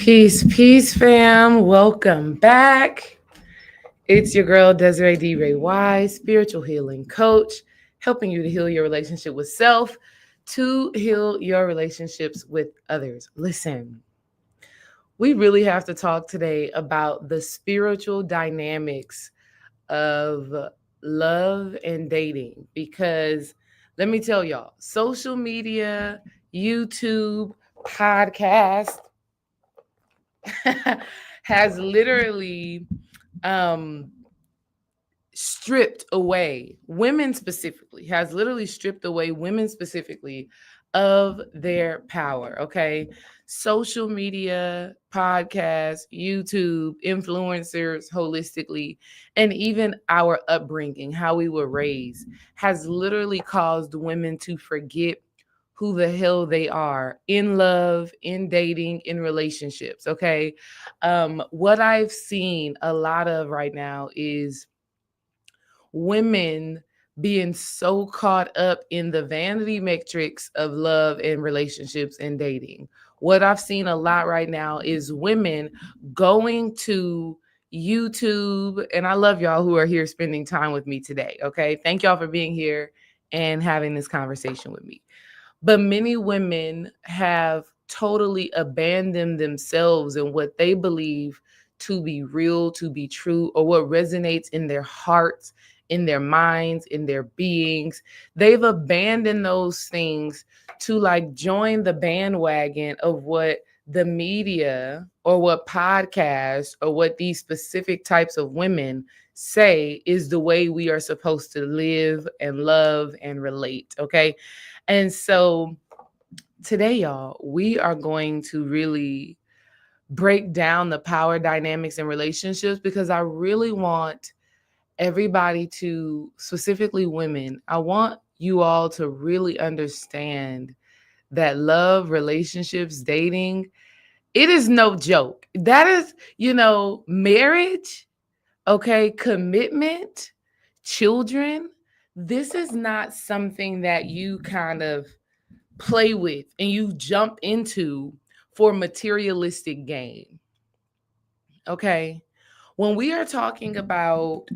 Peace, fam. Welcome back. It's your girl, Desiree D. Ray Wise, spiritual healing coach, helping you to heal your relationship with self, to heal your relationships with others. Listen, we really have to talk today about the spiritual dynamics of love and dating because let me tell y'all, social media, YouTube, podcast, has literally um stripped away women specifically has literally stripped away women specifically of their power. Okay, social media, podcasts, YouTube, influencers, holistically, and even our upbringing, how we were raised, has literally caused women to forget who the hell they are in love, in dating, in relationships. Okay, what I've seen a lot of right now is women being so caught up in the vanity metrics of love and relationships and dating. What I've seen a lot right now is women going to YouTube, and I love y'all who are here spending time with me today. Okay. Thank y'all for being here and having this conversation with me. But many women have totally abandoned themselves and what they believe to be real, to be true, or what resonates in their hearts, in their minds, in their beings. They've abandoned those things to like join the bandwagon of what the media or what podcasts or what these specific types of women say is the way we are supposed to live and love and relate. Okay. And so today, y'all, we are going to really break down the power dynamics in relationships because I really want everybody to, specifically women, I want you all to really understand that love, relationships, dating, it is no joke. That is, marriage, okay, commitment, children. This is not something that you kind of play with and you jump into for materialistic gain. Okay. When we are talking about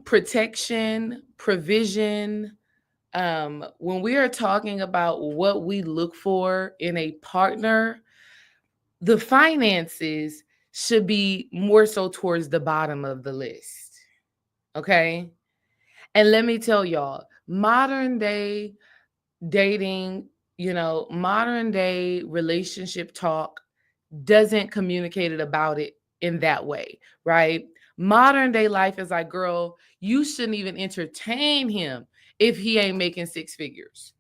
protection, provision, when we are talking about what we look for in a partner, the finances should be more so towards the bottom of the list. Okay. And let me tell y'all, modern day dating, modern day relationship talk doesn't communicate it about it in that way, right? Modern day life is like, girl, you shouldn't even entertain him if he ain't making six figures.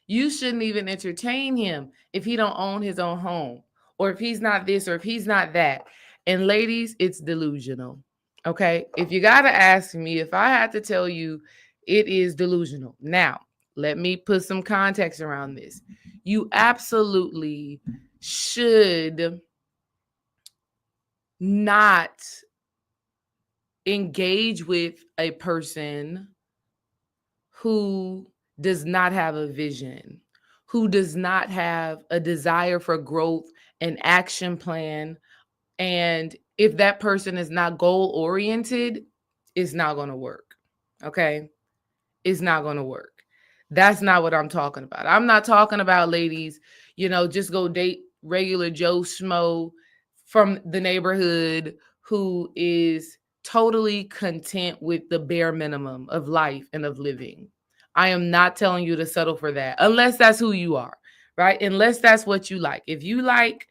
You shouldn't even entertain him if he don't own his own home or if he's not this or if he's not that. And ladies, it's delusional. Okay? If you got to ask me, if I had to tell you, it is delusional. Now, let me put some context around this. You absolutely should not engage with a person who does not have a vision, who does not have a desire for growth, an action plan. And if that person is not goal oriented, it's not going to work. Okay. It's not going to work. That's not what I'm talking about. I'm not talking about ladies, just go date regular Joe Schmo from the neighborhood who is totally content with the bare minimum of life and of living. I am not telling you to settle for that unless that's who you are, right? Unless that's what you like. If you like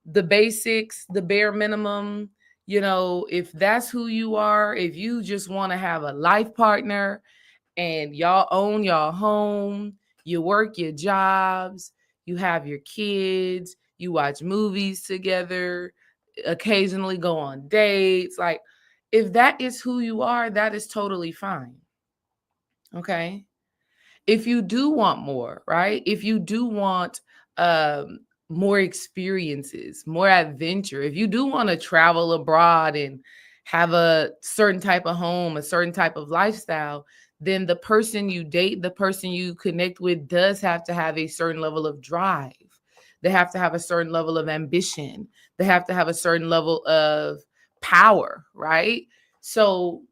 the basics, the bare minimum, if that's who you are, if you just want to have a life partner and y'all own your home, you work your jobs, you have your kids, you watch movies together, occasionally go on dates. Like, if that is who you are, that is totally fine. Okay. If you do want more, right? If you do want more experiences, more adventure, if you do want to travel abroad and have a certain type of home, a certain type of lifestyle, then the person you date, the person you connect with does have to have a certain level of drive. They have to have a certain level of ambition. They have to have a certain level of power, right? So,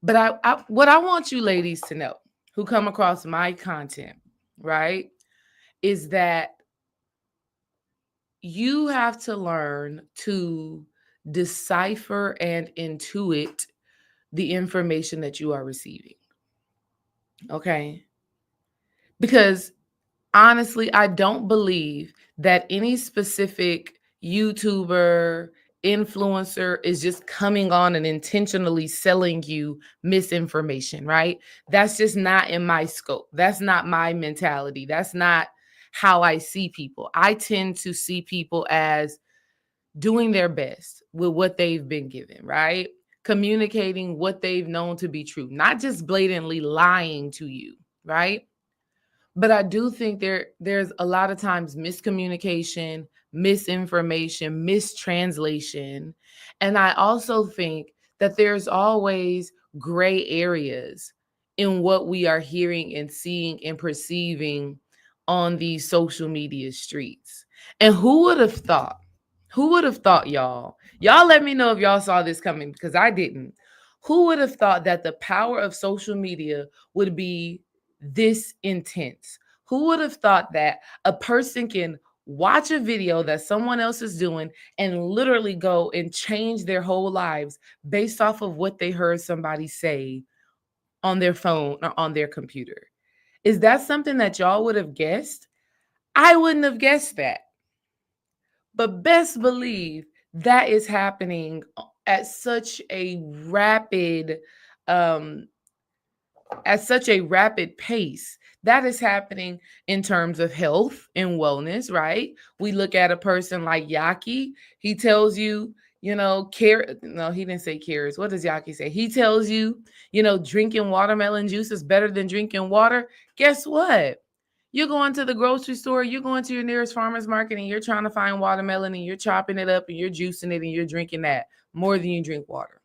but what I want you ladies to know who come across my content, right, is that you have to learn to decipher and intuit the information that you are receiving. Okay? Because honestly, I don't believe that any specific YouTuber, influencer is just coming on and intentionally selling you misinformation, right? That's just not in my scope. That's not my mentality. That's not how I see people. I tend to see people as doing their best with what they've been given, right? Communicating what they've known to be true, not just blatantly lying to you, right? But I do think there's a lot of times miscommunication, misinformation, mistranslation. And I also think that there's always gray areas in what we are hearing and seeing and perceiving on these social media streets. And who would have thought? Who would have thought, y'all? Y'all let me know if y'all saw this coming because I didn't. Who would have thought that the power of social media would be this intense? Who would have thought that a person can watch a video that someone else is doing and literally go and change their whole lives based off of what they heard somebody say on their phone or on their computer? Is that something that y'all would have guessed? I wouldn't have guessed that. But best believe that is happening at such a rapid um pace. That is happening in terms of health and wellness, right? We look at a person like Yaki. He tells you, care. No, he didn't say cares. What does Yaki say? He tells you, drinking watermelon juice is better than drinking water. Guess what? You're going to the grocery store, you're going to your nearest farmer's market, and you're trying to find watermelon and you're chopping it up and you're juicing it and you're drinking that more than you drink water,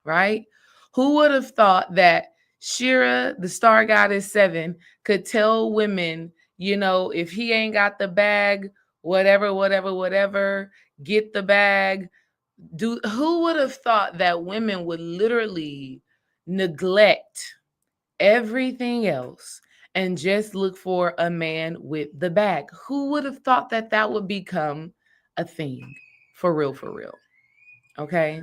right? Who would have thought that Shera, the star goddess 7, could tell women, if he ain't got the bag, whatever, get the bag. Who would have thought that women would literally neglect everything else and just look for a man with the bag? Who would have thought that that would become a thing? For real, for real. Okay.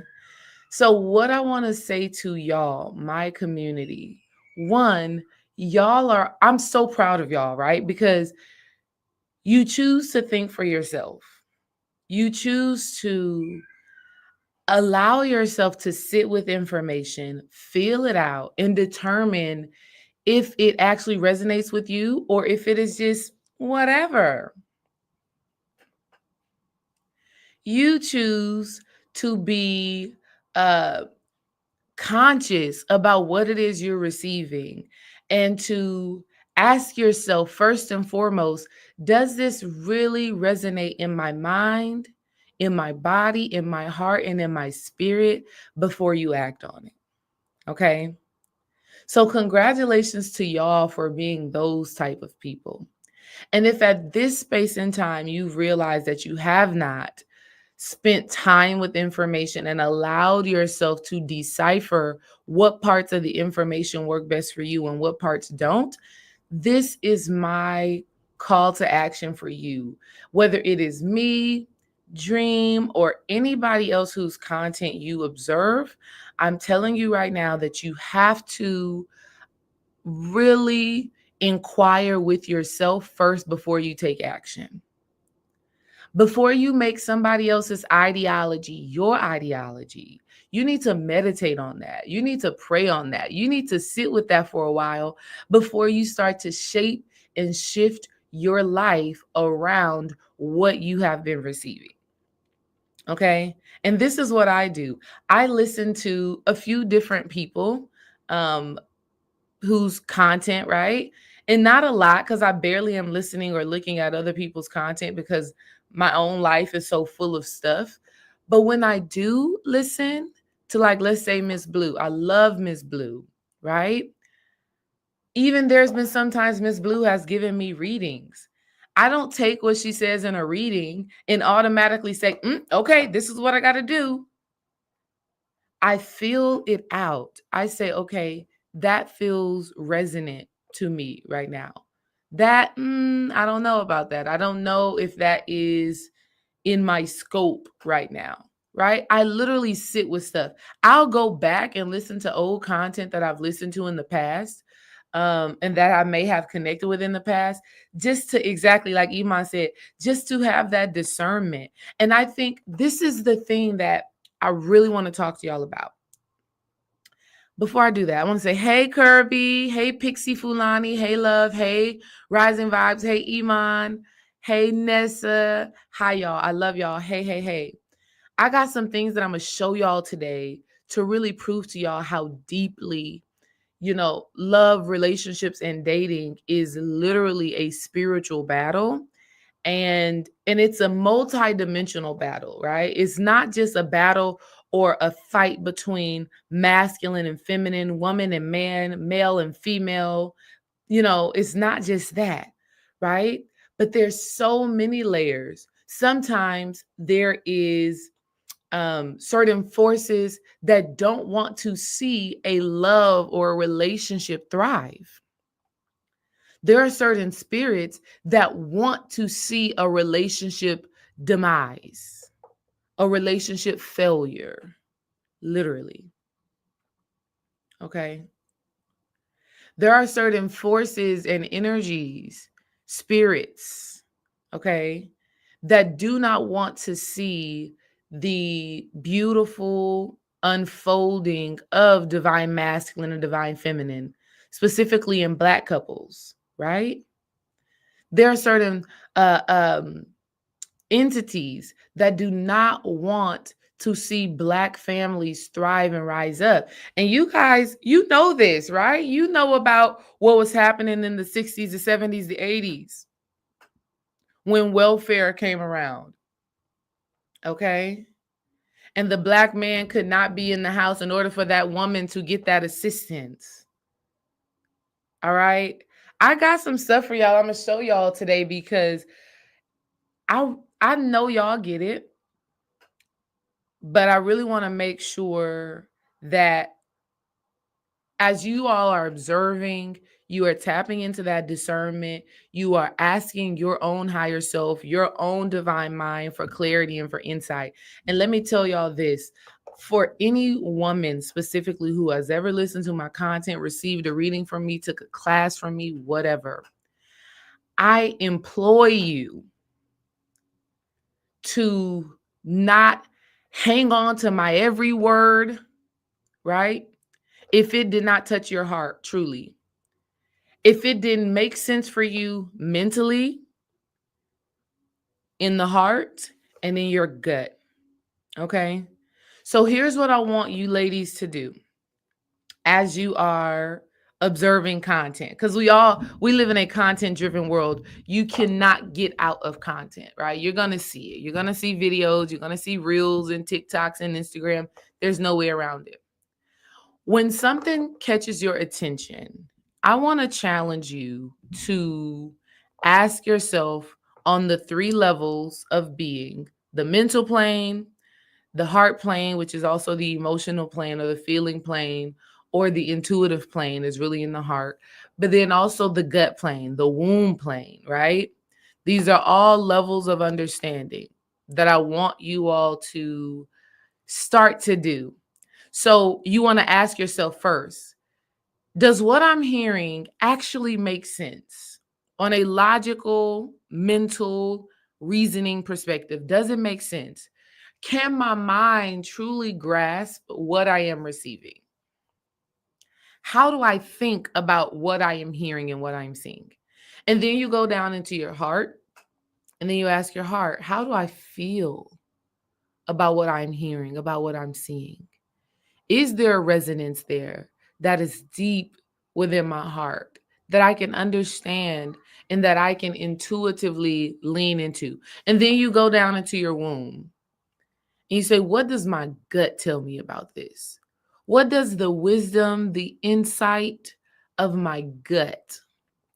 So, what I want to say to y'all, my community, one, I'm so proud of y'all, right? Because you choose to think for yourself. You choose to allow yourself to sit with information, feel it out, and determine if it actually resonates with you or if it is just whatever. You choose to be conscious about what it is you're receiving and to ask yourself first and foremost, does this really resonate in my mind, in my body, in my heart, and in my spirit before you act on it? Okay. So congratulations to y'all for being those type of people. And if at this space and time you've realized that you have not spent time with information and allowed yourself to decipher what parts of the information work best for you and what parts don't, this is my call to action for you. Whether it is me, Dream, or anybody else whose content you observe, I'm telling you right now that you have to really inquire with yourself first before you take action. Before you make somebody else's ideology your ideology, you need to meditate on that. You need to pray on that. You need to sit with that for a while before you start to shape and shift your life around what you have been receiving. Okay. And this is what I do. I listen to a few different people um, whose content, right? And not a lot because I barely am listening or looking at other people's content because my own life is so full of stuff. But when I do listen to, like, let's say Miss Blue, I love Miss Blue, right? Even there's been sometimes Miss Blue has given me readings. I don't take what she says in a reading and automatically say, okay, this is what I got to do. I feel it out. I say, okay, that feels resonant to me right now. That, I don't know about that. I don't know if that is in my scope right now, right? I literally sit with stuff. I'll go back and listen to old content that I've listened to in the past, and that I may have connected with in the past, just to exactly like Iman said, just to have that discernment. And I think this is the thing that I really want to talk to y'all about. Before I do that, I want to say, hey, Kirby. Hey, Pixie Fulani. Hey, Love. Hey, Rising Vibes. Hey, Iman. Hey, Nessa. Hi, y'all. I love y'all. Hey, hey, hey. I got some things that I'm going to show y'all today to really prove to y'all how deeply, love, relationships, and dating is literally a spiritual battle. And it's a multi-dimensional battle, right? It's not just a battle or a fight between masculine and feminine, woman and man, male and female. It's not just that, right? But there's so many layers. Sometimes there is certain forces that don't want to see a love or a relationship thrive. There are certain spirits that want to see a relationship demise, a relationship failure, literally. Okay. There are certain forces and energies, spirits, okay, that do not want to see the beautiful unfolding of divine masculine and divine feminine, specifically in Black couples, right? There are certain uh, um, entities that do not want to see Black families thrive and rise up. And you guys, you know this, right? You know about what was happening in the 60s, the 70s, the 80s when welfare came around. Okay. And the Black man could not be in the house in order for that woman to get that assistance. All right. I got some stuff for y'all. I'm going to show y'all today because I know y'all get it, but I really want to make sure that as you all are observing, you are tapping into that discernment, you are asking your own higher self, your own divine mind for clarity and for insight. And let me tell y'all this, for any woman specifically who has ever listened to my content, received a reading from me, took a class from me, whatever, I implore you to not hang on to my every word, right? If it did not touch your heart, truly. If it didn't make sense for you mentally, in the heart, and in your gut, okay? So here's what I want you ladies to do as you are observing content, because we live in a content driven world. You cannot get out of content, right? You're gonna see it. You're gonna see videos, you're gonna see reels and TikToks and Instagram. There's no way around it. When something catches your attention, I want to challenge you to ask yourself on the three levels of being: the mental plane, the heart plane, which is also the emotional plane or the feeling plane, or the intuitive plane is really in the heart, but then also the gut plane, the womb plane, right? These are all levels of understanding that I want you all to start to do. So you want to ask yourself first, does what I'm hearing actually make sense on a logical, mental, reasoning perspective? Does it make sense? Can my mind truly grasp what I am receiving? How do I think about what I am hearing and what I'm seeing? And then you go down into your heart and then you ask your heart, how do I feel about what I'm hearing, about what I'm seeing? Is there a resonance there that is deep within my heart that I can understand and that I can intuitively lean into? And then you go down into your womb and you say, what does my gut tell me about this? What does the wisdom, the insight of my gut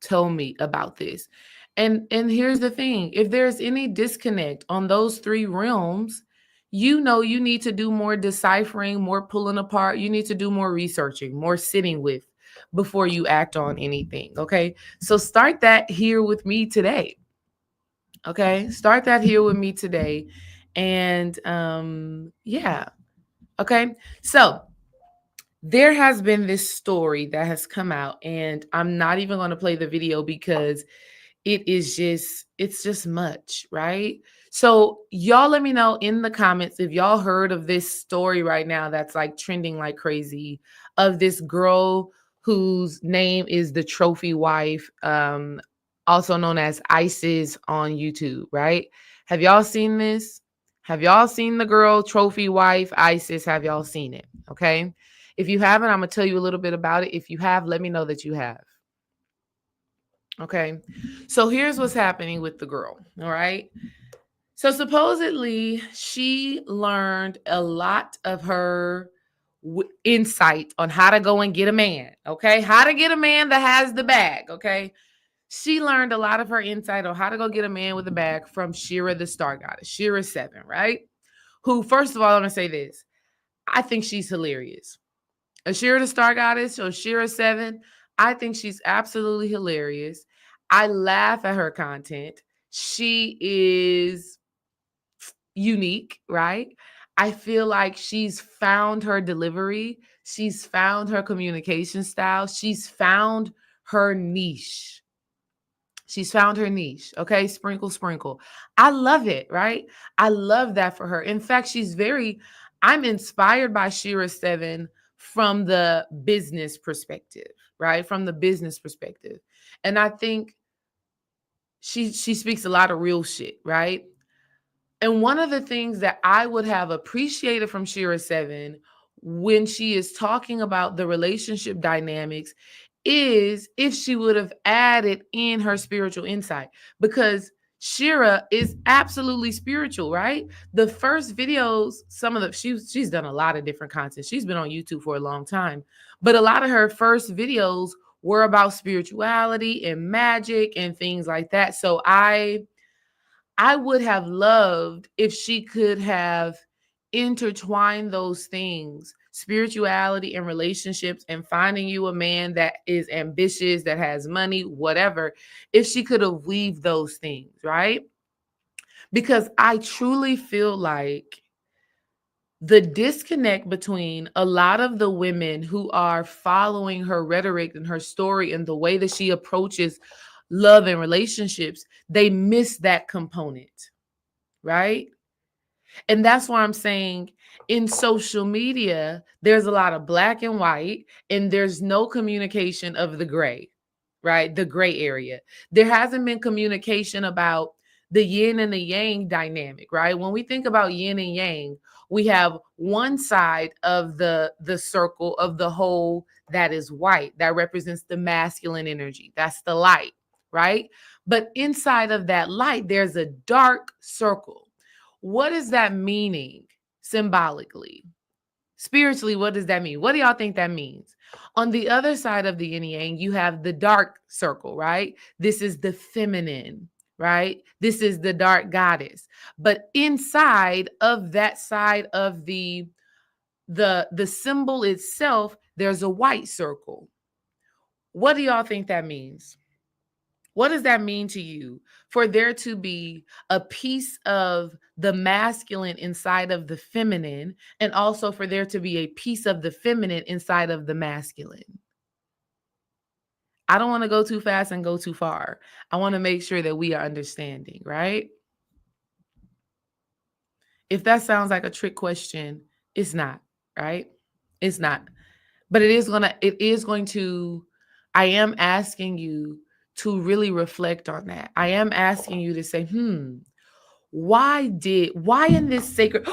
tell me about this? And here's the thing, if there's any disconnect on those three realms, you know you need to do more deciphering, more pulling apart. You need to do more researching, more sitting with before you act on anything. Okay. So start that here with me today. Okay. Start that here with me today. And yeah. Okay. So there has been this story that has come out, and I'm not even going to play the video because it's just much, right? So y'all let me know in the comments if y'all heard of this story right now that's like trending like crazy, of this girl whose name is the trophy wife, also known as Isis on YouTube, right? Have y'all seen this? Have y'all seen the girl trophy wife Isis? Have y'all seen it? Okay. If you haven't, I'm gonna tell you a little bit about it. If you have, let me know that you have. Okay. So here's what's happening with the girl. All right. So supposedly she learned a lot of her insight on how to go and get a man. Okay. How to get a man that has the bag. Okay. She learned a lot of her insight on how to go get a man with a bag from Shera, the star goddess, Shera 7, right? Who, first of all, I'm going to say this. I think she's hilarious. Shera the Star Goddess or Shera 7, I think she's absolutely hilarious. I laugh at her content. She is unique, right? I feel like she's found her delivery. She's found her communication style. She's found her niche. She's found her niche. Okay. Sprinkle, sprinkle. I love it, right? I love that for her. In fact, I'm inspired by Shera 7 from the business perspective, right? From the business perspective. And I think she speaks a lot of real shit, right? And one of the things that I would have appreciated from Shera 7 when she is talking about the relationship dynamics is if she would have added in her spiritual insight, because Shera is absolutely spiritual, right? The first videos, some of the she's done a lot of different content. She's been on YouTube for a long time, but a lot of her first videos were about spirituality and magic and things like that. So I would have loved if she could have intertwined those things, spirituality and relationships, and finding you a man that is ambitious, that has money, whatever, if she could have weaved those things, right? Because I truly feel like the disconnect between a lot of the women who are following her rhetoric and her story and the way that she approaches love and relationships, they miss that component, right? And that's why I'm saying in social media, there's a lot of black and white, and there's no communication of the gray, right? The gray area. There hasn't been communication about the yin and the yang dynamic, right? When we think about yin and yang, we have one side of the circle of the whole that is white, that represents the masculine energy. That's the light, right? But inside of that light, there's a dark circle. What is that meaning symbolically? Spiritually, what does that mean? What do y'all think that means? On the other side of the yin and yang, you have the dark circle, right? This is the feminine, right? This is the dark goddess. But inside of that side of the symbol itself, there's a white circle. What do y'all think that means? What does that mean to you for there to be a piece of the masculine inside of the feminine, and also for there to be a piece of the feminine inside of the masculine? I don't want to go too fast and go too far. I want to make sure that we are understanding, right? If that sounds like a trick question, it's not, right? It's not. But I am asking you to really reflect on that. I am asking you to say, why in this sacred,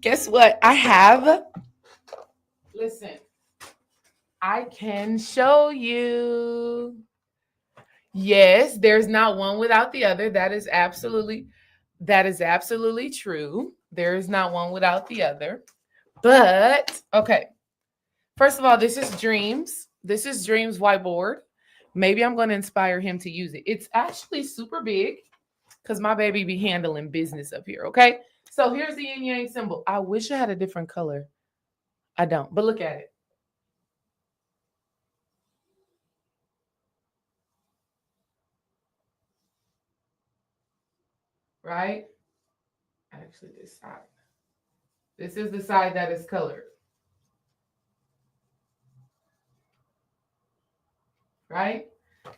guess what? Listen, I can show you. Yes, there's not one without the other. That is absolutely true. There is not one without the other. But okay. First of all, this is Dreams. This is Dreams whiteboard. Maybe I'm going to inspire him to use it. It's actually super big because my baby be handling business up here. Okay. So here's the yin yang symbol. I wish I had a different color. I don't, but look at it. Right? Actually, this side. This is the side that is colored. Right?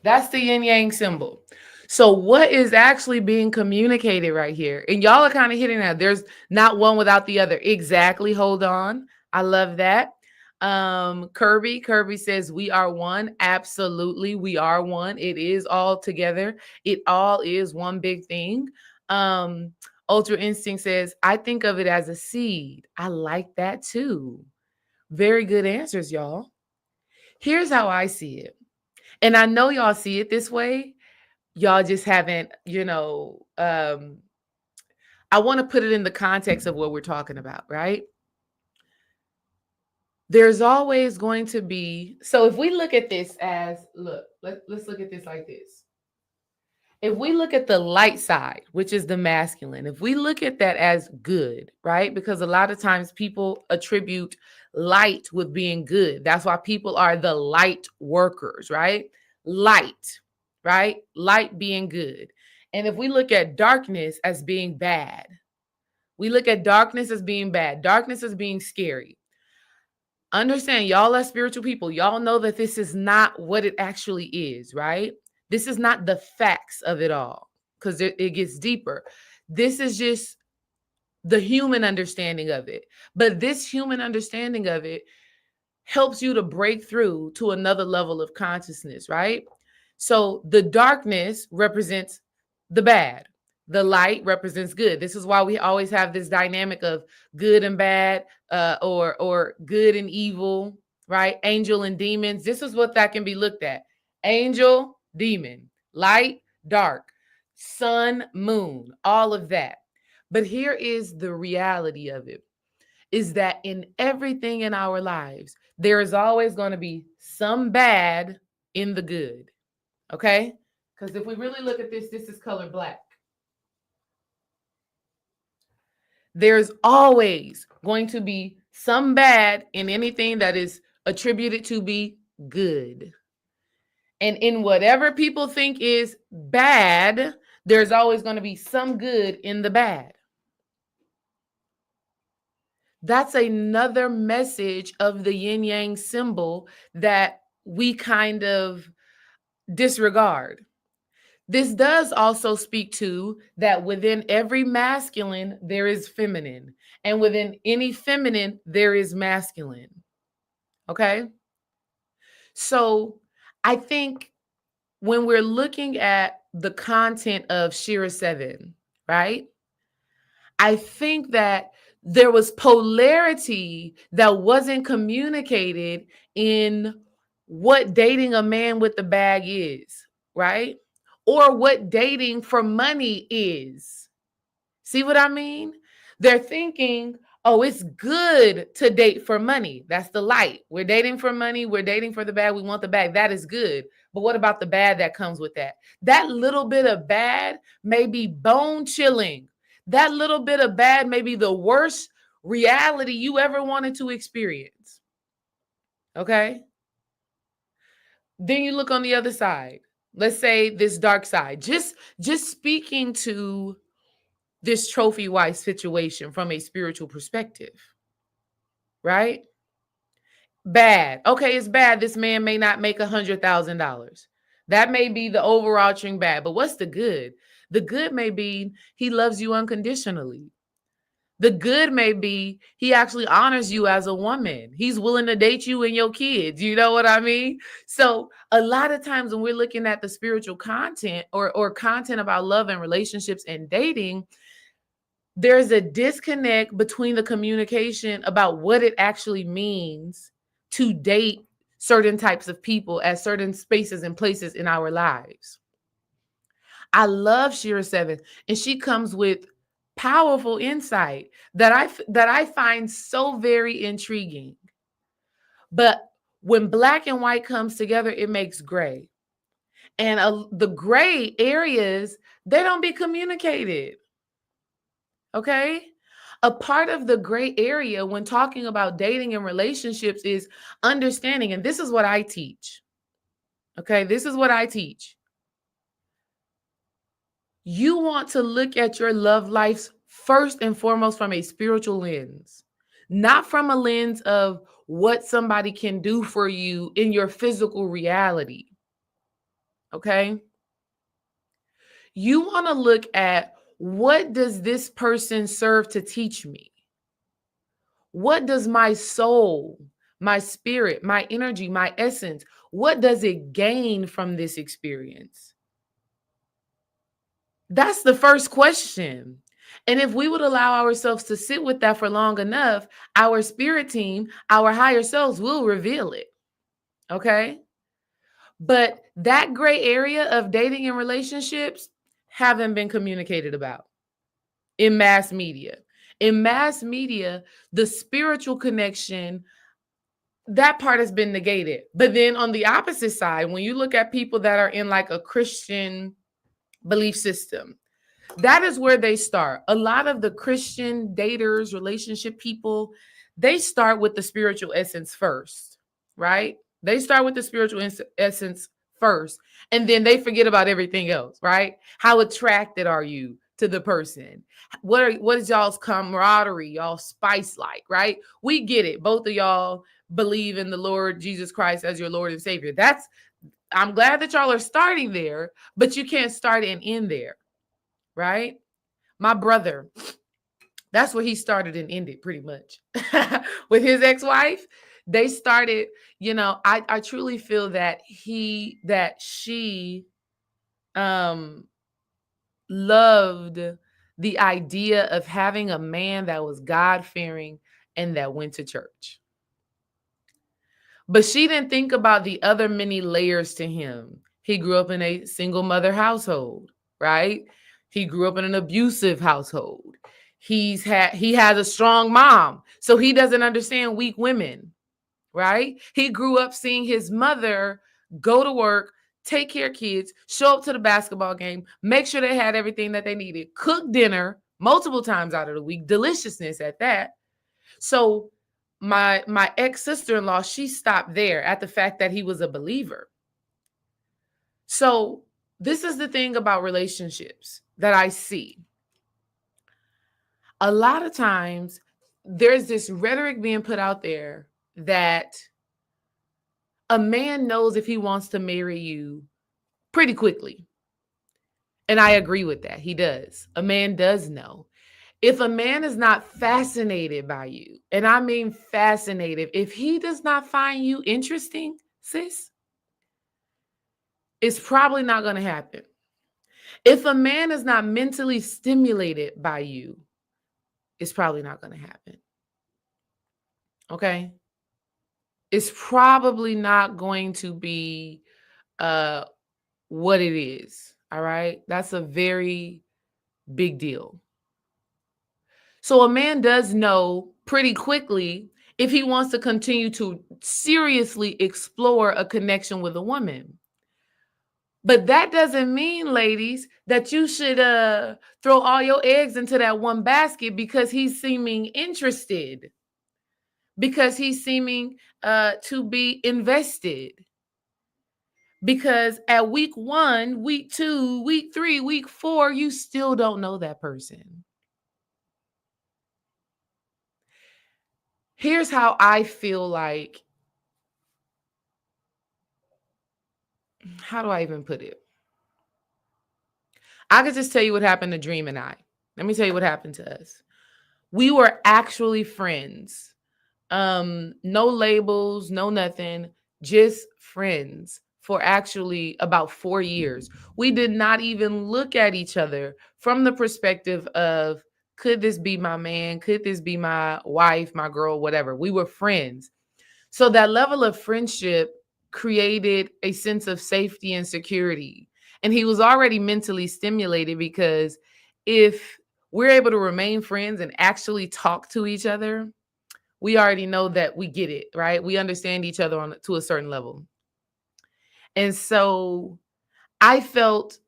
That's the yin yang symbol. So, what is actually being communicated right here? And y'all are kind of hitting that. There's not one without the other. Exactly. Hold on. I love that. Kirby says we are one. Absolutely, we are one. It is all together. It all is one big thing. Um, Ultra Instinct says, I think of it as a seed. I like that too. Very good answers, y'all. Here's how I see it. And I know y'all see it this way. Y'all just haven't, I want to put it in the context of what we're talking about, right? There's always going to be, so if we look at this as, let's look at this like this. If we look at the light side, which is the masculine, if we look at that as good, right? Because a lot of times people attribute light with being good. That's why people are the light workers, right? Light, right? Light being good. And if we look at darkness as being bad, we look at darkness as being bad, darkness as being scary. Understand, y'all are spiritual people. Y'all know that this is not what it actually is, right? This is not the facts of it all because it gets deeper. This is just the human understanding of it. But this human understanding of it helps you to break through to another level of consciousness, right? So the darkness represents the bad. The light represents good. This is why we always have this dynamic of good and bad, or good and evil, right? Angel and demons. This is what that can be looked at. Angel, demon, light, dark, sun, moon, all of that. But here is the reality of it, is that in everything in our lives, there is always going to be some bad in the good. Okay? Because if we really look at this, this is color black. There's always going to be some bad in anything that is attributed to be good. And in whatever people think is bad, there's always going to be some good in the bad. That's another message of the yin yang symbol that we kind of disregard. This does also speak to that within every masculine, there is feminine. And within any feminine, there is masculine. Okay? So I think when we're looking at the content of Shera 7, right? I think that there was polarity that wasn't communicated in what dating a man with the bag is, right? Or what dating for money is. See what I mean? They're thinking, oh, it's good to date for money. That's the light. We're dating for money. We're dating for the bag. We want the bag. That is good. But what about the bad that comes with that? That little bit of bad may be bone chilling. That little bit of bad may be the worst reality you ever wanted to experience. Okay? Then you look on the other side. Let's say this dark side. Just speaking to this trophy wife situation from a spiritual perspective, right? Bad. Okay, it's bad. This man may not make $100,000. That may be the overarching bad. But what's the good? The good may be he loves you unconditionally. The good may be he actually honors you as a woman. He's willing to date you and your kids. You know what I mean? So a lot of times when we're looking at the spiritual content or content about love and relationships and dating, there's a disconnect between the communication about what it actually means to date certain types of people at certain spaces and places in our lives. I love Shera 7, and she comes with powerful insight that I find so very intriguing. But when black and white comes together, it makes gray. And the gray areas, they don't be communicated. Okay? A part of the gray area when talking about dating and relationships is understanding. And this is what I teach. Okay? This is what I teach. You want to look at your love life first and foremost from a spiritual lens, not from a lens of what somebody can do for you in your physical reality. Okay? You want to look at, what does this person serve to teach me? What does my soul, my spirit, my energy, my essence, what does it gain from this experience? That's the first question. And if we would allow ourselves to sit with that for long enough, our spirit team, our higher selves will reveal it. Okay? But that gray area of dating and relationships haven't been communicated about in mass media. In mass media, the spiritual connection, that part has been negated. But then on the opposite side, when you look at people that are in like a Christian belief system, that is where they start. A lot of the Christian daters, relationship people, they start with the spiritual essence first, right? They start with the spiritual essence first, and then they forget about everything else, right? How attracted are you to the person? What is y'all's camaraderie, y'all spice like, right? We get it. Both of y'all believe in the Lord Jesus Christ as your Lord and Savior. I'm glad that y'all are starting there, but you can't start and end there, right? My brother, that's where he started and ended pretty much. With his ex-wife, they started, I truly feel that she um loved the idea of having a man that was God-fearing and that went to church. But she didn't think about the other many layers to him. He grew up in a single mother household, right? He grew up in an abusive household. He has a strong mom, so he doesn't understand weak women, right? He grew up seeing his mother go to work, take care of kids, show up to the basketball game, make sure they had everything that they needed, cook dinner multiple times out of the week, deliciousness at that. So my ex-sister-in-law, she stopped there at the fact that he was a believer. So this is the thing about relationships that I see. A lot of times there's this rhetoric being put out there that a man knows if he wants to marry you pretty quickly. And I agree with that. He does. A man does know. If a man is not fascinated by you, and I mean fascinated, if he does not find you interesting, sis, it's probably not going to happen. If a man is not mentally stimulated by you, it's probably not going to happen. Okay? It's probably not going to be what it is. All right? That's a very big deal. So a man does know pretty quickly if he wants to continue to seriously explore a connection with a woman. But that doesn't mean, ladies, that you should throw all your eggs into that one basket because he's seeming interested, because he's seeming to be invested. Because at week 1, week 2, week 3, week 4, you still don't know that person. Here's how I feel like, how do I even put it? I could just tell you what happened to Dream and I. Let me tell you what happened to us. We were actually friends. No labels, no nothing, just friends for actually about 4 years. We did not even look at each other from the perspective of, could this be my man? Could this be my wife, my girl, whatever? We were friends. So that level of friendship created a sense of safety and security. And he was already mentally stimulated because if we're able to remain friends and actually talk to each other, we already know that we get it, right? We understand each other to a certain level. And so I felt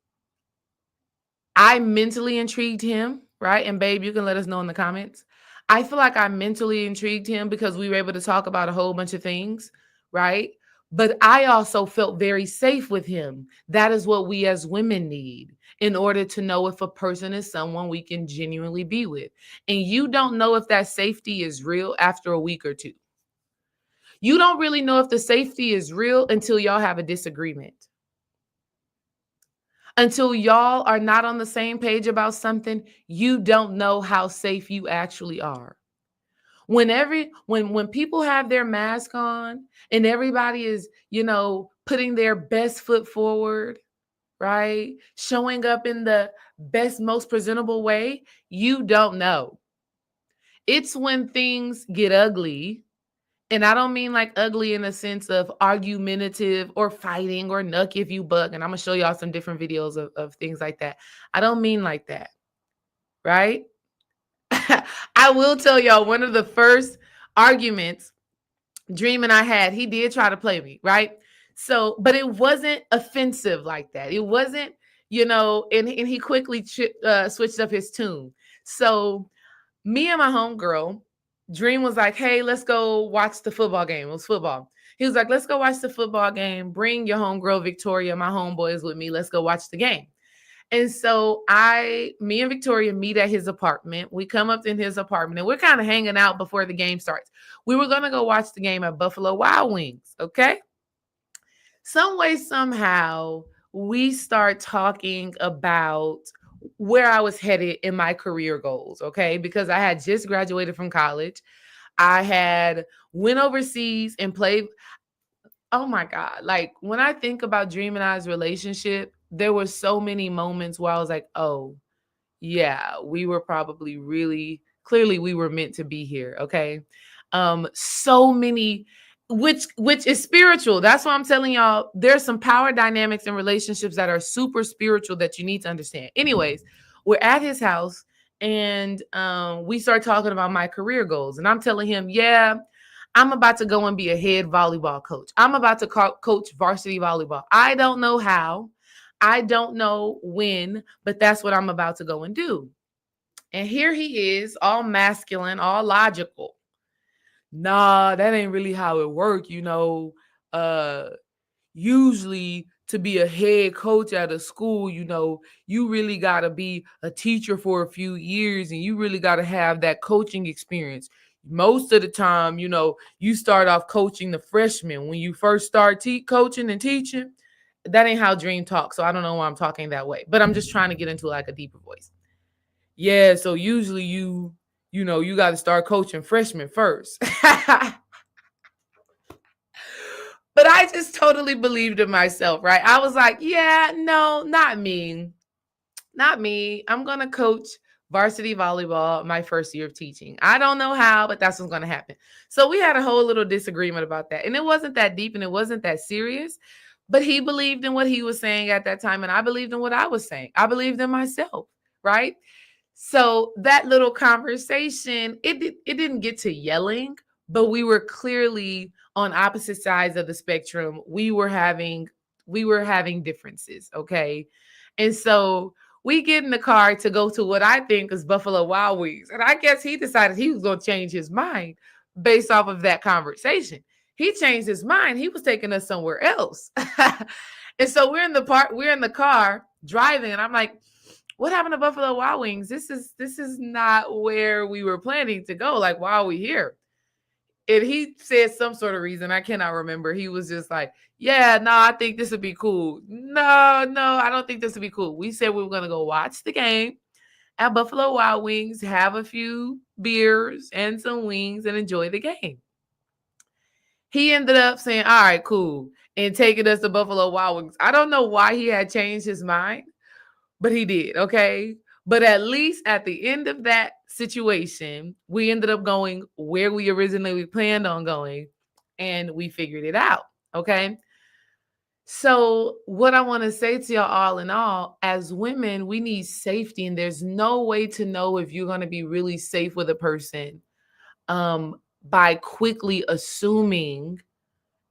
I mentally intrigued him, right? And babe, you can let us know in the comments. I feel like I mentally intrigued him because we were able to talk about a whole bunch of things, right? But I also felt very safe with him. That is what we as women need in order to know if a person is someone we can genuinely be with. And you don't know if that safety is real after a week or two. You don't really know if the safety is real until y'all have a disagreement. Until y'all are not on the same page about something, you don't know how safe you actually are. When people have their mask on and everybody is, putting their best foot forward, right? Showing up in the best, most presentable way, you don't know. It's when things get ugly. And I don't mean like ugly in the sense of argumentative or fighting or nuck if you buck. And I'm going to show y'all some different videos of things like that. I don't mean like that, right? I will tell y'all one of the first arguments Dream and I had, he did try to play me, right? So, but it wasn't offensive like that. It wasn't, and he quickly switched up his tune. So, me and my homegirl, Dream was like, hey, let's go watch the football game. It was football. He was like, let's go watch the football game. Bring your homegirl, Victoria, my homeboy is with me. Let's go watch the game. And so me and Victoria meet at his apartment. We come up in his apartment and we're kind of hanging out before the game starts. We were going to go watch the game at Buffalo Wild Wings. Okay. Some way, somehow, we start talking about where I was headed in my career goals. Okay. Because I had just graduated from college. I had went overseas and played. Oh my God. Like when I think about Dream and I's relationship, there were so many moments where I was like, oh, yeah, we were probably really clearly we were meant to be here. Okay. So many, which is spiritual. That's why I'm telling y'all there's some power dynamics in relationships that are super spiritual that you need to understand. Anyways, we're at his house and we start talking about my career goals. And I'm telling him, yeah, I'm about to go and be a head volleyball coach. I'm about to coach varsity volleyball. I don't know how. I don't know when, but that's what I'm about to go and do. And here he is, all masculine, all logical. Nah, that ain't really how it work, Uh usually to be a head coach at a school, you really got to be a teacher for a few years and you really got to have that coaching experience. Most of the time, you start off coaching the freshmen when you first start coaching and teaching. That ain't how Dream talks. So I don't know why I'm talking that way, but I'm just trying to get into like a deeper voice. Yeah. So usually you got to start coaching freshmen first. But I just totally believed in myself, right? I was like, yeah, no, not me. Not me. I'm going to coach varsity volleyball my first year of teaching. I don't know how, but that's what's going to happen. So we had a whole little disagreement about that. And it wasn't that deep and it wasn't that serious, but he believed in what he was saying at that time. And I believed in what I was saying. I believed in myself, right? So that little conversation, it didn't get to yelling, but we were clearly on opposite sides of the spectrum. We were having differences, okay? And so we get in the car to go to what I think is Buffalo Wild Wings. And I guess he decided he was going to change his mind based off of that conversation. He changed his mind. He was taking us somewhere else. And so we're in the car driving and I'm like, what happened to Buffalo Wild Wings? This is not where we were planning to go. Like, why are we here? And he said some sort of reason. I cannot remember. He was just like, yeah, no, I think this would be cool. No, I don't think this would be cool. We said we were going to go watch the game at Buffalo Wild Wings, have a few beers and some wings and enjoy the game. He ended up saying, all right, cool, and taking us to Buffalo Wild Wings. I don't know why he had changed his mind, but he did, okay? But at least at the end of that situation, we ended up going where we originally planned on going, and we figured it out, okay? So, what I want to say to y'all all in all, as women, we need safety, and there's no way to know if you're going to be really safe with a person by quickly assuming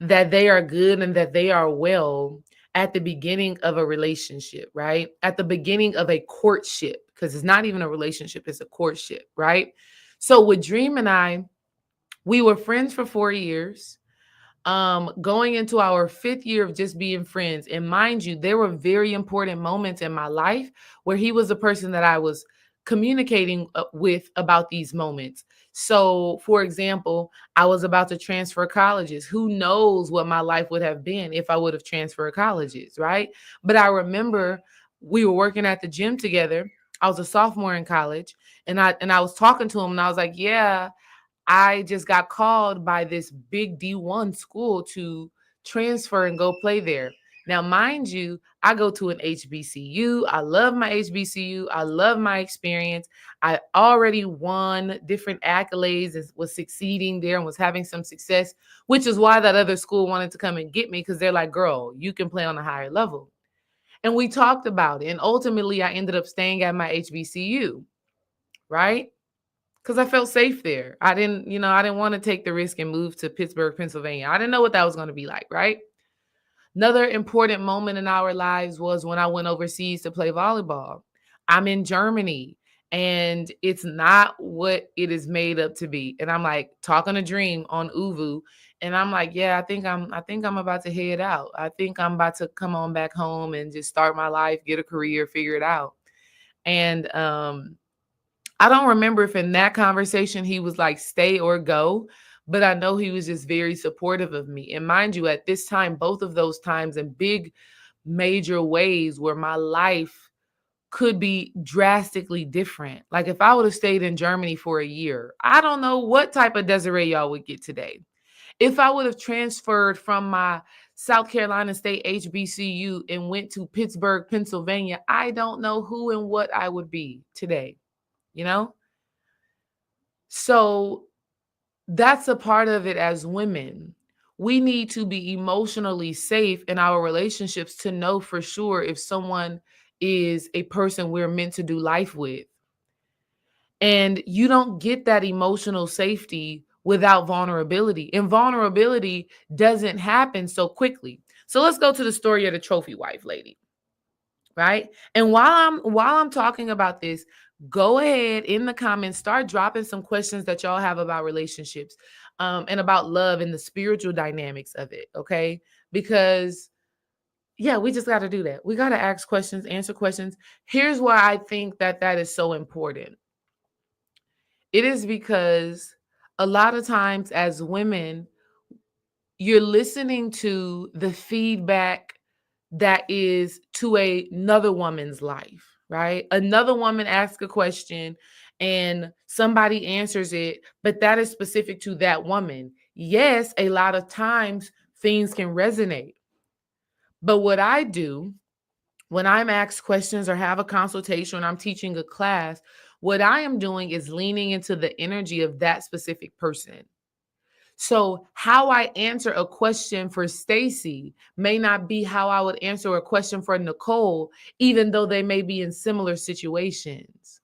that they are good and that they are well at the beginning of a relationship, right? At the beginning of a courtship, because it's not even a relationship, it's a courtship, right? So with Dream and I, we were friends for 4 years, going into our fifth year of just being friends. And mind you, there were very important moments in my life where he was the person that I was communicating with about these moments. So, for example, I was about to transfer colleges. Who knows what my life would have been if I would have transferred colleges, right? But I remember we were working at the gym together. I was a sophomore in college, and I was talking to him, and I was like, "Yeah, I just got called by this big D1 school to transfer and go play there." Now, mind you, I go to an HBCU. I love my HBCU. I love my experience. I already won different accolades and was succeeding there and was having some success, which is why that other school wanted to come and get me, because they're like, "Girl, you can play on a higher level." And we talked about it. And ultimately, I ended up staying at my HBCU, right? Because I felt safe there. I didn't want to take the risk and move to Pittsburgh, Pennsylvania. I didn't know what that was going to be like, right? Another important moment in our lives was when I went overseas to play volleyball. I'm in Germany, and it's not what it is made up to be. And I'm like talking a dream on Uvu, and I'm like, yeah, I think I'm about to head out. I think I'm about to come on back home and just start my life, get a career, figure it out. And I don't remember if in that conversation he was like, stay or go, but I know he was just very supportive of me. And mind you, at this time, both of those times in big, major ways where my life could be drastically different. Like if I would have stayed in Germany for a year, I don't know what type of Desiree y'all would get today. If I would have transferred from my South Carolina State HBCU and went to Pittsburgh, Pennsylvania, I don't know who and what I would be today, you know? So that's a part of it as women. We need to be emotionally safe in our relationships to know for sure if someone is a person we're meant to do life with. And you don't get that emotional safety without vulnerability. And vulnerability doesn't happen so quickly. So let's go to the story of the trophy wife lady, right? And while I'm talking about this, go ahead in the comments, start dropping some questions that y'all have about relationships, and about love and the spiritual dynamics of it, okay? Because yeah, we just got to do that. We got to ask questions, answer questions. Here's why I think that that is so important. It is because a lot of times as women, you're listening to the feedback that is to another woman's life, right? Another woman asks a question and somebody answers it, but that is specific to that woman. Yes, a lot of times things can resonate. But what I do when I'm asked questions or have a consultation, or I'm teaching a class, what I am doing is leaning into the energy of that specific person. So how I answer a question for Stacy may not be how I would answer a question for Nicole, even though they may be in similar situations.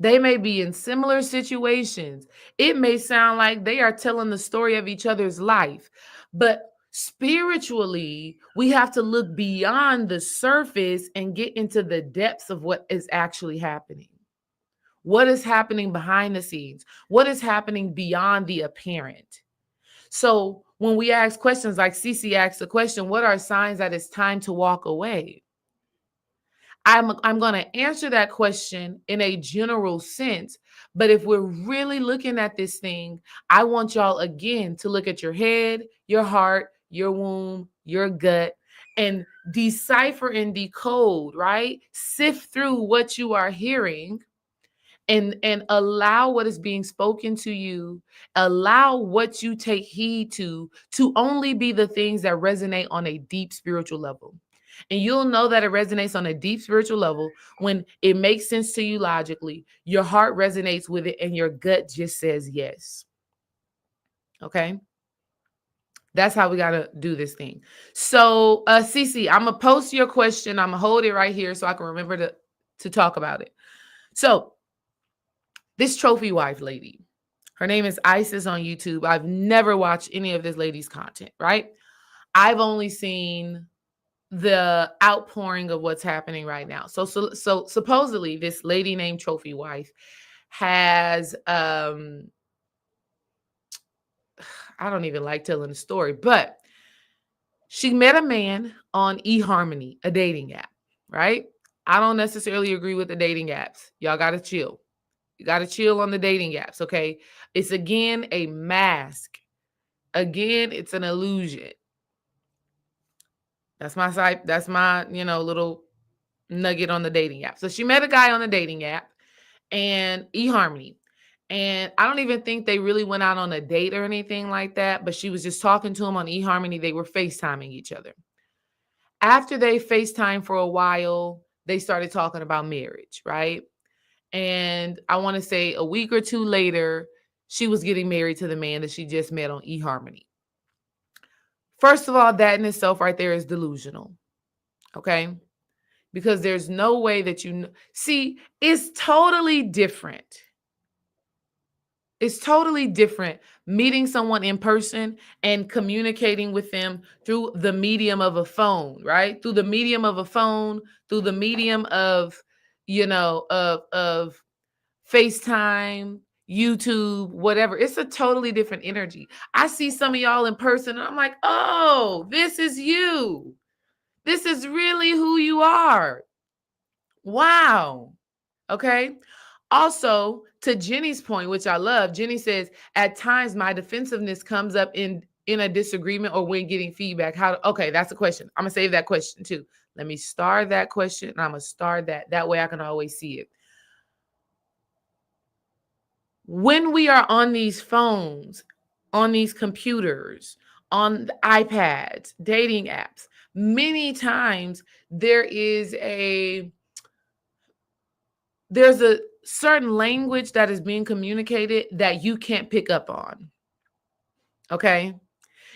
They may be in similar situations. It may sound like they are telling the story of each other's life, but spiritually, we have to look beyond the surface and get into the depths of what is actually happening. What is happening behind the scenes? What is happening beyond the apparent? So when we ask questions like Cece asked the question, what are signs that it's time to walk away? I'm going to answer that question in a general sense. But if we're really looking at this thing, I want y'all again to look at your head, your heart, your womb, your gut, and decipher and decode, right? Sift through what you are hearing, and allow what is being spoken to you, allow what you take heed to only be the things that resonate on a deep spiritual level. And you'll know that it resonates on a deep spiritual level when it makes sense to you logically, your heart resonates with it, and your gut just says yes. Okay, that's how we got to do this thing. So Cece, I'm gonna post your question, I'm gonna hold it right here so I can remember to talk about it. So this trophy wife lady, her name is Isis on YouTube. I've never watched any of this lady's content, right? I've only seen the outpouring of what's happening right now. So supposedly this lady named Trophy Wife has I don't even like telling the story, but she met a man on eHarmony, a dating app, right? I don't necessarily agree with the dating apps. Y'all got to chill. You got to chill on the dating apps, okay? It's again a mask. Again, it's an illusion. That's my site. That's my, little nugget on the dating app. So she met a guy on the dating app and eHarmony. And I don't even think they really went out on a date or anything like that, but she was just talking to him on eHarmony. They were FaceTiming each other. After they FaceTime for a while, they started talking about marriage, right? And I want to say a week or two later, she was getting married to the man that she just met on eHarmony. First of all, that in itself right there is delusional, okay? Because there's no way that see, it's totally different. It's totally different meeting someone in person and communicating with them through the medium of a phone, right? Through the medium of a phone, through the medium of, of FaceTime, YouTube, whatever. It's a totally different energy. I see some of y'all in person and I'm like, oh, this is you. This is really who you are. Wow. Okay. Also, to Jenny's point, which I love, Jenny says, at times my defensiveness comes up in a disagreement or when getting feedback. Okay, that's a question. I'm gonna save that question too. Let me star that question and I'm gonna star that. That way I can always see it. When we are on these phones, on these computers, on the iPads, dating apps, many times there's a certain language that is being communicated that you can't pick up on. Okay.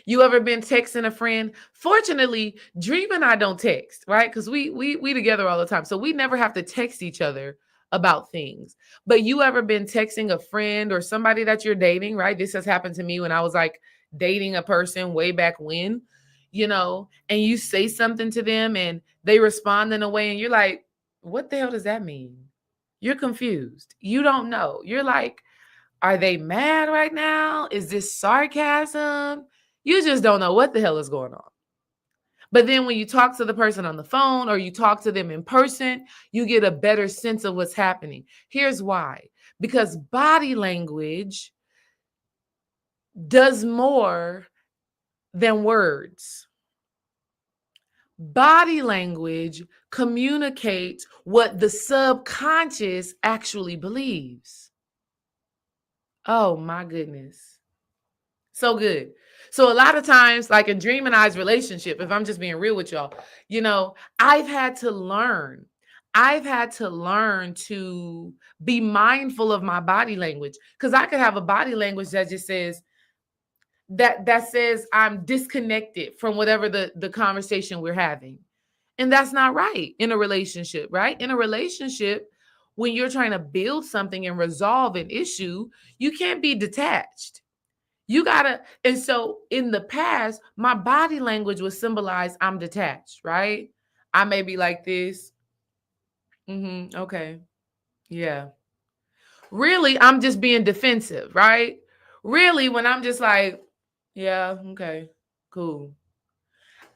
You ever been texting a friend? Fortunately, Dream and I don't text, right? Because we together all the time. So we never have to text each other about things. But you ever been texting a friend or somebody that you're dating, right? This has happened to me when I was like dating a person way back when, and you say something to them and they respond in a way and you're like, what the hell does that mean? You're confused. You don't know. You're like, are they mad right now? Is this sarcasm? You just don't know what the hell is going on. But then when you talk to the person on the phone or you talk to them in person, you get a better sense of what's happening. Here's why. Because body language does more than words. Body language communicates what the subconscious actually believes. Oh my goodness. So good. So a lot of times, like in Dream and I's relationship, if I'm just being real with y'all, I've had to learn. I've had to learn to be mindful of my body language because I could have a body language that just says that says I'm disconnected from whatever the conversation we're having. And that's not right in a relationship, right? In a relationship, when you're trying to build something and resolve an issue, you can't be detached. You gotta, and so in the past, my body language would symbolize I'm detached, right? I may be like this. Okay. Yeah. Really, I'm just being defensive, right? Really, when I'm just like, yeah, okay, cool.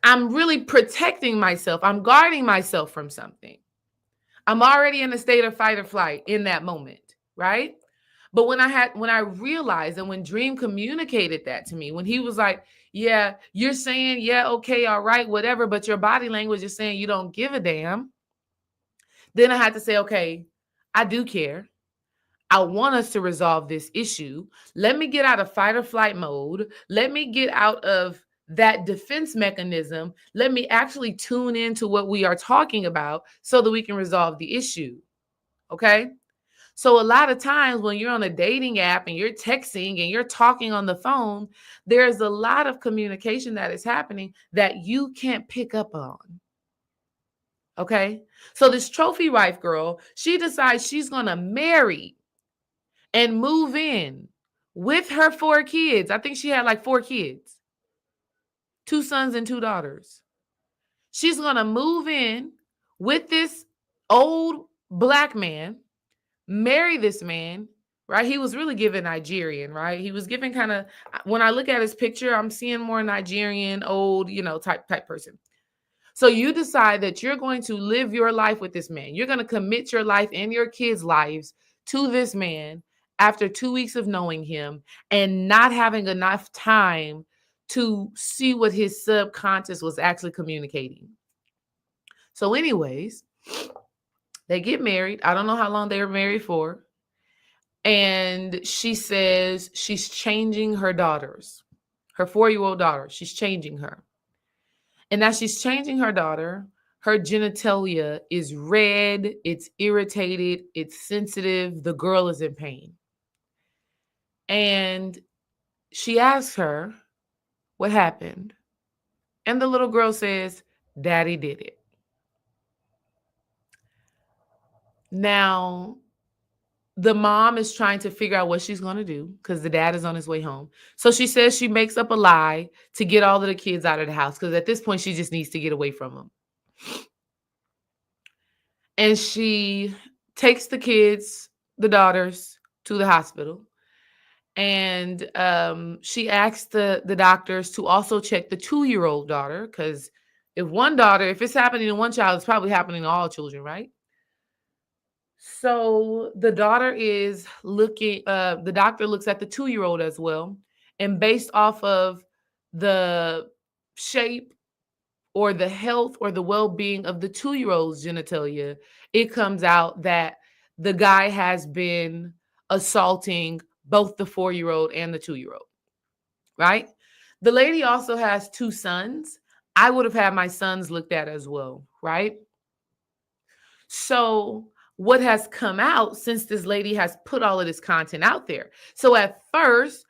I'm really protecting myself. I'm guarding myself from something. I'm already in a state of fight or flight in that moment, right? But when I realized and when Dream communicated that to me, when he was like, yeah, you're saying, yeah, okay, all right, whatever, but your body language is saying you don't give a damn. Then I had to say, okay, I do care. I want us to resolve this issue. Let me get out of fight or flight mode. Let me get out of that defense mechanism. Let me actually tune into what we are talking about so that we can resolve the issue. Okay? So a lot of times when you're on a dating app and you're texting and you're talking on the phone, there's a lot of communication that is happening that you can't pick up on. Okay? So this trophy wife girl, she decides she's going to marry and move in with her 4 kids. I think she had like 4 kids. 2 sons and 2 daughters. She's going to move in with this old black man, marry this man, right? He was really given Nigerian, right? He was given kind of, when I look at his picture, I'm seeing more Nigerian, old, type person. So you decide that you're going to live your life with this man. You're going to commit your life and your kids' lives to this man after 2 weeks of knowing him and not having enough time to see what his subconscious was actually communicating. So, anyways, they get married. I don't know how long they were married for. And she says she's changing her daughters, her 4-year-old daughter. She's changing her. And as she's changing her daughter, her genitalia is red, it's irritated, it's sensitive. The girl is in pain. And she asks her what happened. And the little girl says, Daddy did it. Now, the mom is trying to figure out what she's going to do because the dad is on his way home. So she says she makes up a lie to get all of the kids out of the house because at this point she just needs to get away from them. And she takes the kids, the daughters, to the hospital. And she asks the doctors to also check the 2-year-old daughter because if it's happening to one child, it's probably happening to all children, right? So the daughter is looking, the doctor looks at the 2-year-old as well. And based off of the shape or the health or the well-being of the 2-year-old's genitalia, it comes out that the guy has been assaulting both the 4-year-old and the 2-year-old, right? The lady also has 2 sons. I would have had my sons looked at as well, right? So what has come out since this lady has put all of this content out there? So at first,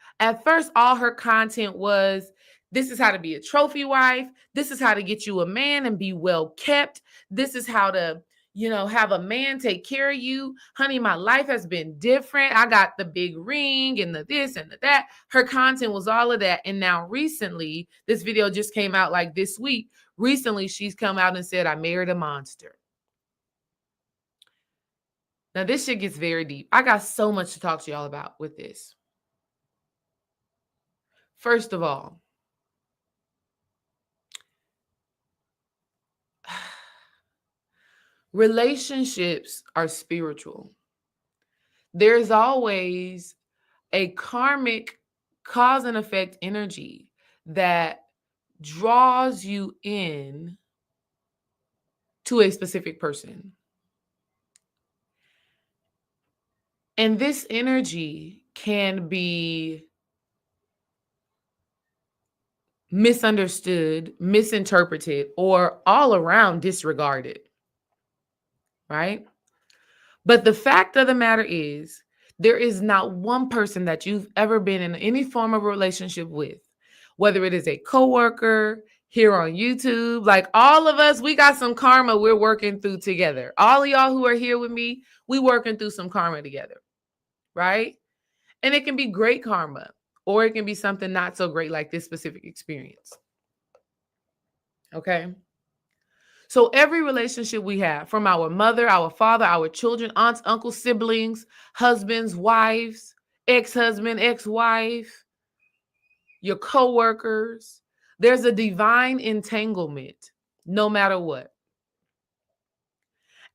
all her content was, this is how to be a trophy wife. This is how to get you a man and be well kept. This is how to, have a man take care of you. Honey, my life has been different. I got the big ring and the this and the that. Her content was all of that. And now recently, this video just came out like this week. Recently, she's come out and said, I married a monster. Now, this shit gets very deep. I got so much to talk to y'all about with this. First of all, relationships are spiritual. There's always a karmic cause and effect energy that draws you in to a specific person. And this energy can be misunderstood, misinterpreted, or all around disregarded, right? But the fact of the matter is, there is not one person that you've ever been in any form of relationship with, whether it is a coworker, here on YouTube, like all of us, we got some karma we're working through together. All of y'all who are here with me, we working through some karma together, right? And it can be great karma, or it can be something not so great like this specific experience. Okay? So every relationship we have, from our mother, our father, our children, aunts, uncles, siblings, husbands, wives, ex-husband, ex-wife, your coworkers, there's a divine entanglement no matter what.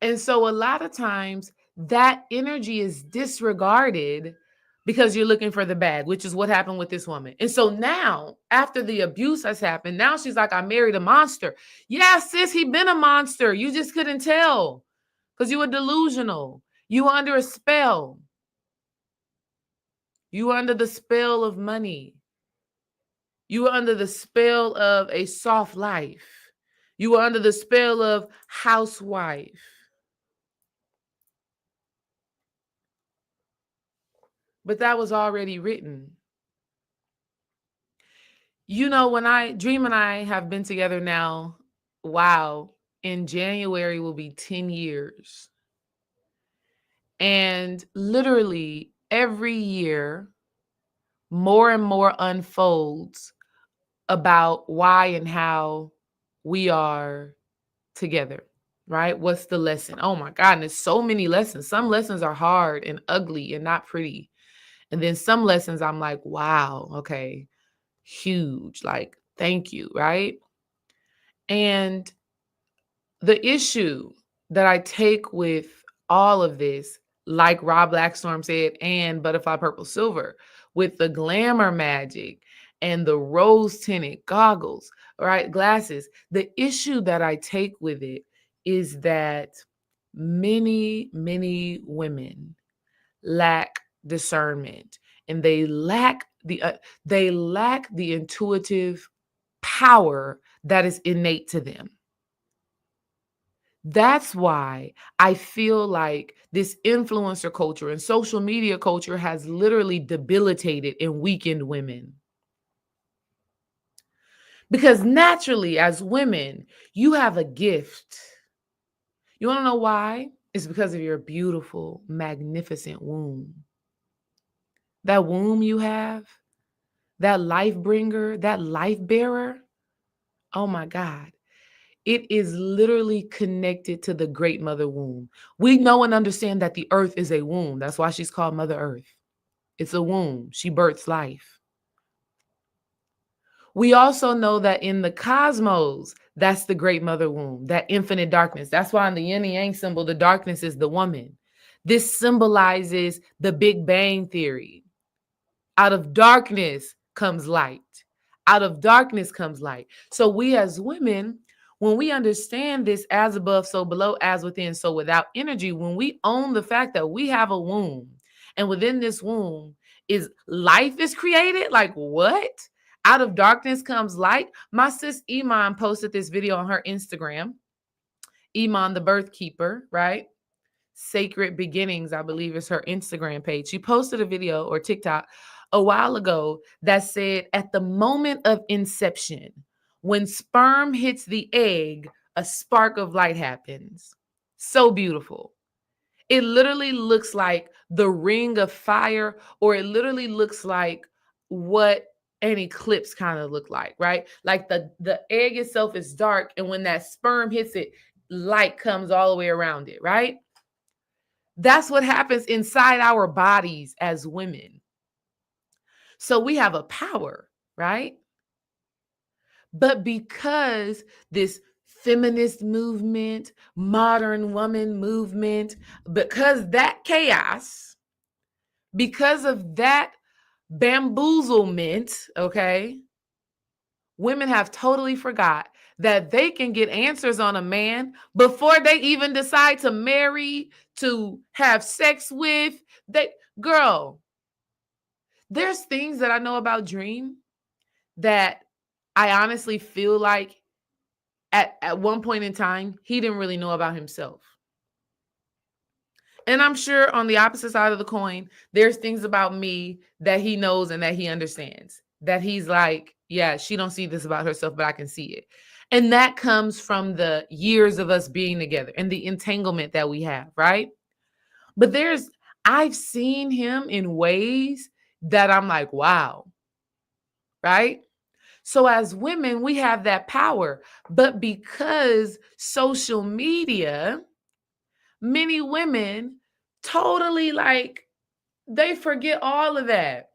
And so a lot of times that energy is disregarded because you're looking for the bag, which is what happened with this woman. And so now, after the abuse has happened, now she's like, I married a monster. Yeah, sis, he been a monster. You just couldn't tell because you were delusional. You were under a spell. You were under the spell of money. You were under the spell of a soft life. You were under the spell of housewife. But that was already written. When Dream and I have been together now, wow, in January will be 10 years. And literally every year, more and more unfolds about why and how we are together, right? What's the lesson? Oh my God, and there's so many lessons. Some lessons are hard and ugly and not pretty. And then some lessons I'm like, wow, okay, huge. Like, thank you, right? And the issue that I take with all of this, like Rob Blackstorm said, and Butterfly Purple Silver, with the glamour magic and the rose tinted goggles, right? Glasses. The issue that I take with it is that many women lack discernment, and they lack the intuitive power that is innate to them. That's why I feel like this influencer culture and social media culture has literally debilitated and weakened women. Because naturally, as women, you have a gift. You want to know why? It's because of your beautiful, magnificent womb. That womb you have, that life bringer, that life bearer. Oh my God. It is literally connected to the great mother womb. We know and understand that the earth is a womb. That's why she's called Mother Earth. It's a womb. She births life. We also know that in the cosmos, that's the great mother womb, that infinite darkness. That's why in the yin and yang symbol, the darkness is the woman. This symbolizes the Big Bang Theory. Out of darkness comes light. Out of darkness comes light. So we as women, when we understand this as above, so below, as within, so without energy, when we own the fact that we have a womb, and within this womb is life is created, like what? Out of darkness comes light. My sis Iman posted this video on her Instagram. Iman, the birth keeper, right? Sacred Beginnings, I believe is her Instagram page. She posted a video or TikTok a while ago that said, at the moment of inception, when sperm hits the egg, a spark of light happens. So beautiful. It literally looks like the ring of fire, or it literally looks like what an eclipse kind of look like, right? Like the egg itself is dark, and when that sperm hits it, light comes all the way around it, right? That's what happens inside our bodies as women. So we have a power, right? But because this feminist movement, modern woman movement, because that chaos, because of that bamboozlement, okay, women have totally forgot that they can get answers on a man before they even decide to marry, to have sex with. They, girl, there's things that I know about Dream that I honestly feel like at one point in time, he didn't really know about himself. And I'm sure on the opposite side of the coin, there's things about me that he knows and that he understands. That he's like, yeah, she don't see this about herself, but I can see it. And that comes from the years of us being together and the entanglement that we have, right? But I've seen him in ways that I'm like, wow, right? So as women, we have that power. But because social media, many women totally like, they forget all of that.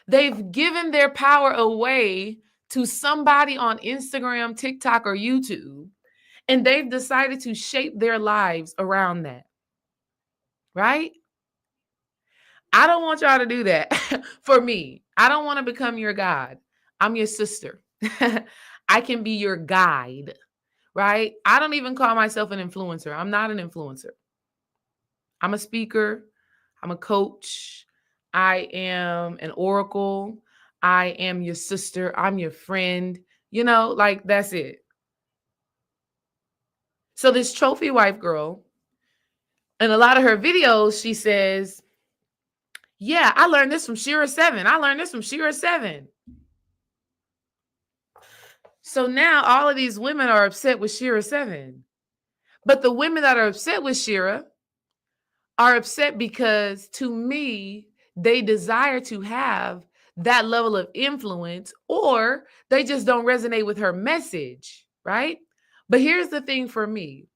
They've given their power away to somebody on Instagram, TikTok, or YouTube, and they've decided to shape their lives around that, right? I don't want y'all to do that for me. I don't want to become your God. I'm your sister. I can be your guide, right? I don't even call myself an influencer. I'm not an influencer. I'm a speaker. I'm a coach. I am an oracle. I am your sister. I'm your friend. Like that's it. So this trophy wife girl, in a lot of her videos, she says, yeah, I learned this from Shera 7. I learned this from Shera 7. So now all of these women are upset with Shera 7. But the women that are upset with Shera are upset because, to me, they desire to have that level of influence, or they just don't resonate with her message, right? But here's the thing for me.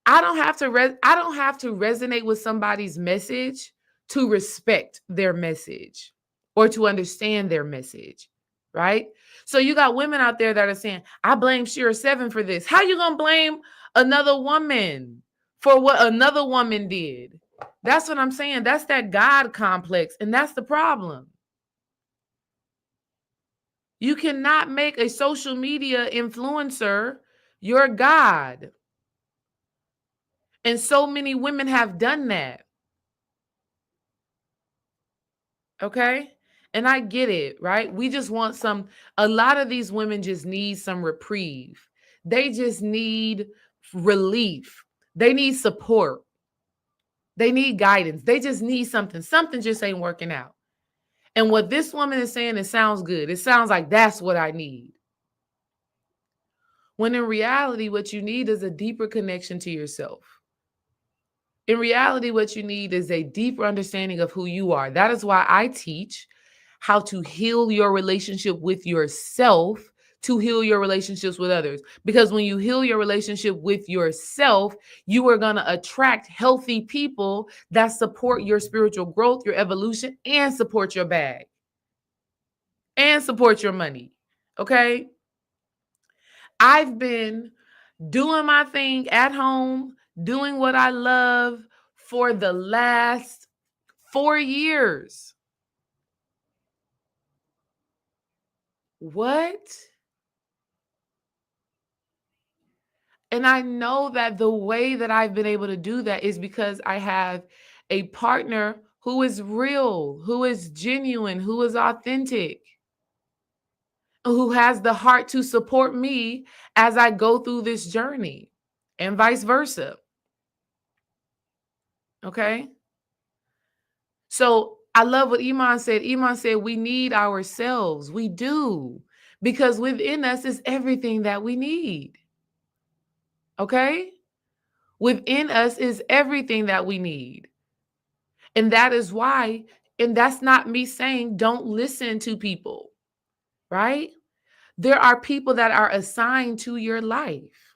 I don't have to resonate with somebody's message to respect their message or to understand their message, right? So you got women out there that are saying, "I blame Shera 7 for this." How you going to blame another woman for what another woman did? That's what I'm saying. That's that God complex, and that's the problem. You cannot make a social media influencer your God. And so many women have done that. Okay. And I get it, right? We just want a lot of these women just need some reprieve. They just need relief. They need support. They need guidance. They just need something. Something just ain't working out. And what this woman is saying, it sounds good. It sounds like that's what I need. When in reality, what you need is a deeper connection to yourself. In reality, what you need is a deeper understanding of who you are. That is why I teach how to heal your relationship with yourself to heal your relationships with others. Because when you heal your relationship with yourself, you are going to attract healthy people that support your spiritual growth, your evolution, and support your bag and support your money. Okay. I've been doing my thing at home, doing what I love for the last 4 years. What? And I know that the way that I've been able to do that is because I have a partner who is real, who is genuine, who is authentic, who has the heart to support me as I go through this journey, and vice versa. Okay? So I love what Iman said. Iman said, we need ourselves. We do. Because within us is everything that we need. Okay? Within us is everything that we need. And that is why, and that's not me saying don't listen to people, right? There are people that are assigned to your life.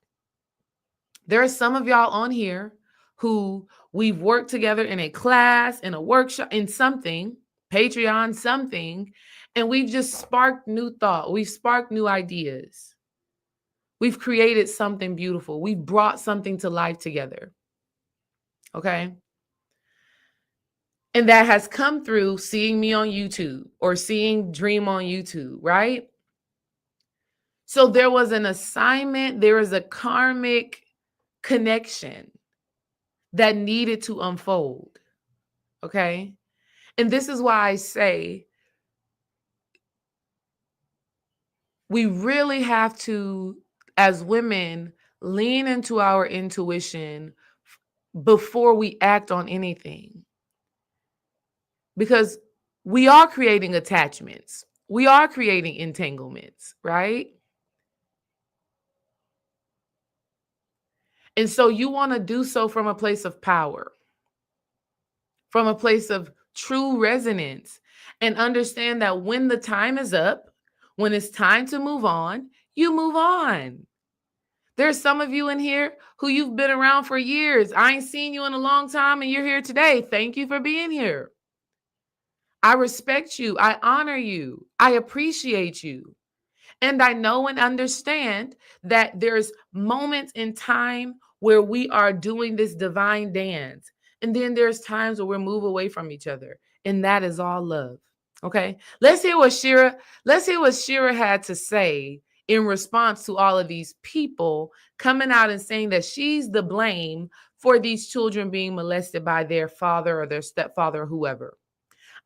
There are some of y'all on here who we've worked together in a class, in a workshop, in something, Patreon, something, and we've just sparked new thought. We've sparked new ideas. We've created something beautiful. We've brought something to life together. Okay. And that has come through seeing me on YouTube or seeing Dream on YouTube, right? So there was an assignment, there is a karmic connection that needed to unfold. Okay. And this is why I say we really have to, as women, lean into our intuition before we act on anything. Because we are creating attachments, we are creating entanglements, right? And so you want to do so from a place of power, from a place of true resonance, and understand that when the time is up, when it's time to move on, you move on. There's some of you in here who you've been around for years. I ain't seen you in a long time and you're here today. Thank you for being here. I respect you. I honor you. I appreciate you. And I know and understand that there's moments in time where we are doing this divine dance. And then there's times where we move away from each other. And that is all love. Okay. Let's hear what Shera had to say in response to all of these people coming out and saying that she's the blame for these children being molested by their father or their stepfather or whoever.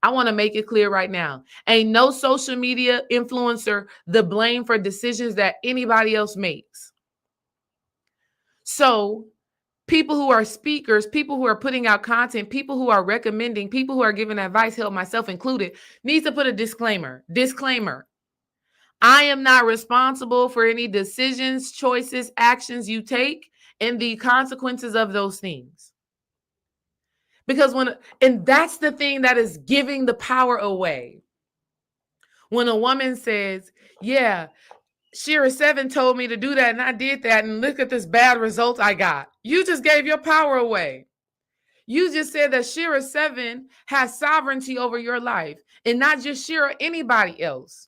I want to make it clear right now. Ain't no social media influencer the blame for decisions that anybody else makes. So people who are speakers, people who are putting out content, people who are recommending, people who are giving advice, help myself included, needs to put a disclaimer. Disclaimer. I am not responsible for any decisions, choices, actions you take and the consequences of those things. Because and that's the thing that is giving the power away. When a woman says, yeah, Shera 7 told me to do that and I did that and look at this bad result I got. You just gave your power away. You just said that Shera 7 has sovereignty over your life and not just Shera, anybody else.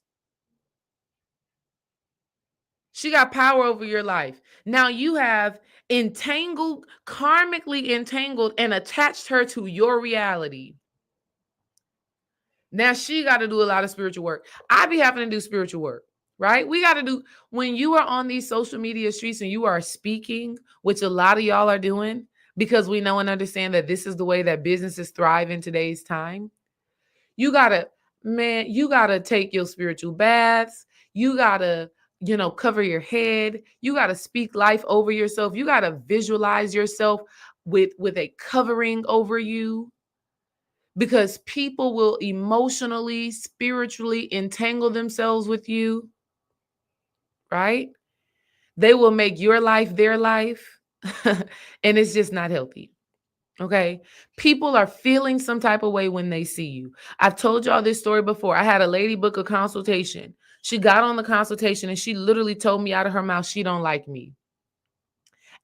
She got power over your life. Now you have entangled, karmically entangled, and attached her to your reality. Now she got to do a lot of spiritual work. I be having to do spiritual work, right? We got to do, when you are on these social media streets and you are speaking, which a lot of y'all are doing, because we know and understand that this is the way that businesses thrive in today's time. You got to, man, you got to take your spiritual baths. You got to, cover your head. You got to speak life over yourself. You got to visualize yourself with a covering over you, because people will emotionally, spiritually entangle themselves with you, right? They will make your life their life, and it's just not healthy. Okay. People are feeling some type of way when they see you. I've told y'all this story before. I had a lady book a consultation. She got on the consultation and she literally told me out of her mouth she don't like me.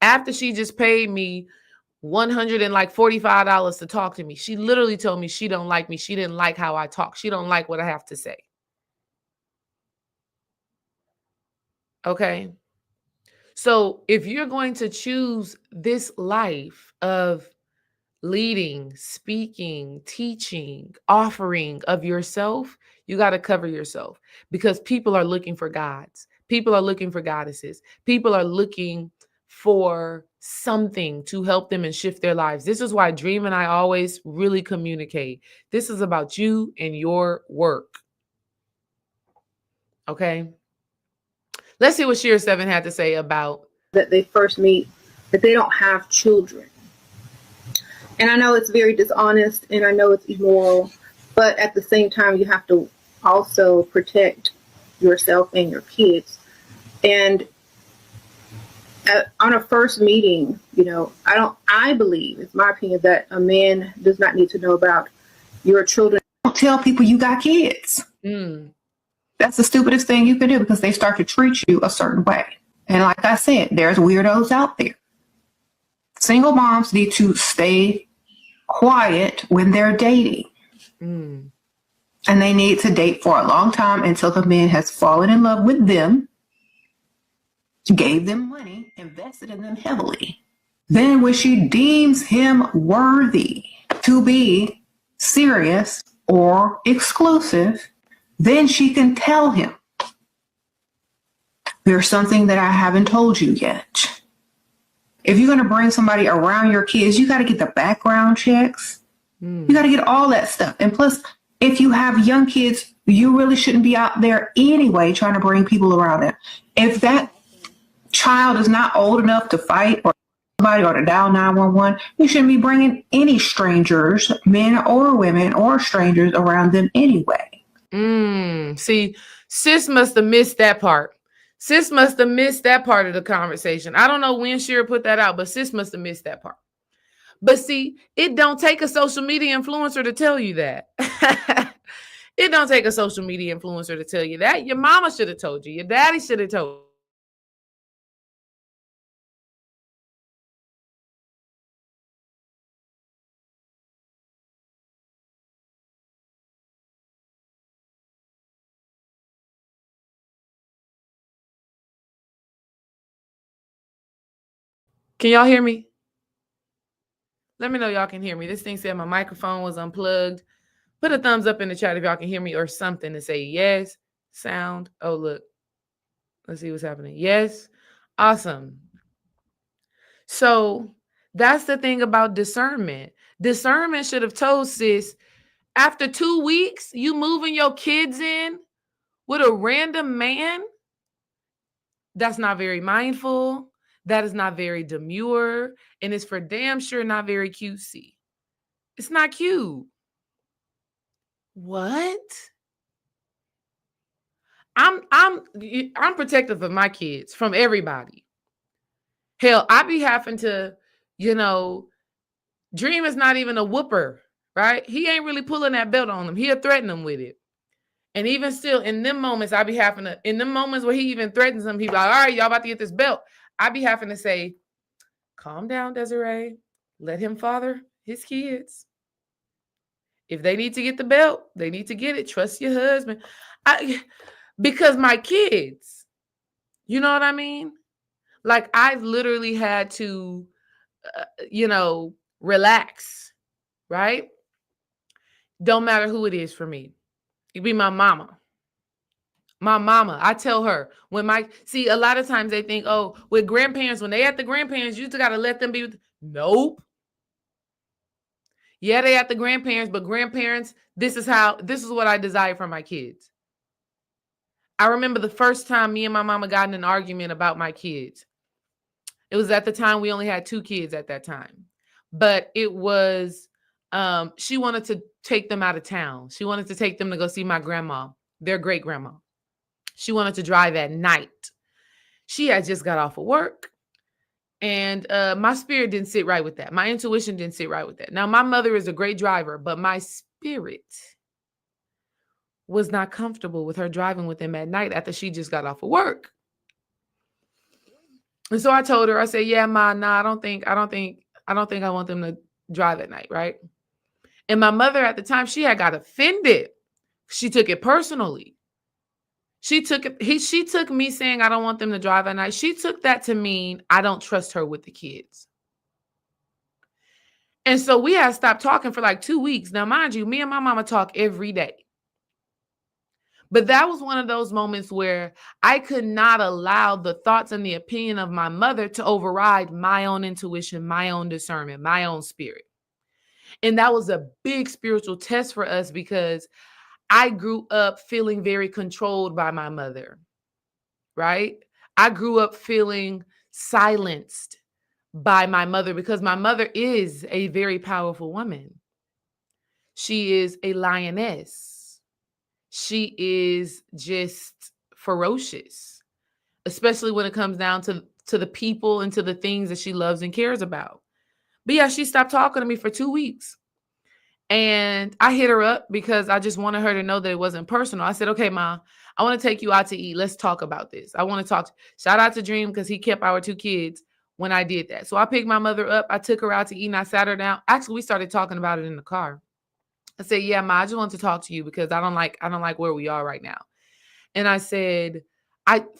After she just paid me $145 to talk to me, she literally told me she don't like me. She didn't like how I talk. She don't like what I have to say. Okay. So if you're going to choose this life of leading, speaking, teaching, offering of yourself, you got to cover yourself, because people are looking for gods. People are looking for goddesses. People are looking for something to help them and shift their lives. This is why Dream and I always really communicate. This is about you and your work. Okay. Let's see what Shera 7 had to say about that they first meet, that they don't have children. And I know it's very dishonest and I know it's immoral, but at the same time, you have to also protect yourself and your kids. And on a first meeting, I believe, it's my opinion, that a man does not need to know about your children. Don't tell people you got kids. That's the stupidest thing you can do, because they start to treat you a certain way. And like I said, there's weirdos out there. Single moms need to stay quiet when they're dating. And they need to date for a long time until the man has fallen in love with them, gave them money, invested in them heavily. Then when she deems him worthy to be serious or exclusive, then she can tell him, there's something that I haven't told you yet. If you're going to bring somebody around your kids, you got to get the background checks. You got to get all that stuff. And plus, if you have young kids, you really shouldn't be out there anyway trying to bring people around them. If that child is not old enough to fight or somebody or to dial 911, you shouldn't be bringing any strangers, men or women or strangers, around them anyway. See, sis must have missed that part. Sis must have missed that part of the conversation. I don't know when Shera put that out, but sis must have missed that part. But see, it don't take a social media influencer to tell you that. It don't take a social media influencer to tell you that. Your mama should have told you. Your daddy should have told you. Can y'all hear me? Let me know y'all can hear me. This thing said my microphone was unplugged. Put a thumbs up in the chat if y'all can hear me, or something to say yes. Sound. Oh, look. Let's see what's happening. Yes. Awesome. So that's the thing about discernment. Discernment should have told sis, after 2 weeks, you moving your kids in with a random man? That's not very mindful. That is not very demure. And it's for damn sure not very cutesy. It's not cute. What? I'm protective of my kids from everybody. Hell, I be having to, Dream is not even a whooper, right? He ain't really pulling that belt on them. He'll threaten them with it. And even still, in them moments, I be having to, in them moments where he even threatens them, he be like, all right, y'all about to get this belt. I be having to say, calm down, Desiree. Let him father his kids. If they need to get the belt, they need to get it. Trust your husband. Because my kids, you know what I mean? Like, I've literally had to, relax, right? Don't matter who it is for me. It be my mama. My mama, I tell her see, a lot of times they think, oh, with grandparents, when they at the grandparents, you just got to let them be with, nope. Yeah, they at the grandparents, but grandparents, this is what I desire for my kids. I remember the first time me and my mama got in an argument about my kids. It was at the time we only had 2 kids at that time. But it was, she wanted to take them out of town. She wanted to take them to go see my grandma, their great grandma. She wanted to drive at night. She had just got off of work. And my spirit didn't sit right with that. My intuition didn't sit right with that. Now, my mother is a great driver, but my spirit was not comfortable with her driving with them at night after she just got off of work. And so I told her, I said, yeah, Ma, nah, I don't think I want them to drive at night, right? And my mother at the time, she had got offended. She took it personally. She took me saying I don't want them to drive at night. She took that to mean I don't trust her with the kids. And so we had stopped talking for like 2 weeks. Now, mind you, me and my mama talk every day. But that was one of those moments where I could not allow the thoughts and the opinion of my mother to override my own intuition, my own discernment, my own spirit. And that was a big spiritual test for us because I grew up feeling very controlled by my mother, right? I grew up feeling silenced by my mother because my mother is a very powerful woman. She is a lioness. She is just ferocious, especially when it comes down to the people and to the things that she loves and cares about. But yeah, she stopped talking to me for 2 weeks. And I hit her up because I just wanted her to know that it wasn't personal. I said, okay, Ma, I want to take you out to eat. Let's talk about this. I want to talk. Shout out to Dream because he kept our 2 kids when I did that. So I picked my mother up. I took her out to eat and I sat her down. Actually, we started talking about it in the car. I said, yeah, Ma, I just want to talk to you because I don't like where we are right now. And I said,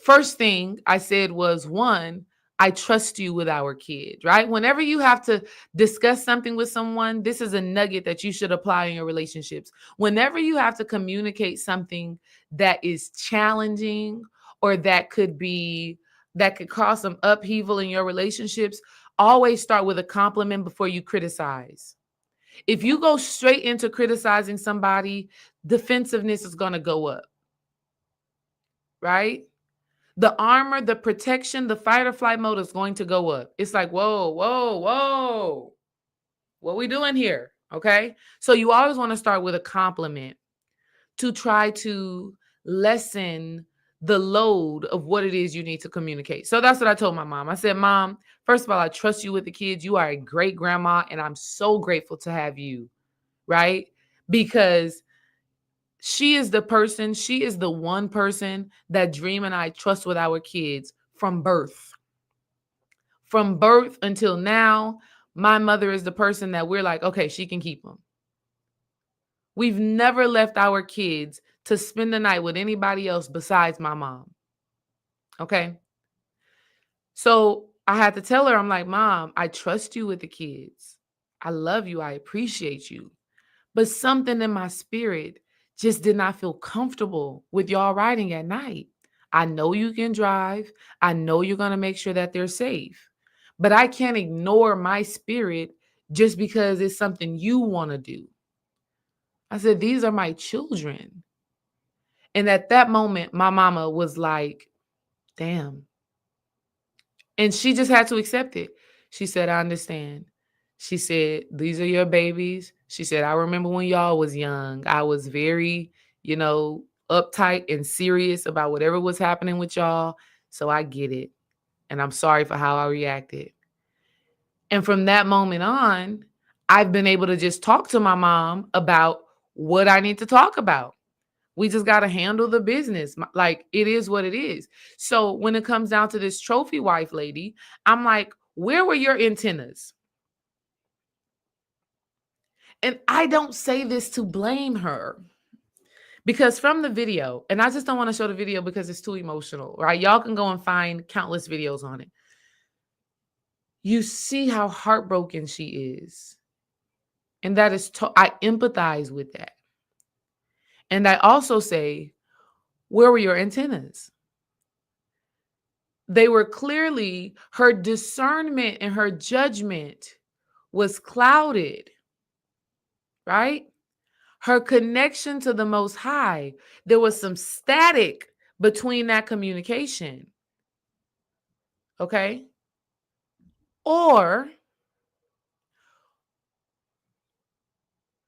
first thing I said was, one, I trust you with our kids, right? Whenever you have to discuss something with someone, this is a nugget that you should apply in your relationships. Whenever you have to communicate something that is challenging or that could cause some upheaval in your relationships, always start with a compliment before you criticize. If you go straight into criticizing somebody, defensiveness is going to go up, right? The armor, the protection, the fight or flight mode is going to go up. It's like, whoa, whoa, whoa. What we doing here? Okay. So you always want to start with a compliment to try to lessen the load of what it is you need to communicate. So that's what I told my mom. I said, Mom, first of all, I trust you with the kids. You are a great grandma, and I'm so grateful to have you, right? Because she is the one person that Dream and I trust with our kids from birth. From birth until now, my mother is the person that we're like, okay, she can keep them. We've never left our kids to spend the night with anybody else besides my mom. Okay. So I had to tell her, I'm like, Mom, I trust you with the kids. I love you. I appreciate you. But something in my spirit just did not feel comfortable with y'all riding at night. I know you can drive. I know you're going to make sure that they're safe. But I can't ignore my spirit just because it's something you want to do. I said, these are my children. And at that moment, my mama was like, damn. And she just had to accept it. She said, I understand. She said, these are your babies. She said, I remember when y'all was young. I was very, uptight and serious about whatever was happening with y'all. So I get it. And I'm sorry for how I reacted. And from that moment on, I've been able to just talk to my mom about what I need to talk about. We just got to handle the business. Like, it is what it is. So when it comes down to this trophy wife lady, I'm like, where were your antennas? And I don't say this to blame her, because from the video, and I just don't want to show the video because it's too emotional, right? Y'all can go and find countless videos on it. You see how heartbroken she is. And that is, I empathize with that. And I also say, where were your antennas? They were clearly, her discernment and her judgment was clouded, right? Her connection to the Most High, there was some static between that communication. Okay? Or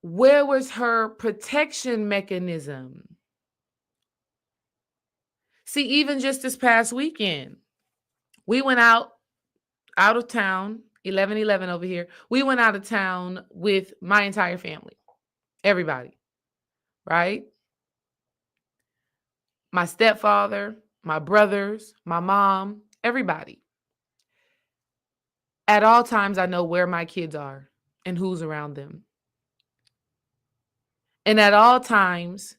where was her protection mechanism? See, even just this past weekend, we went out of town, 11/11 over here. We went out of town with my entire family, everybody, right? My stepfather, my brothers, my mom, everybody. At all times, I know where my kids are and who's around them. And at all times,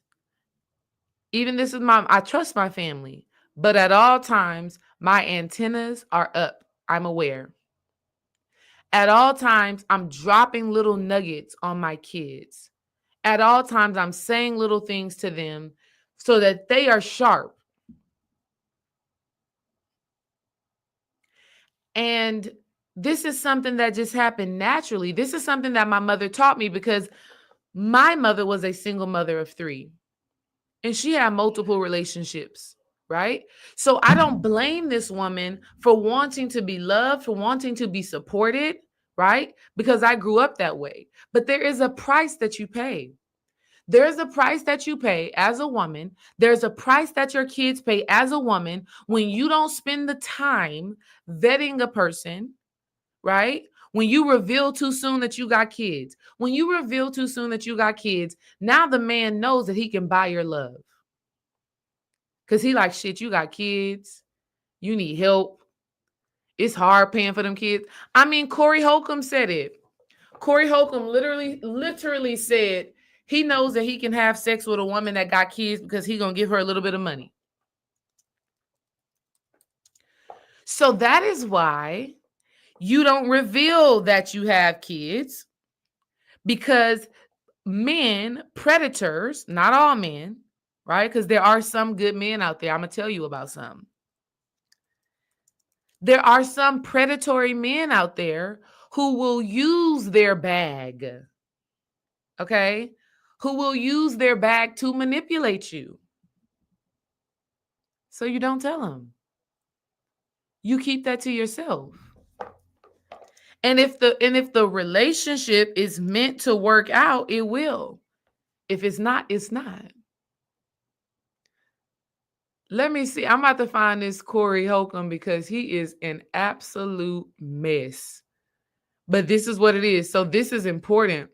even this is I trust my family, but at all times, my antennas are up. I'm aware. At all times, I'm dropping little nuggets on my kids. At all times, I'm saying little things to them so that they are sharp. And this is something that just happened naturally. This is something that my mother taught me, because my mother was a single mother of 3, and she had multiple relationships, right? So I don't blame this woman for wanting to be loved, for wanting to be supported, right? Because I grew up that way. But there is a price that you pay. There's a price that you pay as a woman. There's a price that your kids pay as a woman when you don't spend the time vetting a person, right? When you reveal too soon that you got kids. When you reveal too soon that you got kids, now the man knows that he can buy your love. Because he like, shit, you got kids. You need help. It's hard paying for them kids. I mean, Corey Holcomb said it. Corey Holcomb literally said he knows that he can have sex with a woman that got kids because he's going to give her a little bit of money. So that is why you don't reveal that you have kids, because men, predators, not all men, right? Because there are some good men out there. I'm going to tell you about some. There are some predatory men out there who will use their bag, okay? Who will use their bag to manipulate you. So you don't tell them. You keep that to yourself. And if the relationship is meant to work out, it will. If it's not, it's not. Let me see. I'm about to find this Corey Holcomb because he is an absolute mess. But this is what it is. So this is important.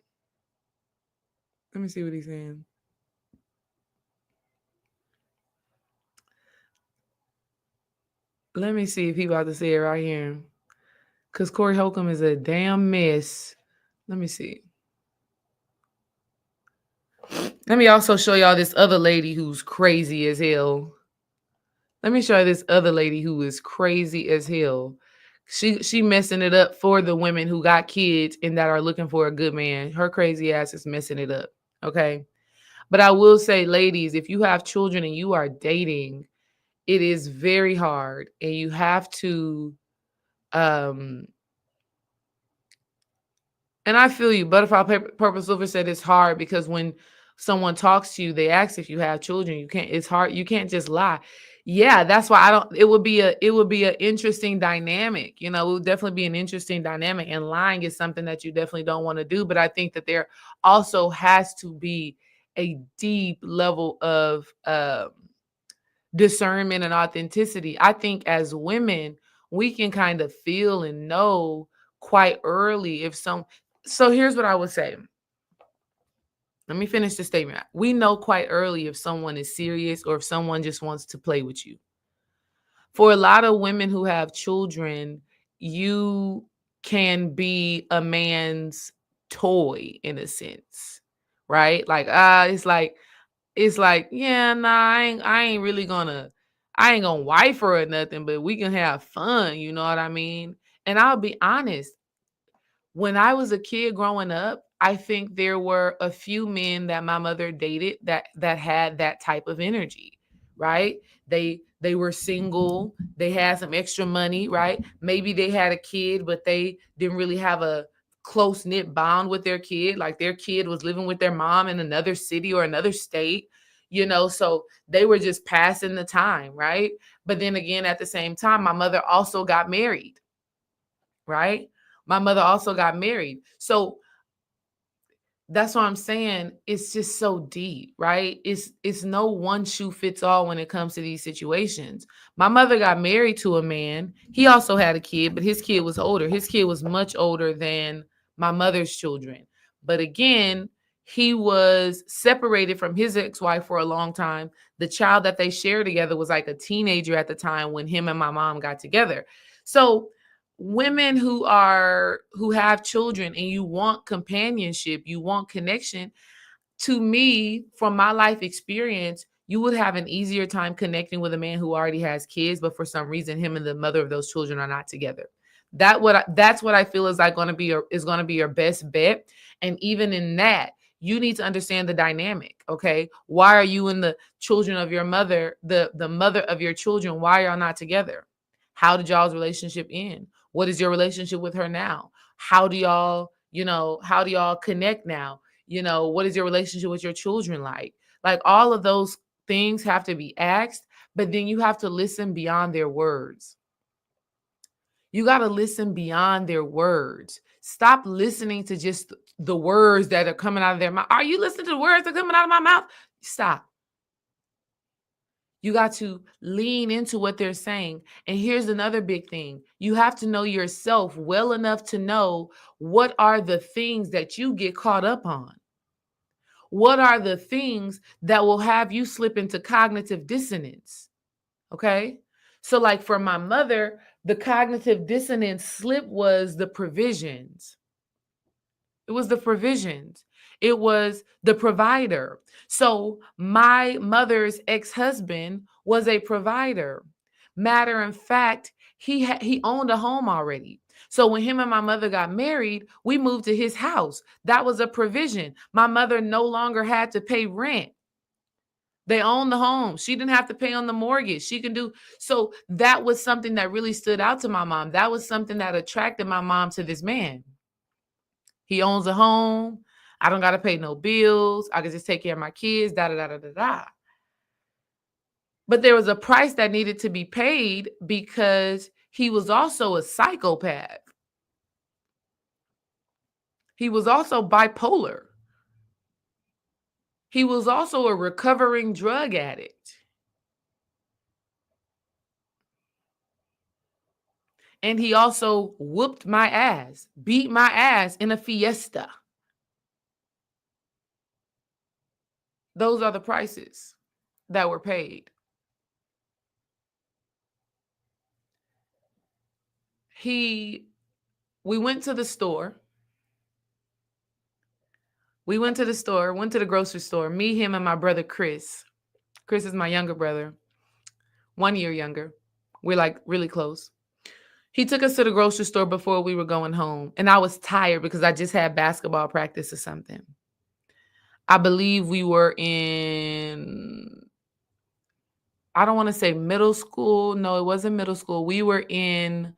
Let me see what he's saying. Let me see if he's about to say it right here. Because Corey Holcomb is a damn mess. Let me see. Let me also show y'all this other lady who's crazy as hell. Let me show you this other lady who is crazy as hell. She messing it up for the women who got kids and that are looking for a good man. Her crazy ass is messing it up. Okay. But I will say, ladies, if you have children and you are dating, it is very hard, and you have to and I feel you. Butterfly Purple Silver said it's hard because when someone talks to you, they ask if you have children. It's hard. You can't just lie. Yeah, that's why it would be an interesting dynamic. You know, it would definitely be an interesting dynamic. And lying is something that you definitely don't want to do. But I think that there also has to be a deep level of discernment and authenticity. I think as women, we can kind of feel and know quite early if so here's what I would say. Let me finish the statement. We know quite early if someone is serious or if someone just wants to play with you. For a lot of women who have children, you can be a man's toy in a sense, right? Like, it's like, yeah, nah, I ain't gonna wife her or nothing, but we can have fun, you know what I mean? And I'll be honest, when I was a kid growing up, I think there were a few men that my mother dated that had that type of energy, right? They were single, they had some extra money, right? Maybe they had a kid, but they didn't really have a close knit bond with their kid. Like their kid was living with their mom in another city or another state, so they were just passing the time, right? But then again, at the same time, my mother also got married, right? My mother also got married. So that's what I'm saying. It's just so deep, right? It's no one shoe fits all when it comes to these situations. My mother got married to a man. He also had a kid, but his kid was older. His kid was much older than my mother's children. But again, he was separated from his ex-wife for a long time. The child that they shared together was like a teenager at the time when him and my mom got together. So women who have children and you want companionship, you want connection, to me, from my life experience, you would have an easier time connecting with a man who already has kids, but for some reason him and the mother of those children are not together. That's what I feel is like going to be your best bet. And even in that, you need to understand the dynamic. Okay, why are you and the children of your mother, the mother of your children, why are y'all not together? How did y'all's relationship end? What is your relationship with her now? How do y'all connect now? What is your relationship with your children like? Like all of those things have to be asked, but then you have to listen beyond their words. You got to listen beyond their words. Stop listening to just the words that are coming out of their mouth. Are you listening to the words that are coming out of my mouth? Stop. You got to lean into what they're saying. And here's another big thing. You have to know yourself well enough to know what are the things that you get caught up on. What are the things that will have you slip into cognitive dissonance? Okay. So, like for my mother, the cognitive dissonance slip was the provisions. It was the provisions. It was the provider. So, my mother's ex-husband was a provider. Matter of fact, he owned a home already. So when him and my mother got married, we moved to his house. That was a provision. My mother no longer had to pay rent. They owned the home. She didn't have to pay on the mortgage. She can do. So that was something that really stood out to my mom. That was something that attracted my mom to this man. He owns a home. I don't got to pay no bills. I can just take care of my kids, da, da, da, da, da, da. But there was a price that needed to be paid because he was also a psychopath. He was also bipolar. He was also a recovering drug addict. And he also whooped my ass, beat my ass in a fiesta. Those are the prices that were paid. We went to the store. Went to the grocery store. Me, him, and my brother, Chris. Chris is my younger brother, 1 year younger. We're like really close. He took us to the grocery store before we were going home. And I was tired because I just had basketball practice or something. I believe we were in, I don't want to say middle school. No, it wasn't middle school. We were in,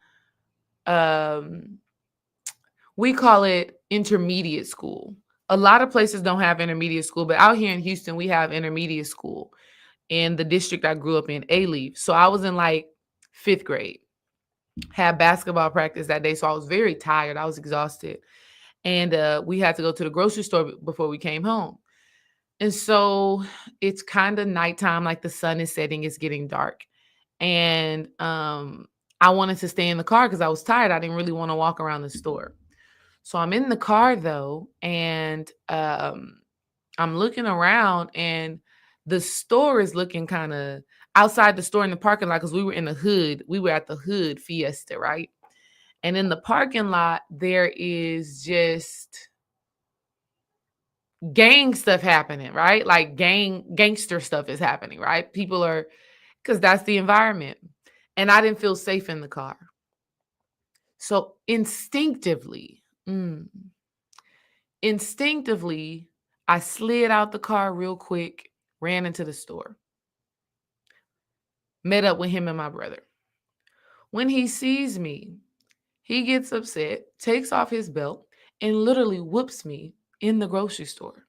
we call it intermediate school. A lot of places don't have intermediate school, but out here in Houston, we have intermediate school in the district I grew up in, A-Leaf. So I was in like 5th grade, had basketball practice that day. So I was very tired. I was exhausted. And we had to go to the grocery store before we came home. And so it's kind of nighttime, like the sun is setting, it's getting dark. And I wanted to stay in the car because I was tired. I didn't really want to walk around the store. So I'm in the car though, and I'm looking around and the store is looking kind of outside the store in the parking lot because we were in the hood. We were at the hood fiesta, right? And in the parking lot, there is just gang stuff happening, right? Like gangster stuff is happening, right? People are, because that's the environment. And I didn't feel safe in the car. So instinctively, I slid out the car real quick, ran into the store, met up with him and my brother. When he sees me, he gets upset, takes off his belt, and literally whoops me in the grocery store.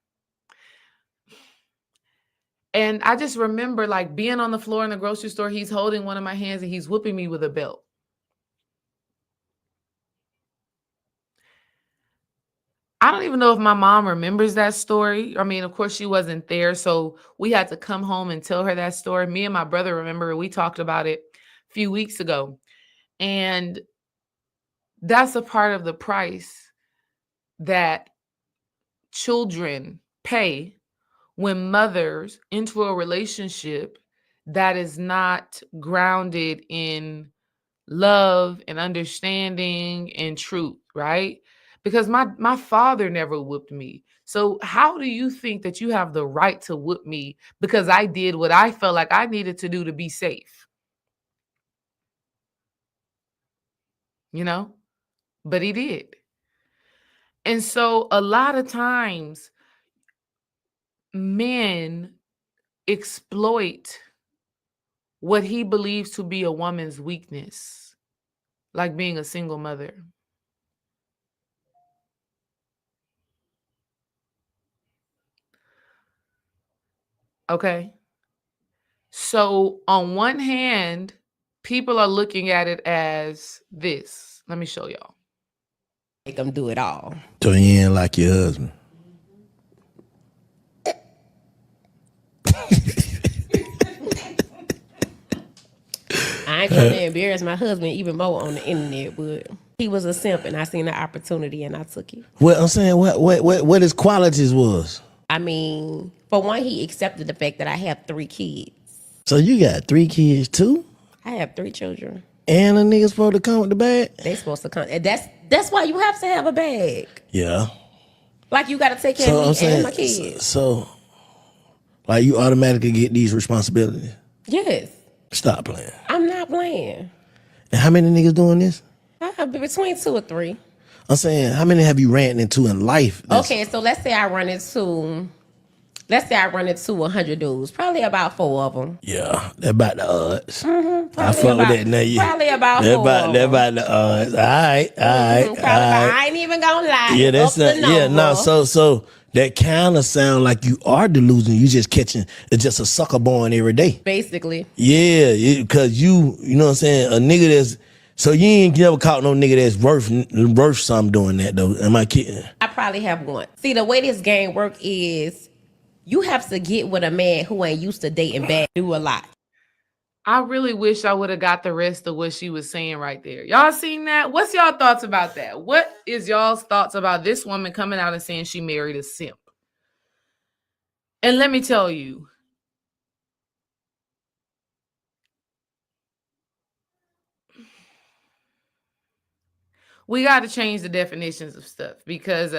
And I just remember like being on the floor in the grocery store, he's holding one of my hands and he's whooping me with a belt. I don't even know if my mom remembers that story. I mean, of course, she wasn't there. So we had to come home and tell her that story. Me and my brother remember, we talked about it a few weeks ago. And that's a part of the price that children pay when mothers enter a relationship that is not grounded in love and understanding and truth, right? Because my father never whooped me. So how do you think that you have the right to whoop me because I did what I felt like I needed to do to be safe? You know? But he did. And so a lot of times men exploit what he believes to be a woman's weakness, like being a single mother. Okay. So on one hand, people are looking at it as this. Let me show y'all. Make them do it all. So you ain't like your husband. I ain't trying to embarrass my husband even more on the internet, but he was a simp and I seen the opportunity and I took it. Well, I'm saying what his qualities was. I mean, for one, he accepted the fact that I have 3 kids. So you got 3 kids too? I have 3 children. And a nigga supposed to come with the bag? They supposed to come. And that's why you have to have a bag. Yeah. Like you got to take care of me and my kids. So, like you automatically get these responsibilities? Yes. Stop playing. I'm not playing. And how many niggas doing this? I have between 2 or 3. I'm saying, how many have you ran into in life? Okay, so let's say I run into 100 dudes. Probably about 4 of them. Yeah, they're about the odds. Mm-hmm, I fuck with that now. Probably about 4 of they're them. about the odds. All right. I ain't even gonna lie. Yeah, that's not. Yeah, no. So that kind of sound like you are delusional. You just catching. It's just a sucker born every day. Basically. Yeah, because you know what I'm saying. A nigga that's so you ain't never caught no nigga that's worth something doing that though. Am I kidding? I probably have one. See, the way this game work is you have to get with a man who ain't used to dating bad, do a lot. I really wish I would have got the rest of what she was saying right there. Y'all seen that? What's y'all thoughts about that? What is y'all's thoughts about this woman coming out and saying she married a simp? And let me tell you, we got to change the definitions of stuff because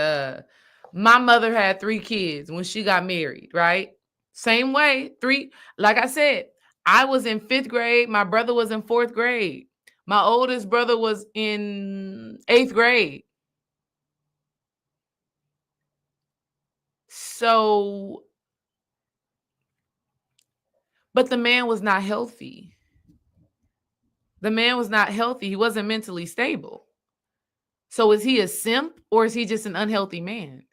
my mother had 3 kids when she got married, right? Same way, 3. Like I said, I was in 5th grade. My brother was in 4th grade. My oldest brother was in 8th grade. So, but the man was not healthy. The man was not healthy. He wasn't mentally stable. So is he a simp or is he just an unhealthy man?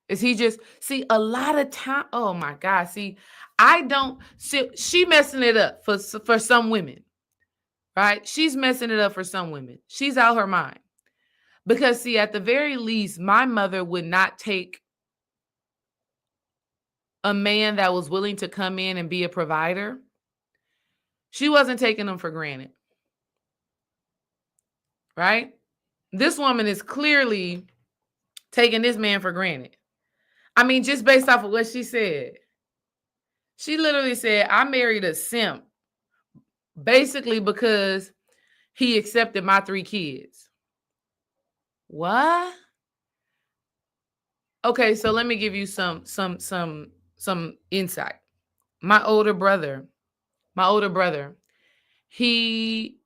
Is he just, see, a lot of time, oh my God, see, I don't, see, she messing it up for some women, right? She's messing it up for some women. She's out her mind. Because see, at the very least, my mother would not take a man that was willing to come in and be a provider. She wasn't taking him for granted, right? This woman is clearly taking this man for granted. I mean, just based off of what she said. She literally said, I married a simp basically because he accepted my 3 kids. What? Okay, so let me give you some insight. My older brother, he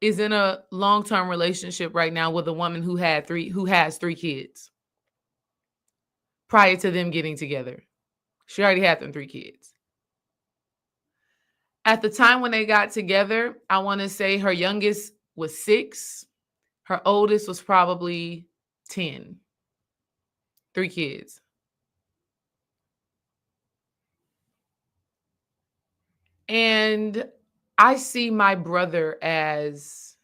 is in a long-term relationship right now with a woman who has 3 kids prior to them getting together. She already had them 3 kids. At the time when they got together, I want to say her youngest was 6. Her oldest was probably 10. 3 kids. And I see my brother as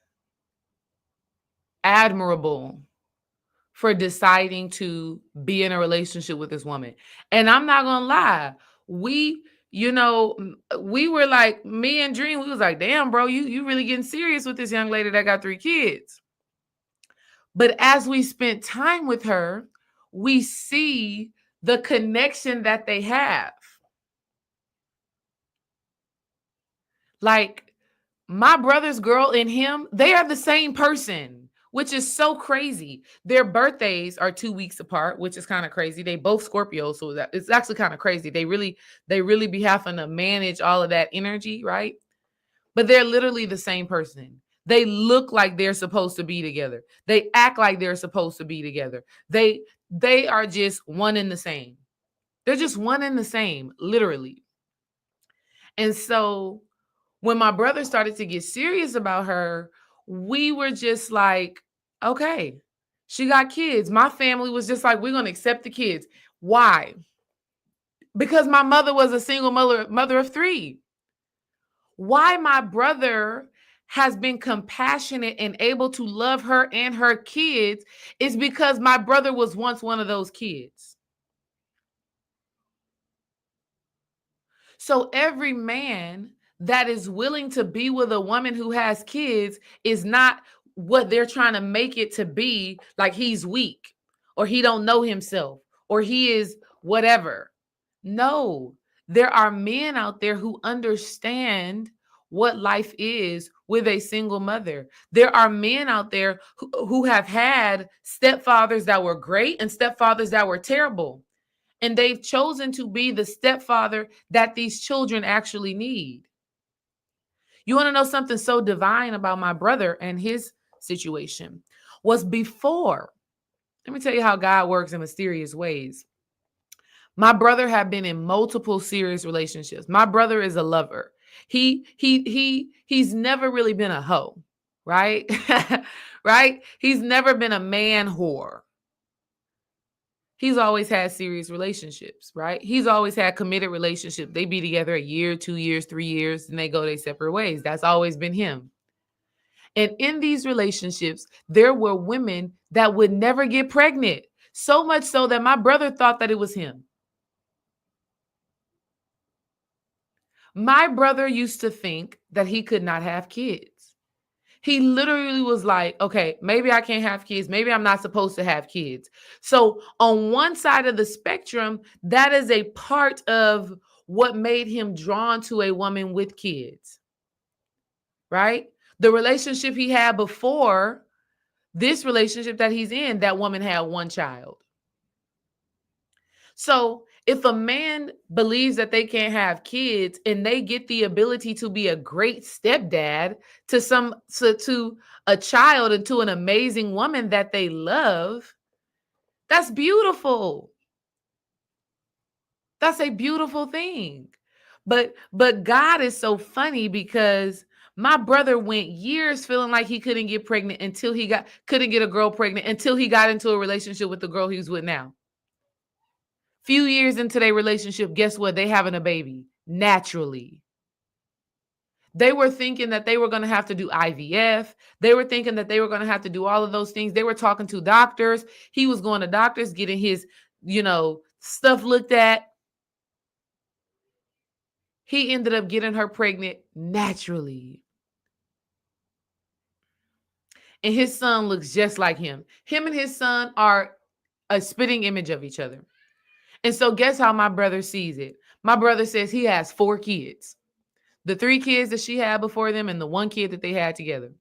admirable for deciding to be in a relationship with this woman. And I'm not going to lie. We were like, me and Dream, we was like, damn, bro, you really getting serious with this young lady that got 3 kids. But as we spent time with her, we see the connection that they have. Like my brother's girl and him, they are the same person, which is so crazy. Their birthdays are 2 weeks apart, which is kind of crazy. They both Scorpios, so it's actually kind of crazy. They really be having to manage all of that energy, right? But they're literally the same person. They look like they're supposed to be together. They act like they're supposed to be together. They are just one and the same. They're just one and the same, literally. And so when my brother started to get serious about her, we were just like, okay, she got kids. My family was just like, we're going to accept the kids. Why? Because my mother was a single mother of 3. Why my brother has been compassionate and able to love her and her kids is because my brother was once one of those kids. So every man that is willing to be with a woman who has kids is not what they're trying to make it to be, like he's weak or he don't know himself or he is whatever. No, there are men out there who understand what life is with a single mother. There are men out there who have had stepfathers that were great and stepfathers that were terrible. And they've chosen to be the stepfather that these children actually need. You want to know something so divine about my brother and his situation was before. Let me tell you how God works in mysterious ways. My brother had been in multiple serious relationships. My brother is a lover. He's never really been a hoe, right? Right? He's never been a man whore. He's always had serious relationships, right? He's always had committed relationships. They be together a year, 2 years, 3 years, and they go their separate ways. That's always been him. And in these relationships, there were women that would never get pregnant. So much so that my brother thought that it was him. My brother used to think that he could not have kids. He literally was like, okay, maybe I can't have kids. Maybe I'm not supposed to have kids. So on one side of the spectrum, that is a part of what made him drawn to a woman with kids, right? The relationship he had before this relationship that he's in, that woman had 1 child. So if a man believes that they can't have kids and they get the ability to be a great stepdad to a child and to an amazing woman that they love, that's beautiful. That's a beautiful thing. But God is so funny because my brother went years feeling like he couldn't get pregnant couldn't get a girl pregnant until he got into a relationship with the girl he's with now. Few years into their relationship, guess what? They having a baby naturally. They were thinking that they were going to have to do IVF. They were thinking that they were going to have to do all of those things. They were talking to doctors. He was going to doctors, getting his, stuff looked at. He ended up getting her pregnant naturally. And his son looks just like him. Him and his son are a spitting image of each other. And so guess how my brother sees it? My brother says he has 4 kids. The 3 kids that she had before them and the 1 kid that they had together.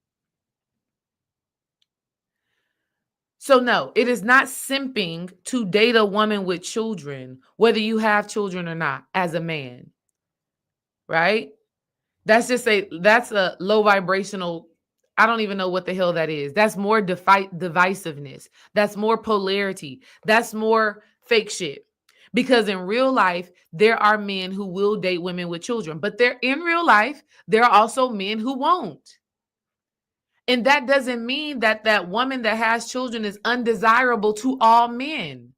So no, it is not simping to date a woman with children, whether you have children or not, as a man. Right? That's a low vibrational. I don't even know what the hell that is. That's more divisiveness. That's more polarity. That's more fake shit. Because in real life, there are men who will date women with children, but in real life, there are also men who won't. And that doesn't mean that that woman that has children is undesirable to all men.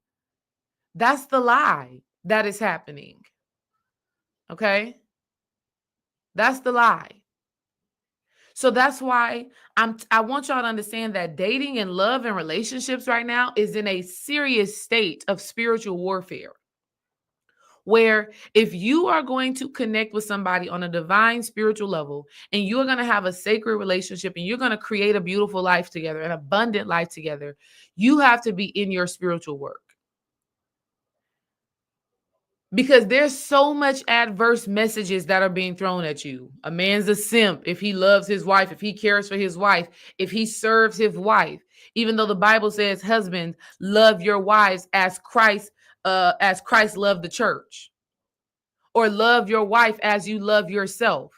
That's the lie that is happening. Okay? That's the lie. So that's why I want y'all to understand that dating and love and relationships right now is in a serious state of spiritual warfare. Where if you are going to connect with somebody on a divine spiritual level and you're going to have a sacred relationship and you're going to create a beautiful life together, an abundant life together, you have to be in your spiritual work. Because there's so much adverse messages that are being thrown at you. A man's a simp if he loves his wife, if he cares for his wife, if he serves his wife. Even though the Bible says, husbands, love your wives as Christ loved the church. Or love your wife as you love yourself.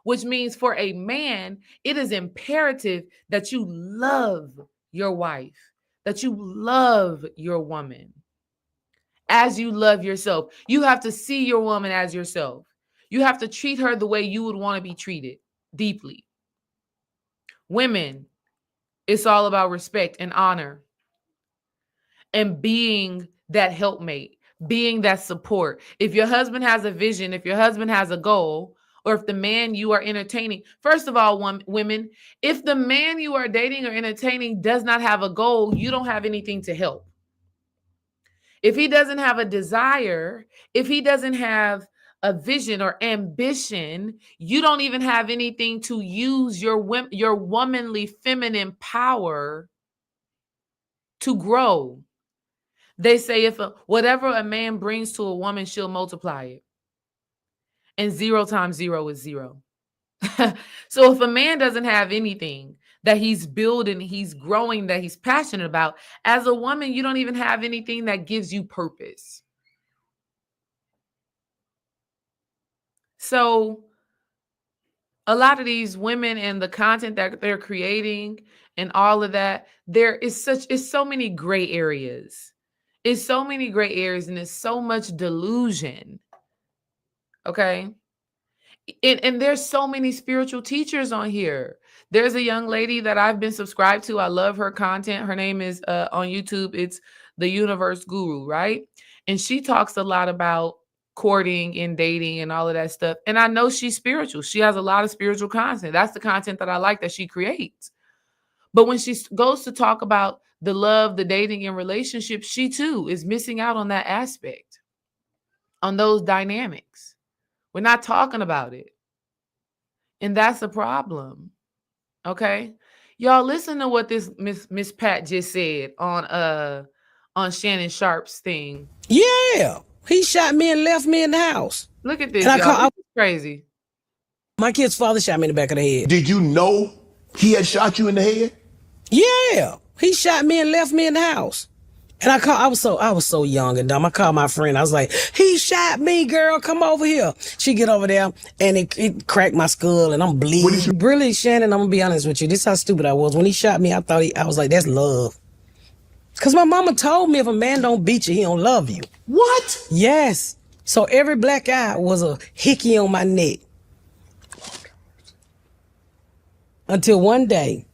Which means for a man, it is imperative that you love your wife, that you love your woman as you love yourself. You have to see your woman as yourself. You have to treat her the way you would want to be treated, deeply. Women, it's all about respect and honor and being that helpmate, being that support. If your husband has a vision, if your husband has a goal, or if the man you are entertaining, first of all, women, if the man you are dating or entertaining does not have a goal, you don't have anything to help. If he doesn't have a desire, if he doesn't have a vision or ambition, you don't even have anything to use your womanly feminine power to grow. They say whatever a man brings to a woman, she'll multiply it. And 0 times 0 is 0. So if a man doesn't have anything that he's building, he's growing, that he's passionate about, as a woman, you don't even have anything that gives you purpose. So a lot of these women and the content that they're creating and all of that, it's so many gray areas. It's so many gray areas and it's so much delusion. Okay. And there's so many spiritual teachers on here. There's a young lady that I've been subscribed to. I love her content. Her name is on YouTube. It's The Universe Guru, right? And she talks a lot about courting and dating and all of that stuff. And I know she's spiritual. She has a lot of spiritual content. That's the content that I like that she creates. But when she goes to talk about the love, the dating and relationships, she too is missing out on that aspect, on those dynamics. We're not talking about it. And that's a problem. Okay? Y'all listen to what this Miss Pat just said on Shannon Sharp's thing. Yeah. He shot me and left me in the house. Look at this, y'all. This is crazy. My kid's father shot me in the back of the head. Did you know he had shot you in the head? Yeah. He shot me and left me in the house. And I was so young and dumb. I called my friend. I was like, he shot me, girl. Come over here. She get over there and it cracked my skull and I'm bleeding. Really, Shannon, I'm gonna be honest with you. This is how stupid I was. When he shot me, I was like, that's love. Cause my mama told me if a man don't beat you, he don't love you. What? Yes. So every black eye was a hickey on my neck. Until one day,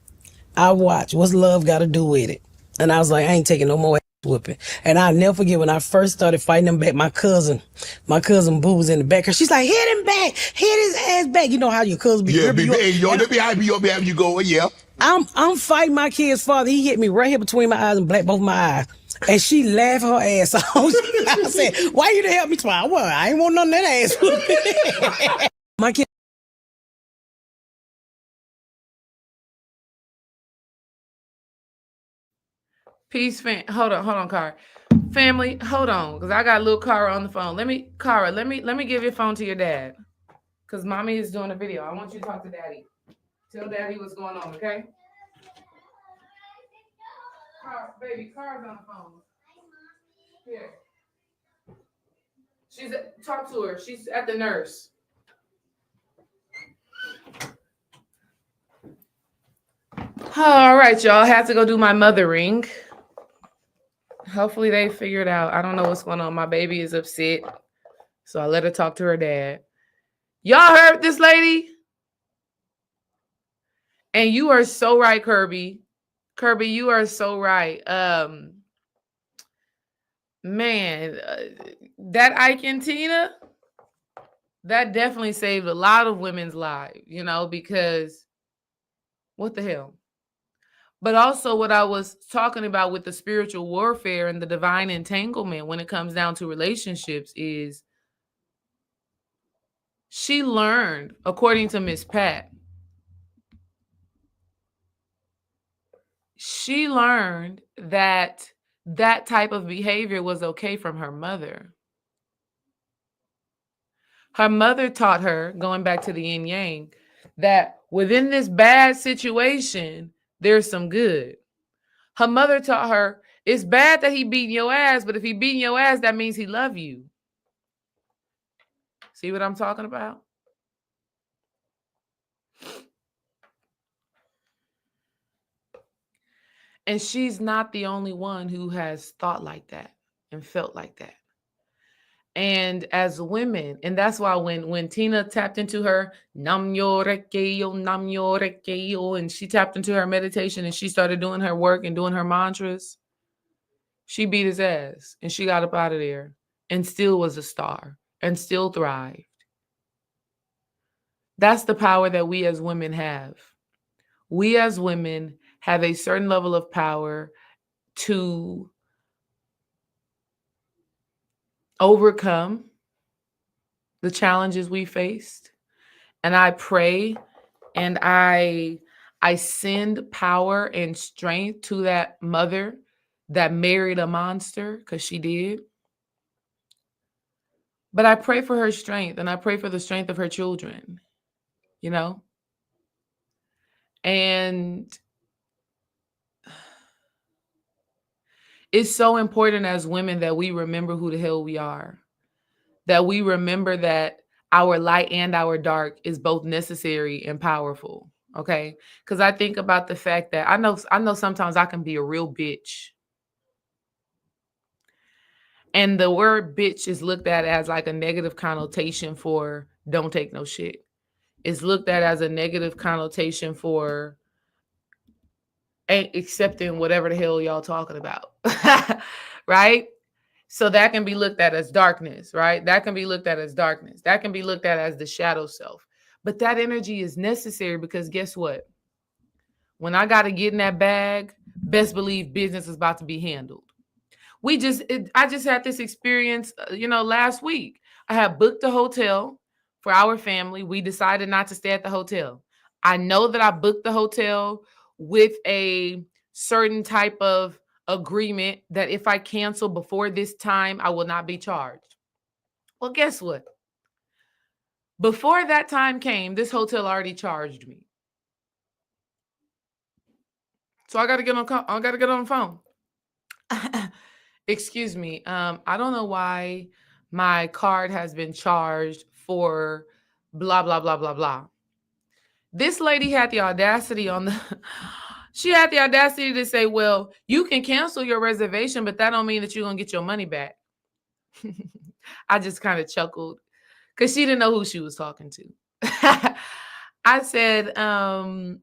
I watched What's Love Got to Do With It. And I was like, I ain't taking no more whooping. And I'll never forget when I first started fighting him back, my cousin Boo was in the back. She's like, hit him back, hit his ass back. You know how your cousin be gripping you. Hey, let me have you go, yeah. I'm fighting my kid's father. He hit me right here between my eyes and black both my eyes. And she laughed her ass off. I said, why you didn't help me twice? Well, I ain't want none of that ass whooping. My kid. Peace, fan. Hold on, Car. Family, hold on, because I got little Cara on the phone. Let me give your phone to your dad. Because mommy is doing a video. I want you to talk to daddy. Tell daddy what's going on, okay? Baby, Cara's on the phone. Here. Talk to her. She's at the nurse. All right, y'all. I have to go do my mothering. Hopefully they figure it out. I don't know what's going on. My baby is upset. So I let her talk to her dad. Y'all heard this lady? And you are so right, Kirby. Kirby, you are so right. Man, that Ike and Tina, that definitely saved a lot of women's lives, you know, because what the hell? But also what I was talking about with the spiritual warfare and the divine entanglement when it comes down to relationships is she learned, according to Miss Pat, she learned that that type of behavior was okay from her mother. Her mother taught her, going back to the yin yang, that within this bad situation, there's some good. Her mother taught her, it's bad that he beating your ass, but if he beating your ass, that means he love you. See what I'm talking about? And she's not the only one who has thought like that and felt like that. And as women, and that's why when Tina tapped into her nam yo rekeyo, and she tapped into her meditation and she started doing her work and doing her mantras, she beat his ass and she got up out of there and still was a star and still thrived. That's the power that we as women have. We as women have a certain level of power to overcome the challenges we faced. And I pray and I send power and strength to that mother that married a monster, because she did. But I pray for her strength and I pray for the strength of her children, you know? And it's so important as women that we remember who the hell we are, that we remember that our light and our dark is both necessary and powerful. Okay. Because I think about the fact that I know sometimes I can be a real bitch. And the word bitch is looked at as like a negative connotation for don't take no shit. It's looked at as a negative connotation for ain't accepting whatever the hell y'all talking about. Right? So that can be looked at as darkness, right? That can be looked at as darkness. That can be looked at as the shadow self. But that energy is necessary because guess what? When I got to get in that bag, best believe business is about to be handled. I just had this experience, last week. I had booked a hotel for our family. We decided not to stay at the hotel. I know that I booked the hotel with a certain type of agreement that if I cancel before this time, I will not be charged. Well, guess what? Before that time came, this hotel already charged me. So I got to get on the phone. Excuse me. I don't know why my card has been charged for blah, blah, blah, blah, blah. This lady had the audacity she had the audacity to say, well, you can cancel your reservation, but that don't mean that you're going to get your money back. I just kind of chuckled because she didn't know who she was talking to. I said,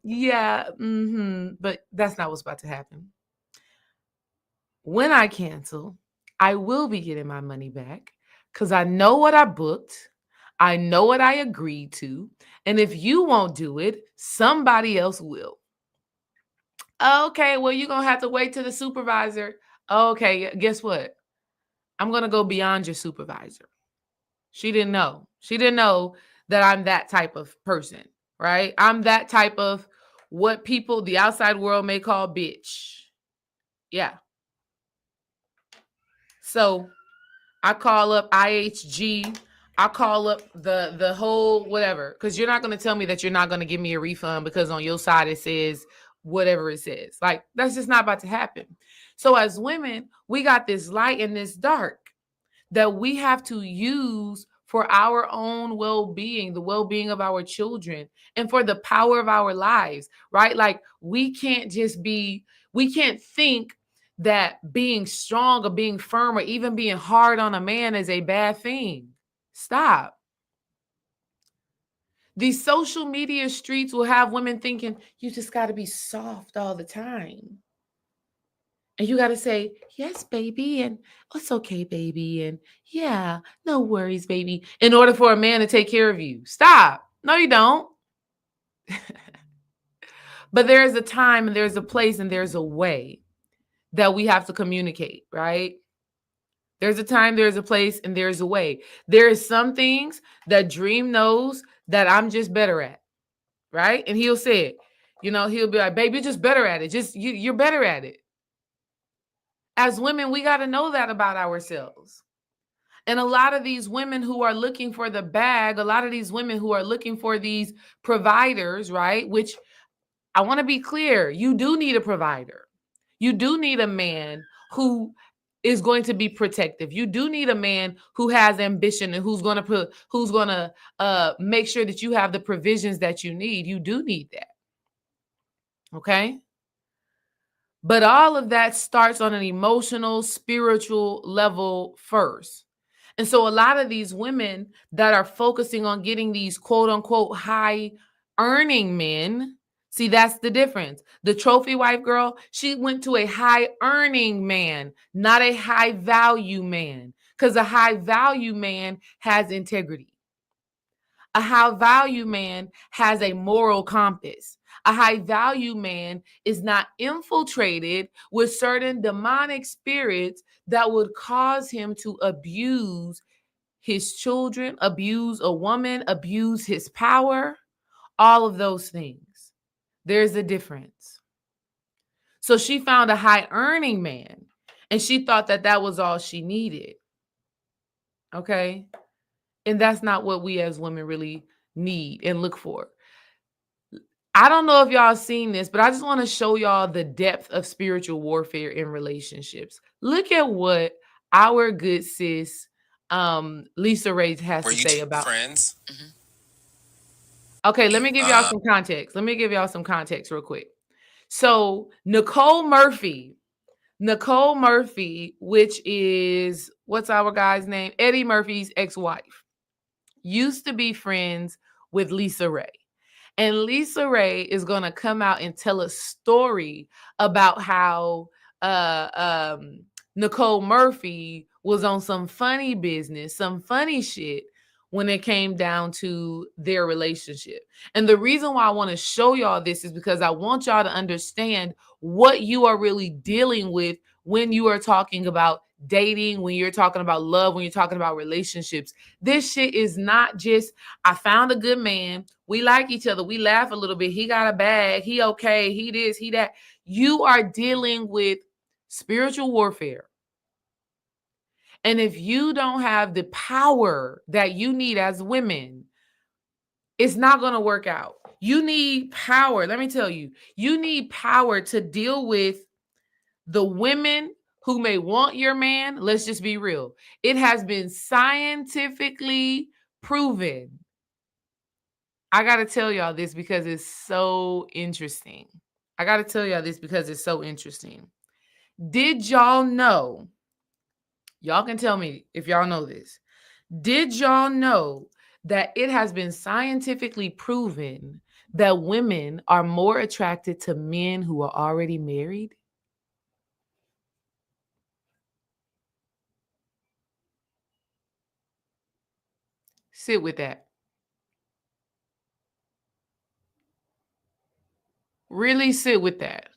yeah, but that's not what's about to happen. When I cancel, I will be getting my money back because I know what I booked. I know what I agreed to. And if you won't do it, somebody else will. Okay, well, you're going to have to wait till the supervisor. Okay, guess what? I'm going to go beyond your supervisor. She didn't know. She didn't know that I'm that type of person, right? I'm that type of what people, the outside world may call bitch. Yeah. So I call up IHG. I call up the whole whatever, because you're not going to tell me that you're not going to give me a refund because on your side it says whatever it says. Like, that's just not about to happen. So as women, we got this light and this dark that we have to use for our own well-being, the well-being of our children, and for the power of our lives, right? Like, we can't think that being strong or being firm or even being hard on a man is a bad thing. Stop. These social media streets will have women thinking you just got to be soft all the time. And you got to say, yes, baby, and it's okay, baby, and yeah, no worries, baby, in order for a man to take care of you. Stop. No, you don't. But there is a time and there's a place and there's a way that we have to communicate, right? There's a time, there's a place, and there's a way. There is some things that Dream knows that I'm just better at, right? And he'll say it. He'll be like, baby, you're just better at it. You're better at it. As women, we got to know that about ourselves. And a lot of these women who are looking for the bag, a lot of these women who are looking for these providers, right? Which I want to be clear, you do need a provider. You do need a man who is going to be protective. You do need a man who has ambition and who's going to make sure that you have the provisions that you need. You do need that. Okay? But all of that starts on an emotional, spiritual level first. And so a lot of these women that are focusing on getting these quote unquote high earning men, see, that's the difference. The trophy wife girl, she went to a high earning man, not a high value man, because a high value man has integrity. A high value man has a moral compass. A high value man is not infiltrated with certain demonic spirits that would cause him to abuse his children, abuse a woman, abuse his power, all of those things. There's a difference. So she found a high earning man and she thought that that was all she needed. Okay? And that's not what we as women really need and look for. I don't know if y'all seen this, but I just want to show y'all the depth of spiritual warfare in relationships. Look at what our good sis Lisa Ray has to say about friends. Mm-hmm. Okay, let me give y'all some context. Let me give y'all some context real quick. So Nicole Murphy, which is, what's our guy's name? Eddie Murphy's ex-wife, used to be friends with Lisa Ray. And Lisa Ray is going to come out and tell a story about how Nicole Murphy was on some funny business, some funny shit when it came down to their relationship. And the reason why I want to show y'all this is because I want y'all to understand what you are really dealing with when you are talking about dating, when you're talking about love, when you're talking about relationships. This shit is not just, I found a good man, we like each other, we laugh a little bit, he got a bag, he okay, he this, he that. You are dealing with spiritual warfare. And if you don't have the power that you need as women, it's not going to work out. You need power. Let me tell you, you need power to deal with the women who may want your man. Let's just be real. It has been scientifically proven. I got to tell y'all this because it's so interesting. Did y'all know? Y'all can tell me if y'all know this. Did y'all know that it has been scientifically proven that women are more attracted to men who are already married? Sit with that. Really sit with that.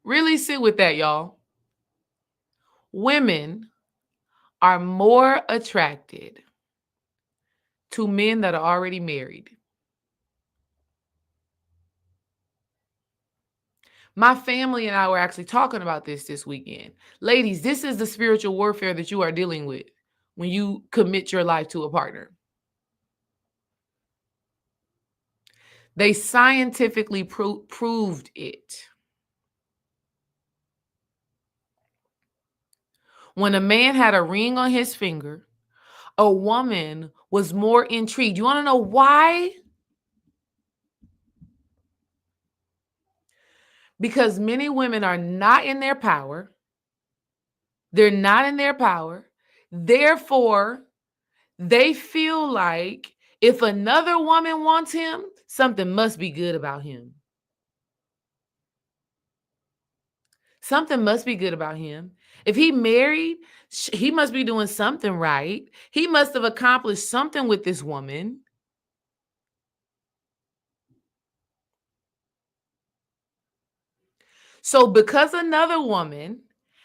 Really sit with that, y'all. Women are more attracted to men that are already married. My family and I were actually talking about this weekend. Ladies, this is the spiritual warfare that you are dealing with when you commit your life to a partner. They scientifically proved it. When a man had a ring on his finger, a woman was more intrigued. You want to know why? Because many women are not in their power. They're not in their power. Therefore, they feel like if another woman wants him, something must be good about him. Something must be good about him. If he married, he must be doing something right. He must have accomplished something with this woman. So because another woman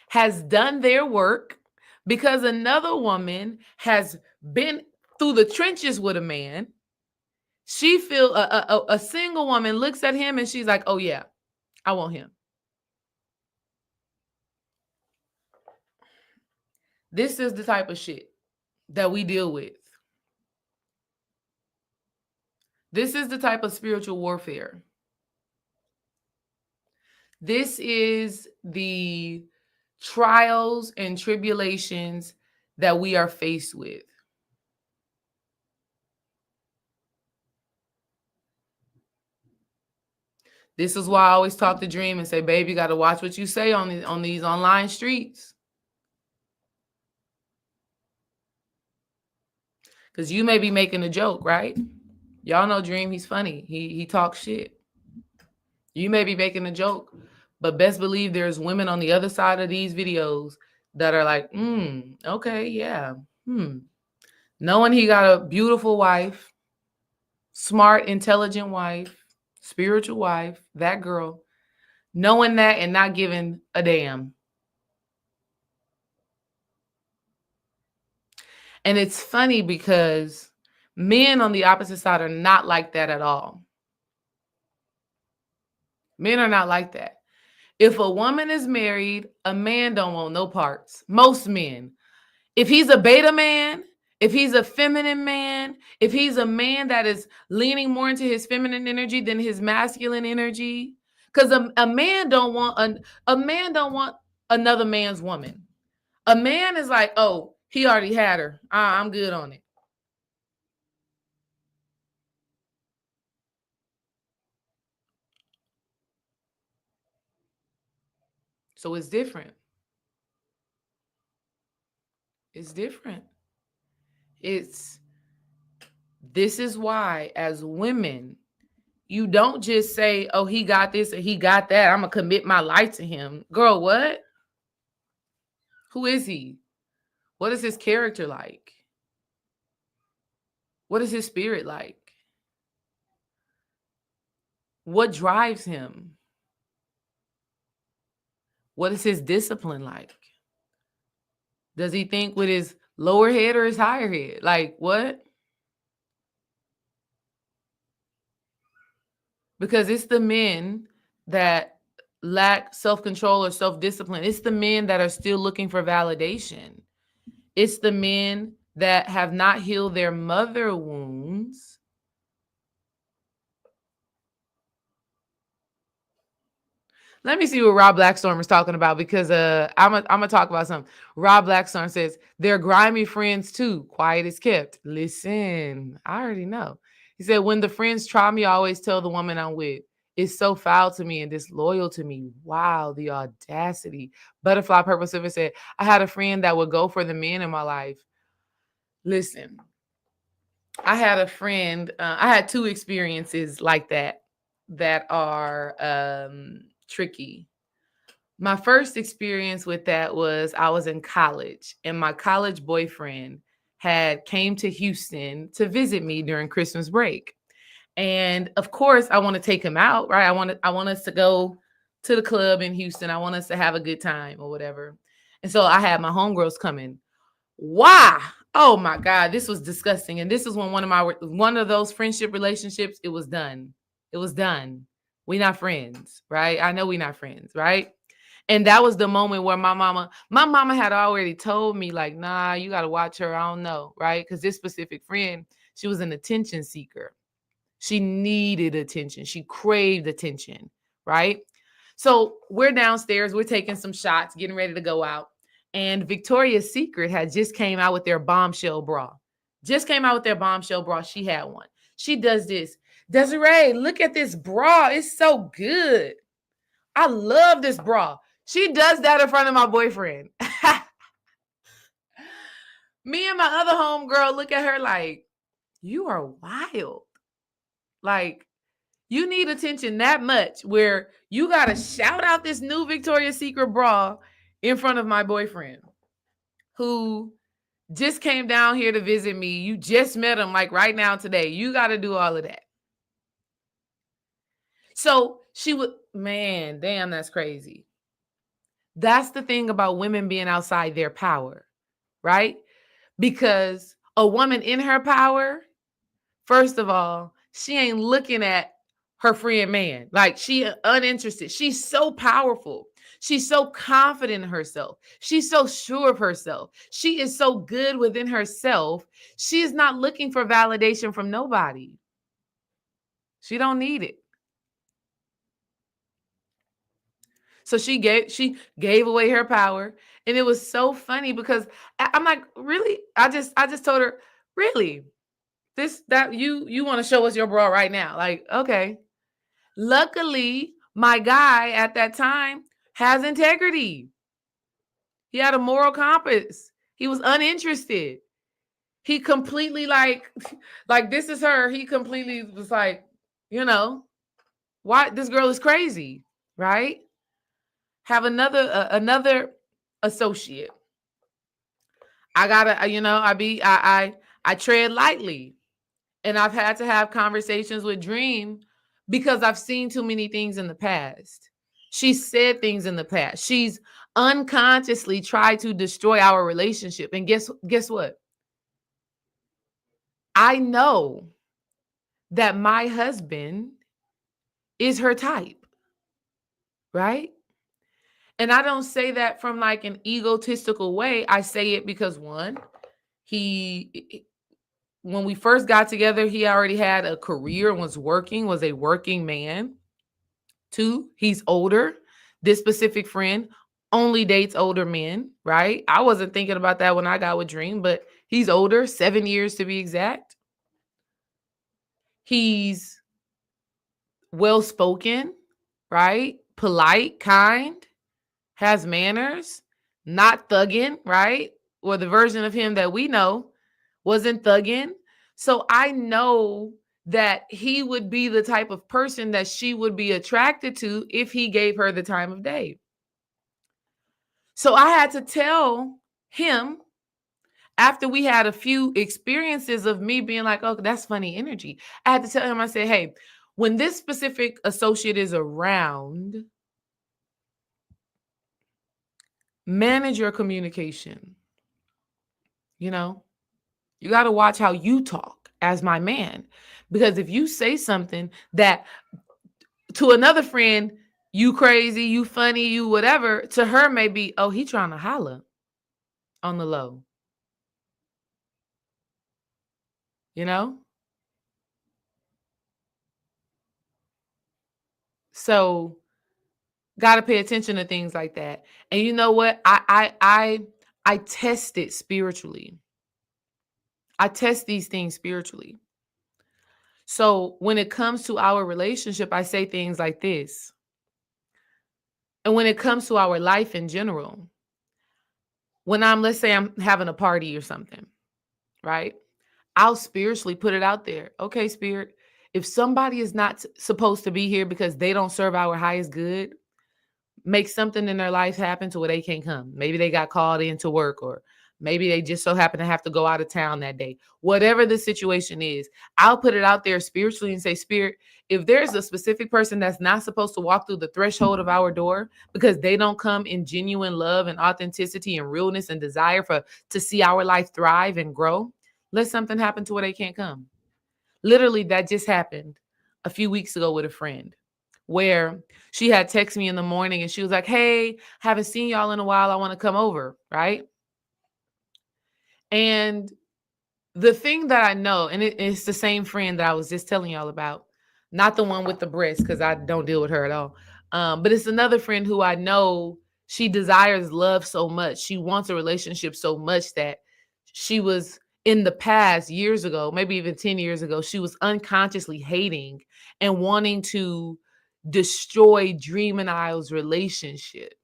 has done their work, because another woman has been through the trenches with a man, she feel a single woman looks at him and she's like, oh yeah, I want him. This is the type of shit that we deal with. This is the type of spiritual warfare. This is the trials and tribulations that we are faced with. This is why I always talk to Dream and say, baby, you got to watch what you say on these online streets. Because you may be making a joke, right? Y'all know Dream, he's funny. He talks shit. You may be making a joke, but best believe there's women on the other side of these videos that are like, okay, yeah. Knowing he got a beautiful wife, smart, intelligent wife, spiritual wife, that girl, knowing that and not giving a damn. And it's funny because men on the opposite side are not like that at all. Men are not like that. If a woman is married, a man don't want no parts. Most men. If he's a beta man, if he's a feminine man, if he's a man that is leaning more into his feminine energy than his masculine energy, because a man don't want another man's woman. A man is like, oh, he already had her. I'm good on it. So it's different. It's different. This is why, as women, you don't just say, oh, he got this or he got that. I'm going to commit my life to him. Girl, what? Who is he? What is his character like? What is his spirit like? What drives him? What is his discipline like? Does he think with his lower head or his higher head? Like, what? Because it's the men that lack self-control or self-discipline. It's the men that are still looking for validation. It's the men that have not healed their mother wounds. Let me see what Rob Blackstorm is talking about, because I'm gonna talk about something. Rob Blackstorm says they're grimy friends too. Quiet is kept. Listen, I already know. He said, when the friends try me, I always tell the woman I'm with, it's so foul to me and disloyal to me. Wow, the audacity. Butterfly Purple Silver said, I had a friend that would go for the men in my life. Listen, I had a friend, I had two experiences like that are tricky. My first experience with that was I was in college, and my college boyfriend came to Houston to visit me during Christmas break. And of course, I want to take him out, right? I want us to go to the club in Houston. I want us to have a good time or whatever. And so I had my homegirls coming. Why? Oh my God, this was disgusting. And this is when one of those friendship relationships, it was done. It was done. We not friends, right? I know we not friends, right? And that was the moment where my mama had already told me, like, nah, you got to watch her. I don't know, right? Because this specific friend, she was an attention seeker. She needed attention. She craved attention, right? So we're downstairs. We're taking some shots, getting ready to go out. And Victoria's Secret had just came out with their bombshell bra. Just came out with their bombshell bra. She had one. She does this. Desiree, look at this bra. It's so good. I love this bra. She does that in front of my boyfriend. Me and my other homegirl look at her like, you are wild. Like, you need attention that much where you got to shout out this new Victoria's Secret bra in front of my boyfriend who just came down here to visit me. You just met him like right now today. You got to do all of that. So she would, man, damn, that's crazy. That's the thing about women being outside their power, right? Because a woman in her power, first of all, she ain't looking at her friend man. Like, she uninterested. She's so powerful. She's so confident in herself. She's so sure of herself. She is so good within herself. She is not looking for validation from nobody. She don't need it. So she gave away her power. And it was so funny because I'm like, really? I just told her, really? That you want to show us your bra right now? Like, okay. Luckily, my guy at that time has integrity. He had a moral compass. He was uninterested. He completely like this is her. He completely was like, why this girl is crazy, right? Have another associate. I gotta, I tread lightly, and I've had to have conversations with Dream because I've seen too many things in the past. She's said things in the past. She's unconsciously tried to destroy our relationship. And guess what? I know that my husband is her type, right? And I don't say that from like an egotistical way. I say it because one, when we first got together, he already had a career and was a working man. Two, he's older. This specific friend only dates older men, right? I wasn't thinking about that when I got with Dream, but he's older, 7 years to be exact. He's well-spoken, right? Polite, kind, has manners, not thugging, right? Or the version of him that we know wasn't thugging. So I know that he would be the type of person that she would be attracted to if he gave her the time of day. So I had to tell him after we had a few experiences of me being like, oh, that's funny energy. I had to tell him, I said, hey, when this specific associate is around, manage your communication. You got to watch how you talk as my man. Because if you say something that to another friend, you crazy, you funny, you whatever, to her may be, oh, he trying to holler on the low. So got to pay attention to things like that. And you know what? I test it spiritually. I test these things spiritually. So when it comes to our relationship, I say things like this. And when it comes to our life in general, when let's say I'm having a party or something, right? I'll spiritually put it out there. Okay, spirit, if somebody is not supposed to be here because they don't serve our highest good, make something in their life happen to where they can't come. Maybe they got called into work, or maybe they just so happen to have to go out of town that day. Whatever the situation is, I'll put it out there spiritually and say, Spirit, if there's a specific person that's not supposed to walk through the threshold of our door because they don't come in genuine love and authenticity and realness and desire to see our life thrive and grow, let something happen to where they can't come. Literally, that just happened a few weeks ago with a friend. where she had texted me in the morning and she was like, hey, haven't seen y'all in a while. I want to come over, right? And the thing that I know, and it's the same friend that I was just telling y'all about, not the one with the breast, because I don't deal with her at all. But it's another friend who I know she desires love so much. She wants a relationship so much that she was in the past years ago, maybe even 10 years ago, she was unconsciously hating and wanting to destroy Dream and Isle's relationship.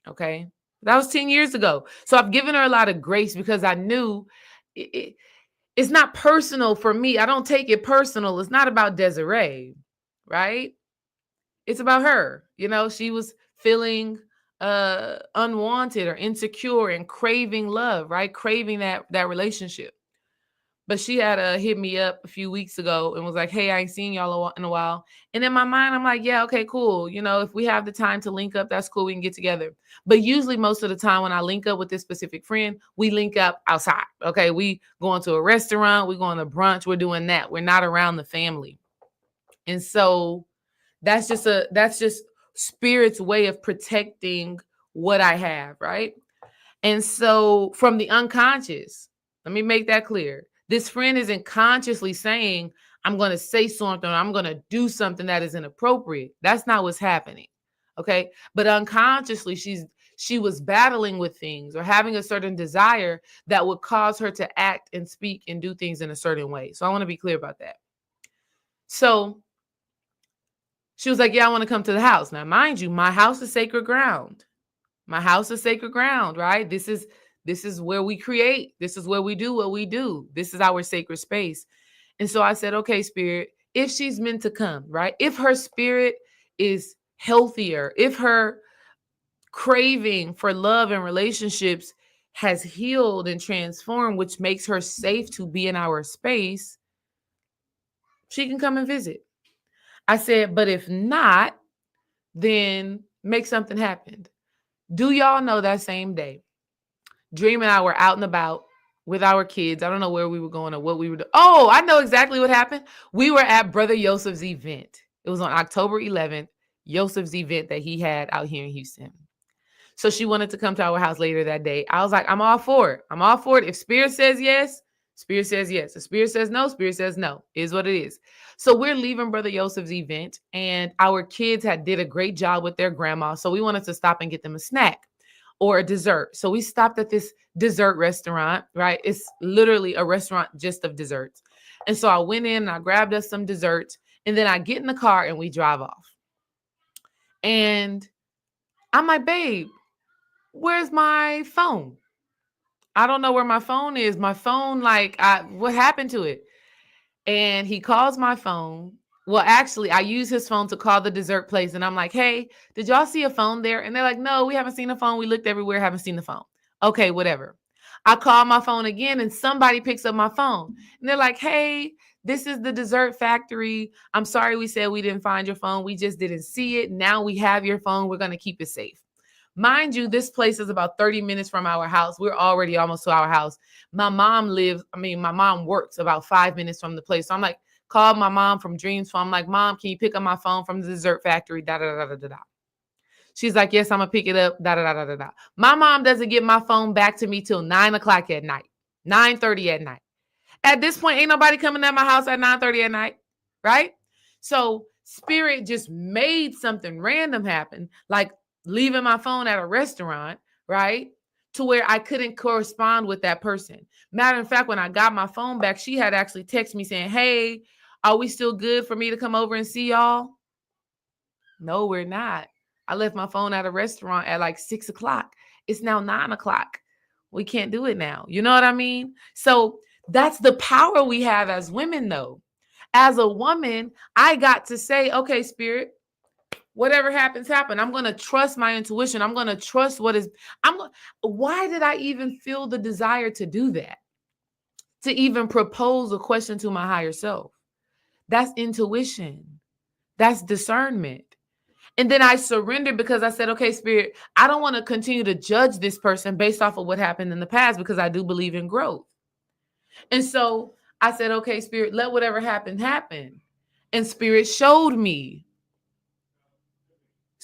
Okay. That was 10 years ago. So I've given her a lot of grace because I knew it's not personal for me. I don't take it personal. It's not about Desiree, right? It's about her. You know, she was feeling unwanted or insecure and craving love, right? Craving that relationship. But she had hit me up a few weeks ago and was like, hey, I ain't seen y'all in a while. And in my mind, I'm like, yeah, okay, cool. You know, if we have the time to link up, that's cool. We can get together. But usually most of the time when I link up with this specific friend, we link up outside. Okay. We going to a restaurant, we going to brunch, we're doing that. We're not around the family. And so that's just Spirit's way of protecting what I have, right? And so from the unconscious, let me make that clear. This friend isn't consciously saying, I'm going to say something, or I'm going to do something that is inappropriate. That's not what's happening. Okay. But unconsciously, she was battling with things or having a certain desire that would cause her to act and speak and do things in a certain way. So I want to be clear about that. So she was like, yeah, I want to come to the house. Now, mind you, my house is sacred ground. My house is sacred ground, right? This is where we create. This is where we do what we do. This is our sacred space. And so I said, okay, Spirit, if she's meant to come, right? If her spirit is healthier, if her craving for love and relationships has healed and transformed, which makes her safe to be in our space, she can come and visit. I said, but if not, then make something happen. Do y'all know that same day, Dream and I were out and about with our kids. I don't know where we were going or what we were doing. Oh, I know exactly what happened. We were at Brother Yosef's event. It was on October 11th, Yosef's event that he had out here in Houston. So she wanted to come to our house later that day. I was like, I'm all for it. I'm all for it. If Spirit says yes, Spirit says yes. If Spirit says no, Spirit says no. It is what it is. So we're leaving Brother Yosef's event, and our kids did a great job with their grandma. So we wanted to stop and get them a snack or a dessert. So we stopped at this dessert restaurant, right? It's literally a restaurant just of desserts. And so I went in and I grabbed us some desserts, and then I get in the car and we drive off. And I'm like, babe, where's my phone? I don't know where my phone is. My phone, what happened to it? And he calls my phone. Well, actually, I use his phone to call the dessert place. And I'm like, hey, did y'all see a phone there? And they're like, no, we haven't seen a phone. We looked everywhere, haven't seen the phone. Okay, whatever. I call my phone again and somebody picks up my phone. And they're like, hey, this is the dessert factory. I'm sorry we said we didn't find your phone. We just didn't see it. Now we have your phone. We're going to keep it safe. Mind you, this place is about 30 minutes from our house. We're already almost to our house. My mom works about 5 minutes from the place. So I'm like, called my mom from Dreams phone. I'm like, Mom, can you pick up my phone from the dessert factory? Da, da, da, da, da, da. She's like, yes, I'm going to pick it up. Da, da, da, da, da, da. My mom doesn't get my phone back to me till 9 o'clock at night, 9:30 at night. At this point, ain't nobody coming at my house at 9:30 at night, right? So Spirit just made something random happen, like leaving my phone at a restaurant, right? To where I couldn't correspond with that person. Matter of fact, when I got my phone back, she had actually texted me saying, hey, are we still good for me to come over and see y'all? No, we're not. I left my phone at a restaurant at like 6 o'clock. It's now 9 o'clock. We can't do it now. You know what I mean? So that's the power we have as women, though. As a woman, I got to say, okay, Spirit, whatever happens, happen. I'm going to trust my intuition. I'm going to trust why did I even feel the desire to do that? To even propose a question to my higher self? That's intuition. That's discernment. And then I surrendered because I said, okay, Spirit, I don't want to continue to judge this person based off of what happened in the past because I do believe in growth. And so I said, okay, Spirit, let whatever happen, happen. And Spirit showed me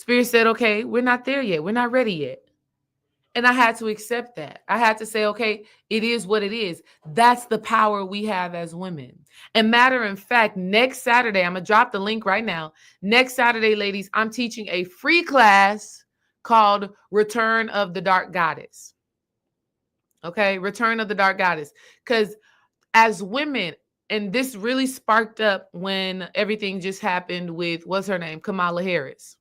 Spirit said, okay, we're not there yet. We're not ready yet. And I had to accept that. I had to say, okay, it is what it is. That's the power we have as women. And matter of fact, next Saturday, I'm going to drop the link right now. Next Saturday, ladies, I'm teaching a free class called Return of the Dark Goddess. Okay, Return of the Dark Goddess. Because as women, and this really sparked up when everything just happened with, what's her name? Kamala Harris.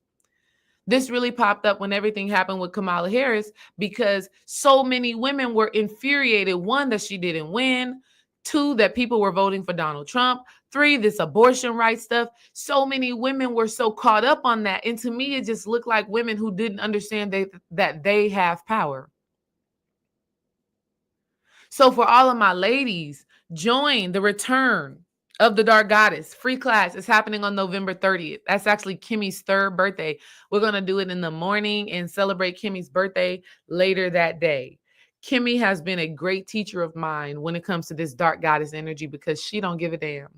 This really popped up when everything happened with Kamala Harris because so many women were infuriated. One, that she didn't win. Two, that people were voting for Donald Trump. Three, this abortion rights stuff. So many women were so caught up on that. And to me, it just looked like women who didn't understand that they have power. So for all of my ladies, join the Return of the Dark Goddess. Free class is happening on November 30th. That's actually Kimmy's third birthday. We're going to do it in the morning and celebrate Kimmy's birthday later that day. Kimmy has been a great teacher of mine when it comes to this dark goddess energy because she don't give a damn.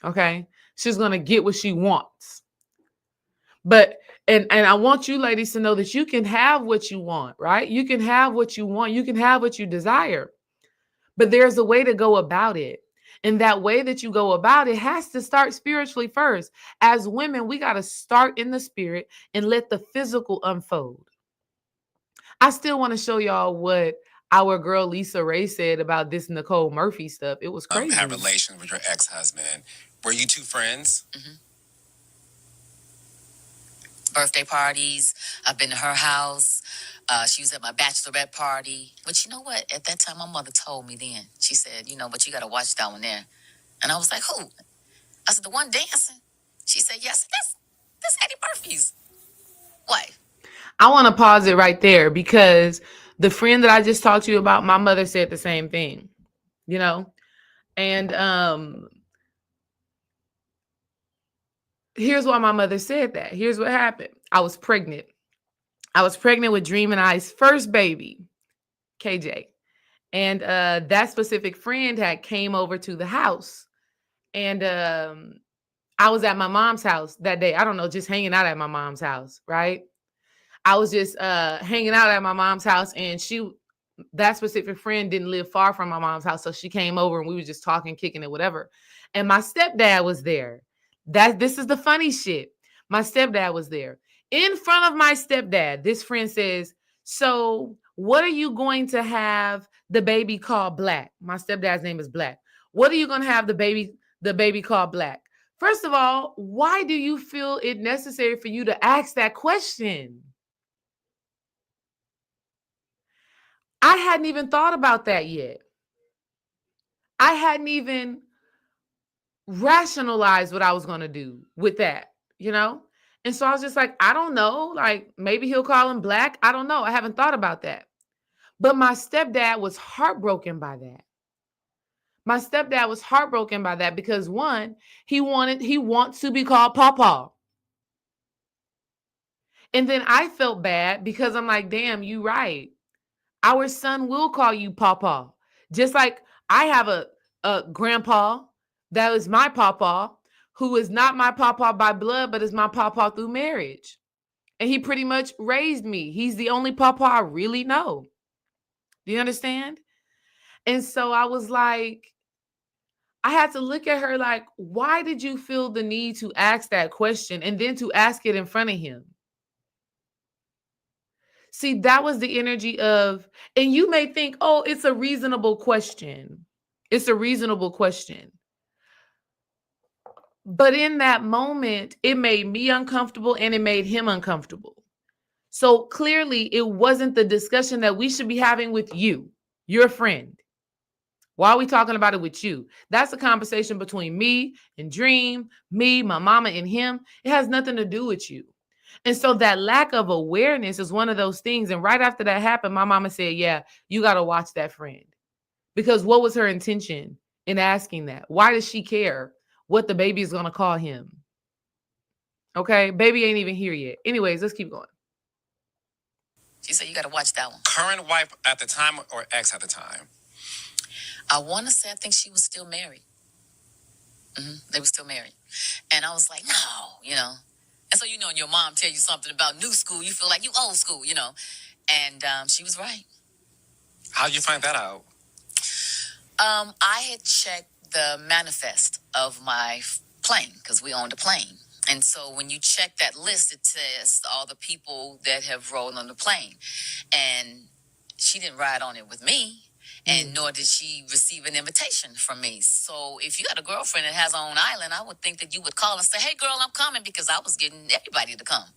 Okay? She's going to get what she wants. But and I want you ladies to know that you can have what you want, right? You can have what you want. You can have what you desire. But there's a way to go about it. And that way that you go about it has to start spiritually first. As women, we got to start in the spirit and let the physical unfold. I still want to show y'all what our girl Lisa Ray said about this Nicole Murphy stuff. It was crazy. Had relations with your ex-husband. Were you two friends? Mm-hmm. Birthday parties. I've been to her house. She was at my bachelorette party. But you know what? At that time, my mother told me then. She said, but you got to watch that one there. And I was like, who? I said, the one dancing. She said, yes, that's Eddie Murphy's wife. I want to pause it right there because the friend that I just talked to you about, my mother said the same thing, and here's why my mother said that. Here's what happened. I was pregnant. With Dream and I's first baby, KJ. And that specific friend had came over to the house. And I was at my mom's house that day. I don't know, just hanging out at my mom's house, right? I was just hanging out at my mom's house, and that specific friend didn't live far from my mom's house. So she came over and we were just talking, kicking it, whatever. And my stepdad was there. This is the funny shit. My stepdad was there. In front of my stepdad, this friend says, so what are you going to have the baby called Black? My stepdad's name is Black. What are you going to have the baby called Black? First of all, why do you feel it necessary for you to ask that question? I hadn't even thought about that yet. I hadn't even rationalized what I was going to do with that, And so I was just like, I don't know. Like, maybe he'll call him Black. I don't know. I haven't thought about that. But my stepdad was heartbroken by that. My stepdad was heartbroken by that because one, he wants to be called Pawpaw. And then I felt bad because I'm like, damn, you right. Our son will call you Pawpaw. Just like I have a grandpa that is my Pawpaw, who is not my Pawpaw by blood, but is my Pawpaw through marriage. And he pretty much raised me. He's the only Pawpaw I really know. Do you understand? And so I was like, I had to look at her like, why did you feel the need to ask that question and then to ask it in front of him? See, that was the energy of, and you may think, oh, it's a reasonable question. It's a reasonable question. But in that moment, it made me uncomfortable and it made him uncomfortable. So clearly, it wasn't the discussion that we should be having with you, your friend. Why are we talking about it with you? That's a conversation between me and Dream, me, my mama, and him. It has nothing to do with you. And so that lack of awareness is one of those things. And right after that happened, my mama said, yeah, you got to watch that friend. Because what was her intention in asking that? Why does she care what the baby is going to call him? Okay, baby ain't even here yet. Anyways, let's keep going. She said, you got to watch that one. Current wife at the time or ex at the time? I want to say, I think she was still married. They were still married. And I was like, no, And so, you know, when your mom tell you something about new school, you feel like you old school, you know. And she was right. How'd you find that out? I had checked the manifest of my plane because we owned a plane. And so when you check that list, it says all the people that have rolled on the plane. And she didn't ride on it with me. And nor did she receive an invitation from me. So if you got a girlfriend that has her own island, I would think that you would call and say, hey, girl, I'm coming, because I was getting everybody to come.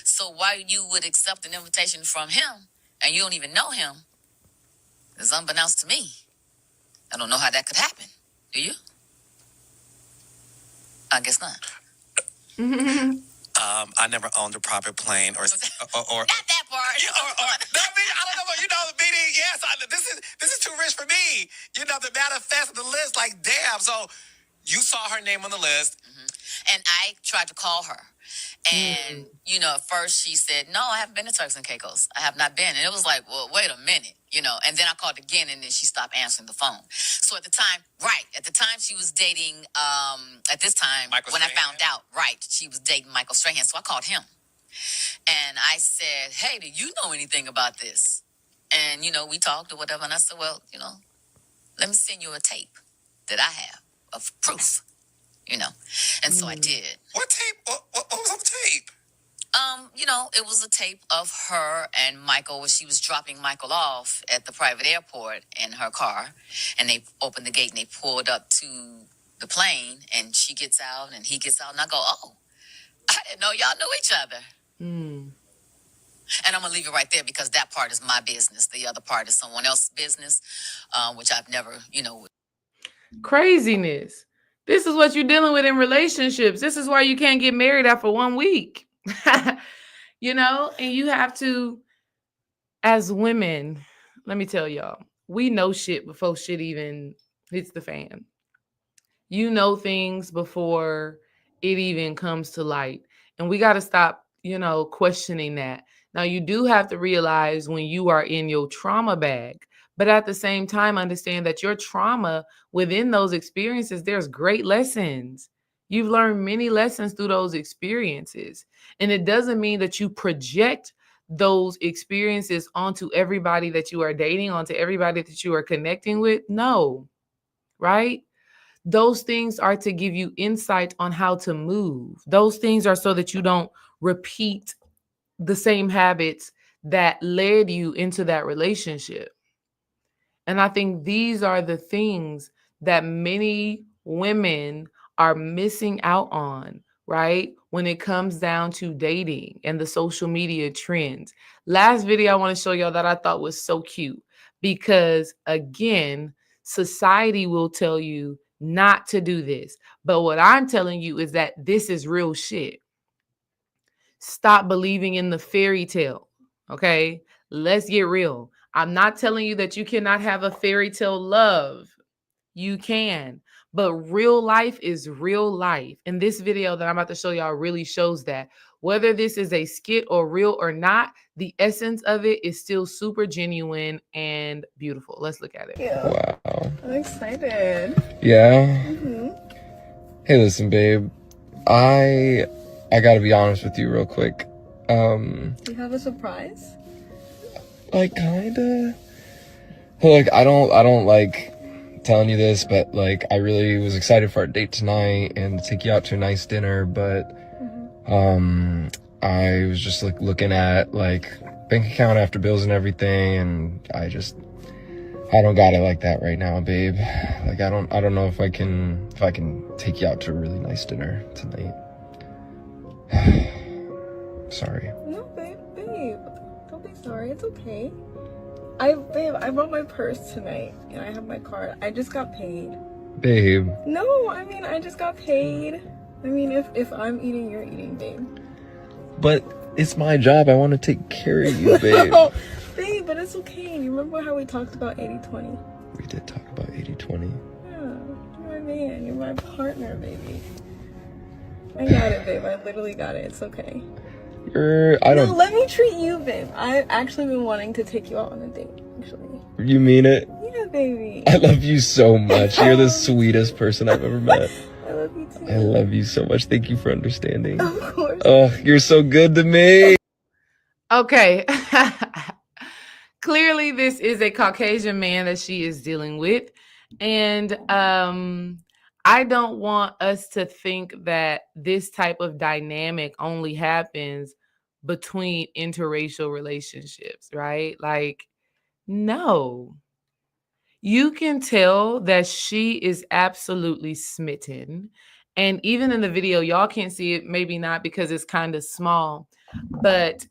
So why you would accept an invitation from him and you don't even know him is unbeknownst to me. I don't know how that could happen. Do you? I guess not. I never owned a private plane or Not that part. no, I don't know, but you know, meaning, yes, this is too rich for me. You know, the manifest of the list, like, damn. So you saw her name on the list. And I tried to call her. And, you know, at first she said, no, I haven't been to Turks and Caicos. I have not been. And it was like, well, wait a minute, you know. And then I called again, and then she stopped answering the phone. So at the time she was dating, at this time, Michael when Strahan. I found out, she was dating Michael Strahan. So I called him. And I said, hey, do you know anything about this? And, you know, we talked or whatever. And I said, well, you know, let me send you a tape that I have of proof, you know. And so I did. What tape? What was on the tape? You know, it was a tape of her and Michael where she was dropping Michael off at the private airport in her car. And they opened the gate and they pulled up to the plane, and she gets out and he gets out. And I go, oh, I didn't know y'all knew each other. And I'm going to leave it right there because that part is my business. The other part is someone else's business, which I've never, you know. Craziness. This is what you're dealing with in relationships. This is why you can't get married after 1 week. You know, and you have to, as women, let me tell y'all, we know shit before shit even hits the fan. You know things before it even comes to light. And we got to stop, you know, questioning that. Now, you do have to realize when you are in your trauma bag, but at the same time, understand that your trauma within those experiences, there's great lessons. You've learned many lessons through those experiences. And it doesn't mean that you project those experiences onto everybody that you are dating, onto everybody that you are connecting with. No, right? Those things are to give you insight on how to move. Those things are so that you don't repeat the same habits that led you into that relationship. And I think these are the things that many women are missing out on, right? When it comes down to dating and the social media trends. Last video I want to show y'all that I thought was so cute because, again, society will tell you not to do this. But what I'm telling you is that this is real shit. Stop believing in the fairy tale, okay? Let's get real. I'm not telling you that you cannot have a fairy tale love. You can. But real life is real life. And this video that I'm about to show y'all really shows that. Whether this is a skit or real or not, the essence of it is still super genuine and beautiful. Let's look at it. Yeah. Wow. I'm excited. Yeah? Hey, listen, babe. I gotta be honest with you real quick. Do you have a surprise? Like, kinda. Look, I don't like telling you this, but like, I really was excited for our date tonight and to take you out to a nice dinner, but I was just like looking at like bank account after bills and everything, and I don't got it like that right now, babe. Like, I don't know if I can take you out to a really nice dinner tonight. Sorry. No, babe. Don't be sorry. It's okay. I brought my purse tonight and I have my card. I just got paid. Babe. No, I mean, I just got paid. I mean, if I'm eating, you're eating, babe. But it's my job. I want to take care of you, babe. No, babe, but it's okay. You remember how we talked about 80-20? We did talk about 80-20. Yeah, you're my man. You're my partner, baby. I got it, babe. I literally got it. It's okay. No, let me treat you, babe. I've actually been wanting to take you out on a date, actually. You mean it? Yeah, baby. I love you so much. You're the sweetest person I've ever met. I I love you too. I love you so much. Thank you for understanding. Of course. Oh, you're so good to me. Okay. Clearly, this is a Caucasian man that she is dealing with. And I don't want us to think that this type of dynamic only happens between interracial relationships, right? Like, no. You can tell that she is absolutely smitten. And even in the video, y'all can't see it, maybe not because it's kind of small, but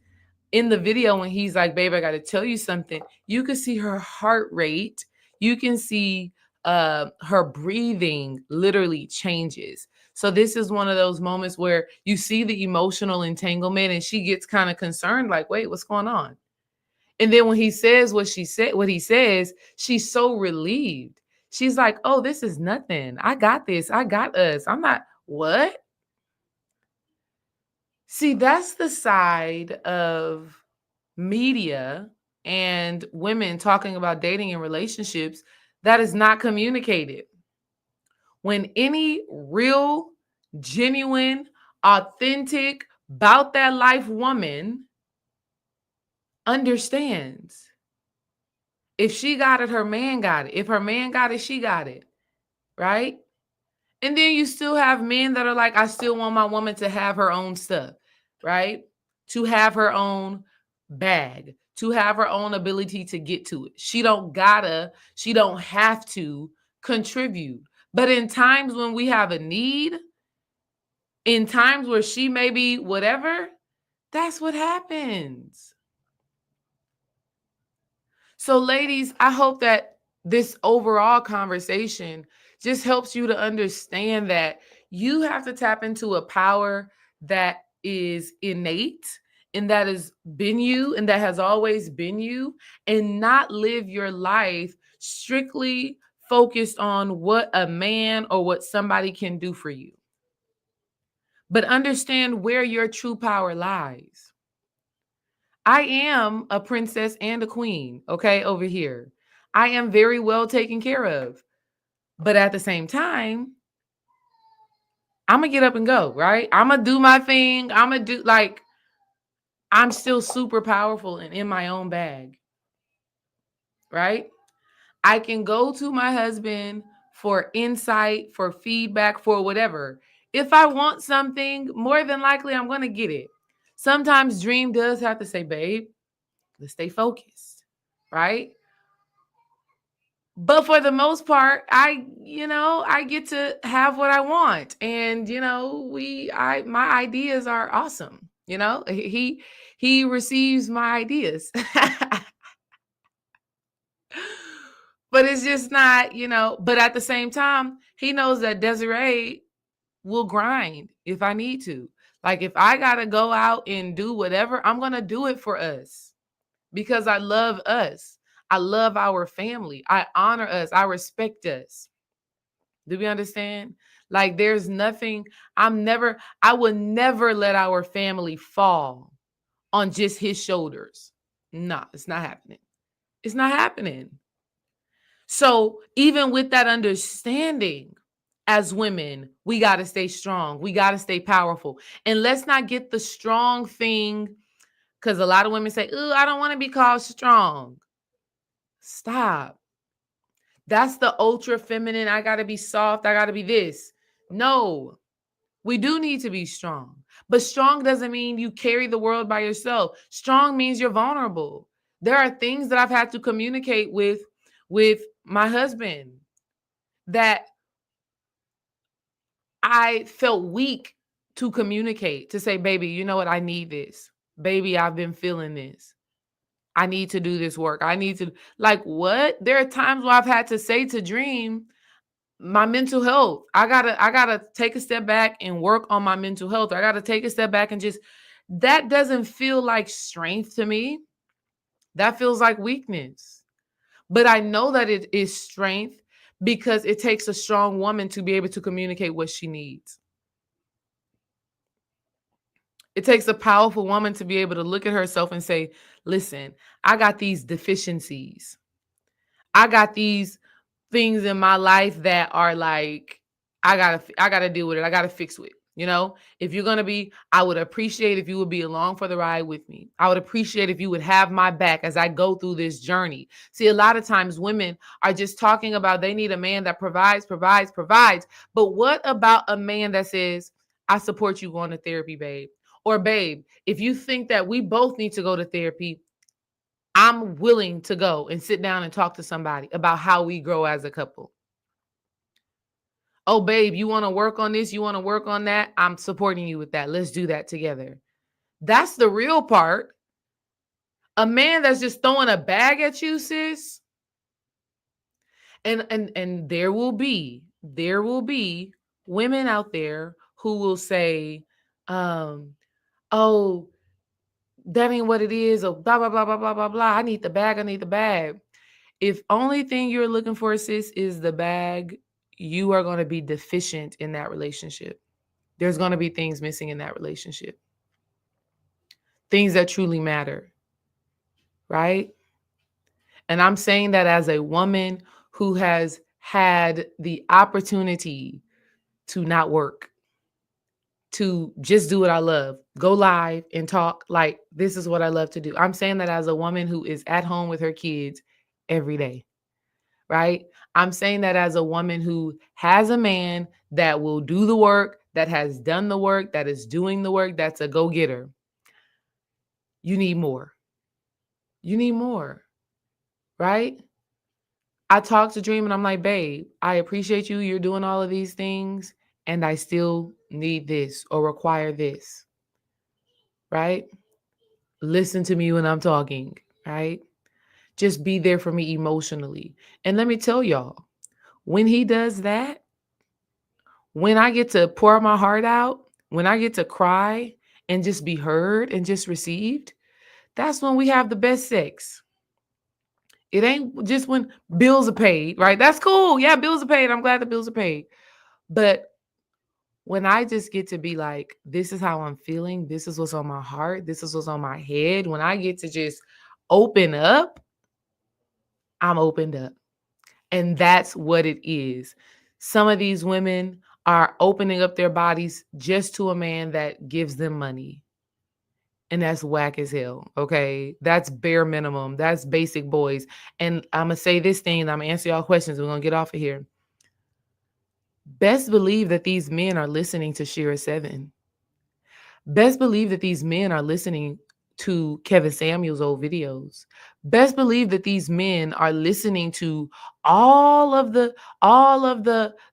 in the video when he's like, babe, I got to tell you something, you can see her heart rate. You can see her breathing literally changes. So this is one of those moments where you see the emotional entanglement and she gets kind of concerned, like, wait, what's going on? And then when he says what he says, she's so relieved. She's like, oh, this is nothing. I got this. I got us. I'm not, what? See, that's the side of media and women talking about dating and relationships that is not communicated. When any real, genuine, authentic, about that life woman understands. If she got it, her man got it. If her man got it, she got it. Right? And then you still have men that are like, I still want my woman to have her own stuff, right? To have her own bag, to have her own ability to get to it. She don't have to contribute. But in times when we have a need, in times where she may be whatever, that's what happens. So ladies, I hope that this overall conversation just helps you to understand that you have to tap into a power that is innate and that has been you and that has always been you, and not live your life strictly focused on what a man or what somebody can do for you. But understand where your true power lies. I am a princess and a queen, okay, over here. I am very well taken care of. But at the same time, I'm going to get up and go, right? I'm going to do my thing. I'm still super powerful and in my own bag, right? I can go to my husband for insight, for feedback, for whatever. If I want something, more than likely I'm going to get it. Sometimes Dream does have to say, babe, let's stay focused, right? But for the most part, I get to have what I want. And, my ideas are awesome. He receives my ideas. But it's just not, but at the same time, he knows that Desiree will grind if I need to. Like if I got to go out and do whatever, I'm going to do it for us because I love us. I love our family. I honor us. I respect us. Do we understand? Like there's nothing, I would never let our family fall on just his shoulders. Nah, it's not happening. It's not happening. So even with that understanding, as women, we got to stay strong. We got to stay powerful. And let's not get the strong thing, because a lot of women say, "Ooh, I don't want to be called strong." Stop. That's the ultra feminine. I got to be soft. I got to be this. No, we do need to be strong. But strong doesn't mean you carry the world by yourself. Strong means you're vulnerable. There are things that I've had to communicate with my husband that I felt weak to communicate, to say, baby, you know what? I need this. Baby, I've been feeling this. I need to do this work. I need to, like, what? There are times where I've had to say to Dream, my mental health. I gotta take a step back and work on my mental health. I gotta take a step back and just, that doesn't feel like strength to me. That feels like weakness. But I know that it is strength because it takes a strong woman to be able to communicate what she needs. It takes a powerful woman to be able to look at herself and say, listen, I got these deficiencies. I got these things in my life that are like, I gotta deal with it. I gotta fix it. You know, if you're gonna be, I would appreciate if you would be along for the ride with me. I would appreciate if you would have my back as I go through this journey. See, a lot of times women are just talking about they need a man that provides, provides, provides. But what about a man that says, I support you going to therapy, babe? Or babe, if you think that we both need to go to therapy, I'm willing to go and sit down and talk to somebody about how we grow as a couple. Oh, babe, you want to work on this? You want to work on that? I'm supporting you with that. Let's do that together. That's the real part. A man that's just throwing a bag at you, sis. And there will be women out there who will say, oh, that ain't what it is, or blah, blah, blah, blah, blah, blah, blah. I need the bag. I need the bag. If only thing you're looking for, sis, is the bag, you are going to be deficient in that relationship. There's going to be things missing in that relationship. Things that truly matter, right? And I'm saying that as a woman who has had the opportunity to not work, to just do what I love, go live and talk like this is what I love to do. I'm saying that as a woman who is at home with her kids every day, right? I'm saying that as a woman who has a man that will do the work, that has done the work, that is doing the work, that's a go-getter. You need more. You need more, right? I talk to Dream and I'm like, babe, I appreciate you. You're doing all of these things and I still need this or require this, right? Listen to me when I'm talking, right? Just be there for me emotionally. And let me tell y'all, when he does that, when I get to pour my heart out, when I get to cry and just be heard and just received, that's when we have the best sex. It ain't just when bills are paid, right? That's cool. Yeah, bills are paid. I'm glad the bills are paid. But when I just get to be like, this is how I'm feeling, this is what's on my heart, this is what's on my head, when I get to just open up, I'm opened up. And that's what it is. Some of these women are opening up their bodies just to a man that gives them money. And that's whack as hell. Okay. That's bare minimum. That's basic boys. And I'm going to say this thing and I'm going to answer y'all questions. We're going to get off of here. Best believe that these men are listening to Shera 7. Best believe that these men are listening to Kevin Samuel's old videos. Best believe that these men are listening to all of the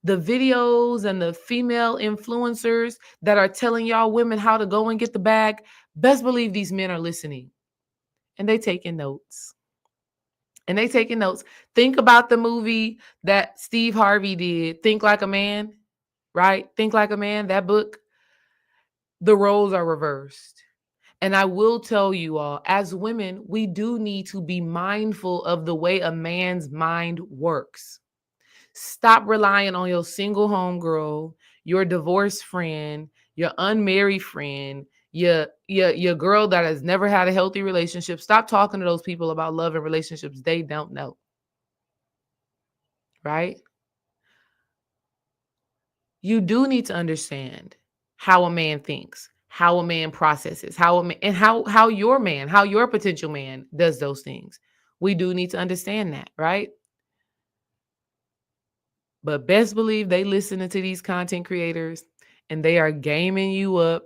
videos and the female influencers that are telling y'all women how to go and get the bag. Best believe these men are listening and they taking notes. And they taking notes. Think about the movie that Steve Harvey did, Think Like a Man, right? Think Like a Man, that book. The roles are reversed. And I will tell you all, as women, we do need to be mindful of the way a man's mind works. Stop relying on your single homegirl, your divorced friend, your unmarried friend, your girl that has never had a healthy relationship. Stop talking to those people about love and relationships they don't know. Right? You do need to understand how a man thinks, how a man processes, how your potential man does those things. We do need to understand that, right? But best believe they listening to these content creators and they are gaming you up,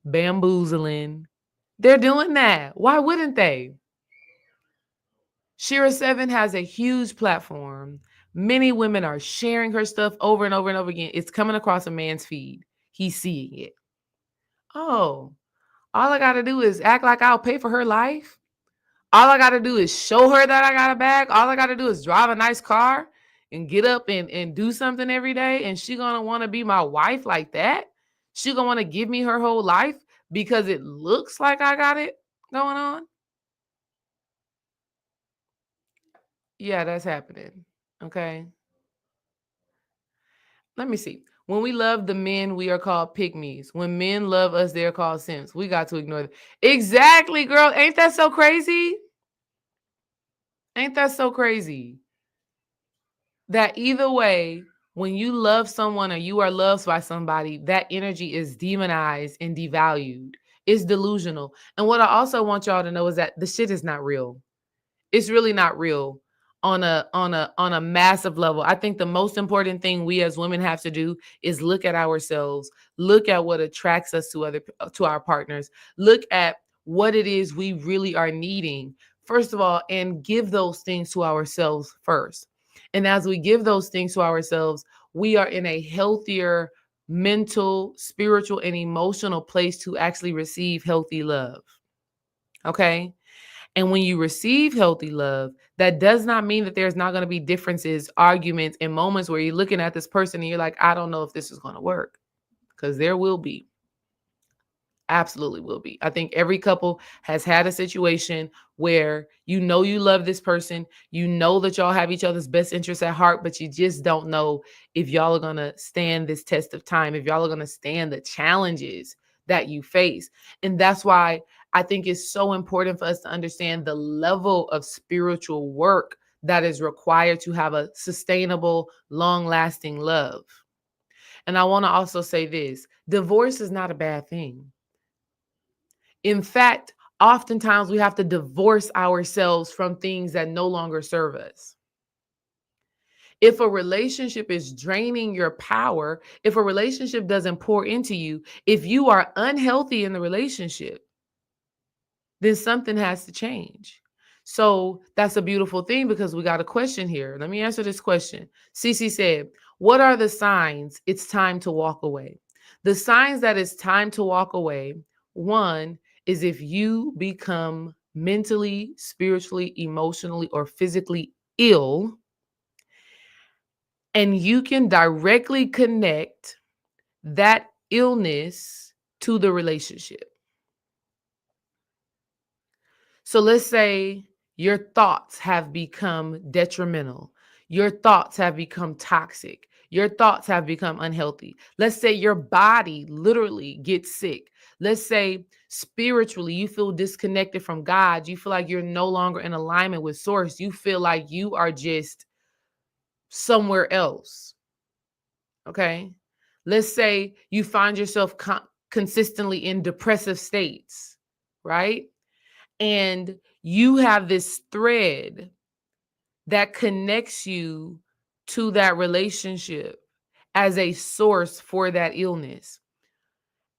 bamboozling. They're doing that. Why wouldn't they? Shera 7 has a huge platform. Many women are sharing her stuff over and over and over again. It's coming across a man's feed. He's seeing it. Oh, all I got to do is act like I'll pay for her life. All I got to do is show her that I got a bag. All I got to do is drive a nice car and get up and do something every day. And she going to want to be my wife like that. She going to want to give me her whole life because it looks like I got it going on. Yeah, that's happening. Okay. Let me see. When we love the men, we are called pygmies. When men love us, they're called simps. We got to ignore that. Exactly, girl. Ain't that so crazy? Ain't that so crazy? That either way, When you love someone or you are loved by somebody, that energy is demonized and devalued. It's delusional. And what I also want y'all to know is that the shit is not real. It's really not real on a massive level. I think the most important thing we as women have to do is look at ourselves, look at what attracts us to our partners, look at what it is we really are needing, first of all, and give those things to ourselves first. And as we give those things to ourselves, we are in a healthier mental, spiritual, and emotional place to actually receive healthy love. Okay? And when you receive healthy love, that does not mean that there's not going to be differences, arguments, and moments where you're looking at this person and you're like, I don't know if this is going to work. Because there will be. Absolutely will be. I think every couple has had a situation where you know you love this person, you know that y'all have each other's best interests at heart, but you just don't know if y'all are going to stand this test of time, if y'all are going to stand the challenges that you face. And that's why I think it's so important for us to understand the level of spiritual work that is required to have a sustainable, long-lasting love. And I want to also say this: divorce is not a bad thing. In fact, oftentimes we have to divorce ourselves from things that no longer serve us. If a relationship is draining your power, if a relationship doesn't pour into you, if you are unhealthy in the relationship, then something has to change. So that's a beautiful thing, because we got a question here. Let me answer this question. Cece said, what are the signs it's time to walk away? The signs that it's time to walk away, one, is if you become mentally, spiritually, emotionally, or physically ill, and you can directly connect that illness to the relationship. So let's say your thoughts have become detrimental. Your thoughts have become toxic. Your thoughts have become unhealthy. Let's say your body literally gets sick. Let's say spiritually you feel disconnected from God. You feel like you're no longer in alignment with source. You feel like you are just somewhere else. Okay. Let's say you find yourself consistently in depressive states, right? And you have this thread that connects you to that relationship as a source for that illness.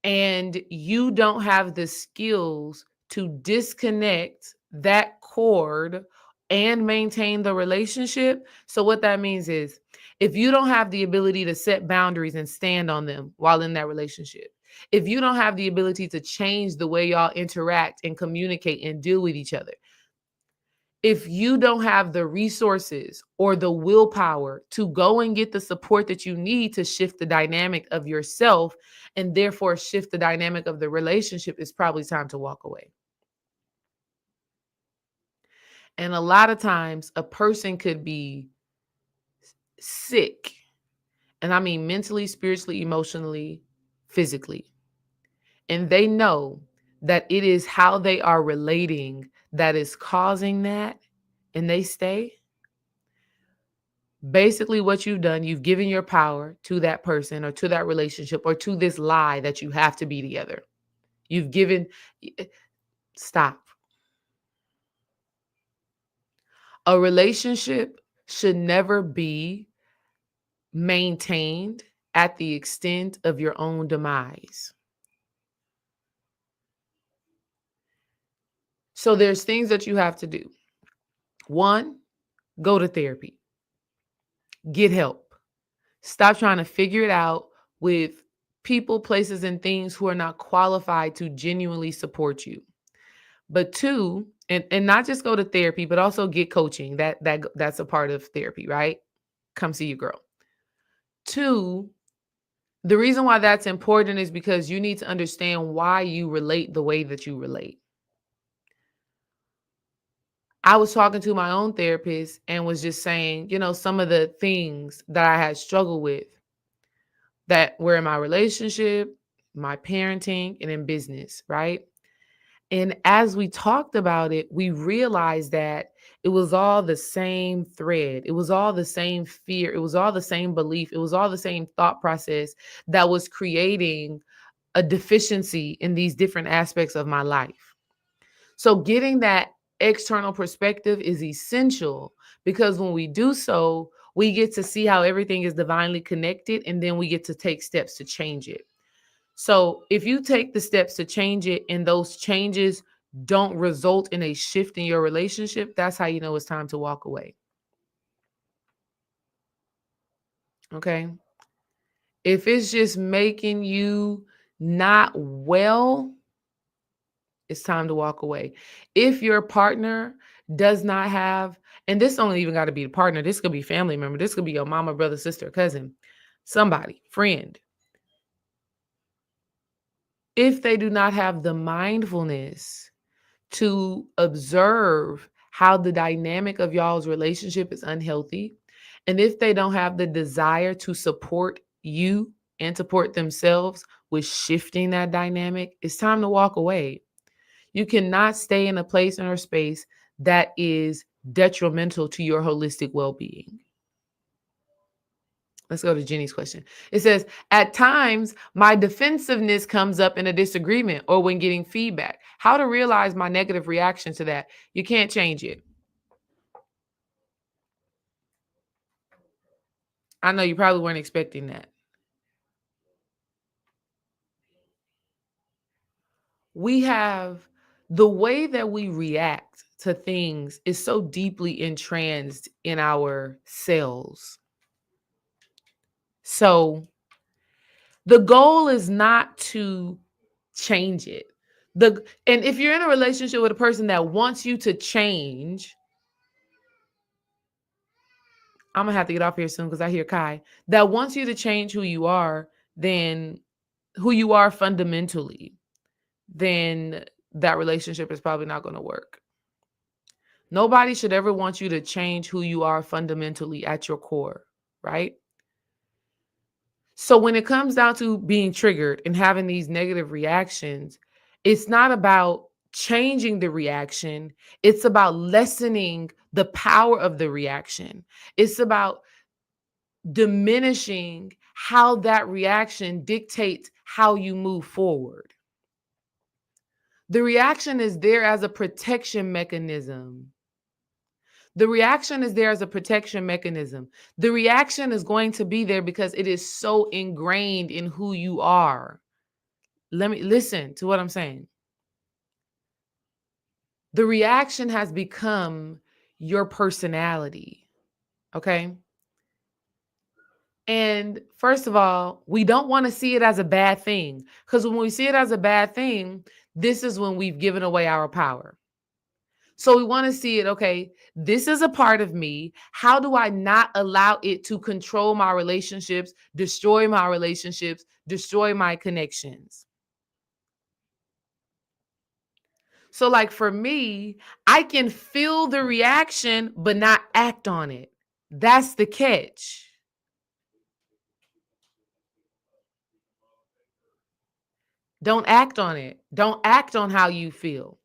And you don't have the skills to disconnect that cord and maintain the relationship. So what that means is, if you don't have the ability to set boundaries and stand on them while in that relationship, if you don't have the ability to change the way y'all interact and communicate and deal with each other, if you don't have the resources or the willpower to go and get the support that you need to shift the dynamic of yourself and therefore shift the dynamic of the relationship, it's probably time to walk away. And a lot of times a person could be sick, and I mean mentally, spiritually, emotionally, physically, and they know that it is how they are relating that is causing that, and they stay. Basically, what you've done, you've given your power to that person or to that relationship or to this lie that you have to be together. You've given, stop. A relationship should never be maintained at the extent of your own demise. So there's things that you have to do. One, go to therapy. Get help. Stop trying to figure it out with people, places, and things who are not qualified to genuinely support you. But two, and not just go to therapy, but also get coaching. That's a part of therapy, right? Come see your girl. Two, the reason why that's important is because you need to understand why you relate the way that you relate. I was talking to my own therapist and was just saying, some of the things that I had struggled with that were in my relationship, my parenting, and in business, right? And as we talked about it, we realized that it was all the same thread. It was all the same fear. It was all the same belief. It was all the same thought process that was creating a deficiency in these different aspects of my life. So getting that external perspective is essential, because when we do so, we get to see how everything is divinely connected, and then we get to take steps to change it. So if you take the steps to change it and those changes don't result in a shift in your relationship, that's how you know it's time to walk away. Okay. If it's just making you not well, it's time to walk away. If your partner does not have, and this don't even got to be the partner, this could be family member, this could be your mama, brother, sister, cousin, somebody, friend. If they do not have the mindfulness to observe how the dynamic of y'all's relationship is unhealthy, and if they don't have the desire to support you and support themselves with shifting that dynamic, it's time to walk away. You cannot stay in a place or space that is detrimental to your holistic well-being. Let's go to Jenny's question. It says, at times, my defensiveness comes up in a disagreement or when getting feedback. How to realize my negative reaction to that? You can't change it. I know you probably weren't expecting that. We have the way that we react to things is so deeply entranced in our cells. So the goal is not to change it. And if you're in a relationship with a person that wants you to change, I'm gonna have to get off here soon because I hear Kai, that wants you to change who you are, then who you are fundamentally, then that relationship is probably not going to work. Nobody should ever want you to change who you are fundamentally at your core, right? So when it comes down to being triggered and having these negative reactions, it's not about changing the reaction. It's about lessening the power of the reaction. It's about diminishing how that reaction dictates how you move forward. The reaction is there as a protection mechanism. The reaction is there as a protection mechanism. The reaction is going to be there because it is so ingrained in who you are. Let me listen to what I'm saying. The reaction has become your personality. Okay. And first of all, we don't want to see it as a bad thing, because when we see it as a bad thing, this is when we've given away our power. So we want to see it, okay, this is a part of me. How do I not allow it to control my relationships, destroy my connections? So like for me, I can feel the reaction, but not act on it. That's the catch. Don't act on it. Don't act on how you feel.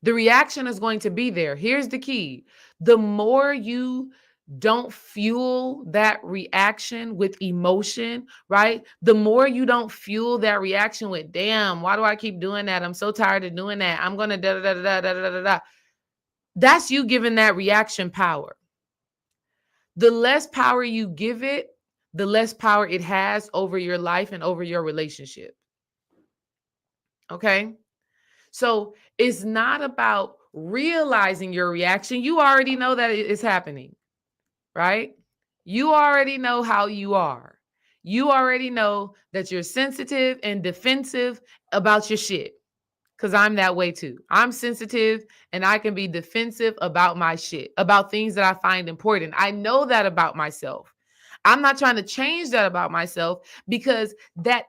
The reaction is going to be there. Here's the key. The more you don't fuel that reaction with emotion, right? The more you don't fuel that reaction with, damn, why do I keep doing that? I'm so tired of doing that. I'm going to da da da da da da da da. That's you giving that reaction power. The less power you give it, the less power it has over your life and over your relationship. Okay? So it's not about realizing your reaction. You already know that it is happening, right? You already know how you are. You already know that you're sensitive and defensive about your shit. Because I'm that way too. I'm sensitive and I can be defensive about my shit, about things that I find important. I know that about myself. I'm not trying to change that about myself, because that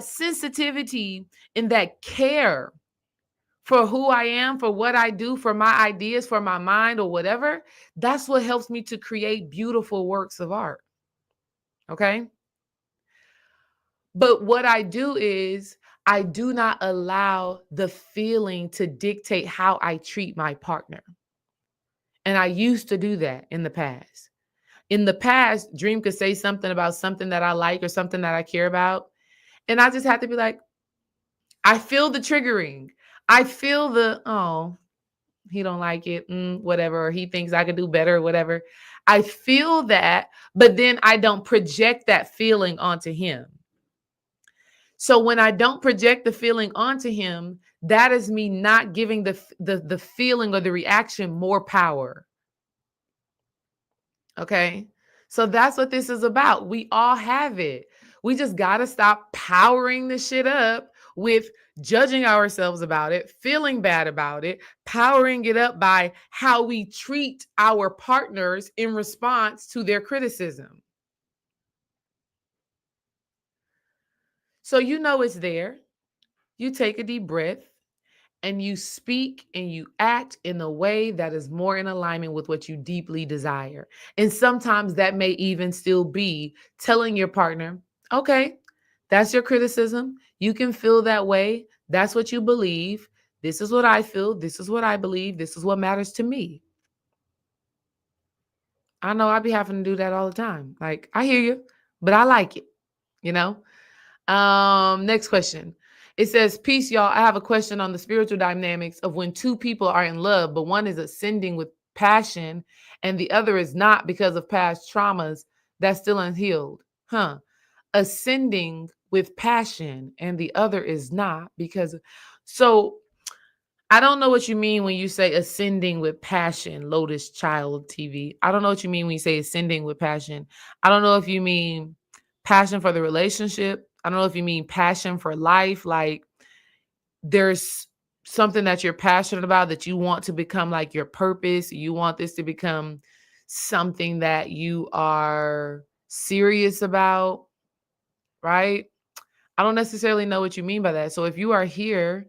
sensitivity and that care for who I am, for what I do, for my ideas, for my mind or whatever, that's what helps me to create beautiful works of art. Okay? But what I do is I do not allow the feeling to dictate how I treat my partner. And I used to do that in the past. In the past, Dream could say something about something that I like or something that I care about. And I just had to be like, I feel the triggering. I feel the, oh, he don't like it, whatever, or he thinks I could do better or whatever. I feel that, but then I don't project that feeling onto him. So when I don't project the feeling onto him, that is me not giving the feeling or the reaction more power. Okay? So that's what this is about. We all have it. We just got to stop powering the shit up with judging ourselves about it, feeling bad about it, powering it up by how we treat our partners in response to their criticism. So you know it's there. You take a deep breath and you speak and you act in a way that is more in alignment with what you deeply desire. And sometimes that may even still be telling your partner, okay, that's your criticism. You can feel that way. That's what you believe. This is what I feel. This is what I believe. This is what matters to me. I know I be having to do that all the time. Like, I hear you, but I like it, you know? Next question. It says, peace, y'all. I have a question on the spiritual dynamics of when two people are in love, but one is ascending with passion and the other is not because of past traumas that's still unhealed. Ascending with passion and the other is not because. So I don't know what you mean when you say ascending with passion, Lotus Child TV. I don't know what you mean when you say ascending with passion. I don't know if you mean passion for the relationship. I don't know if you mean passion for life. Like there's something that you're passionate about that you want to become like your purpose. You want this to become something that you are serious about, right? I don't necessarily know what you mean by that. So if you are here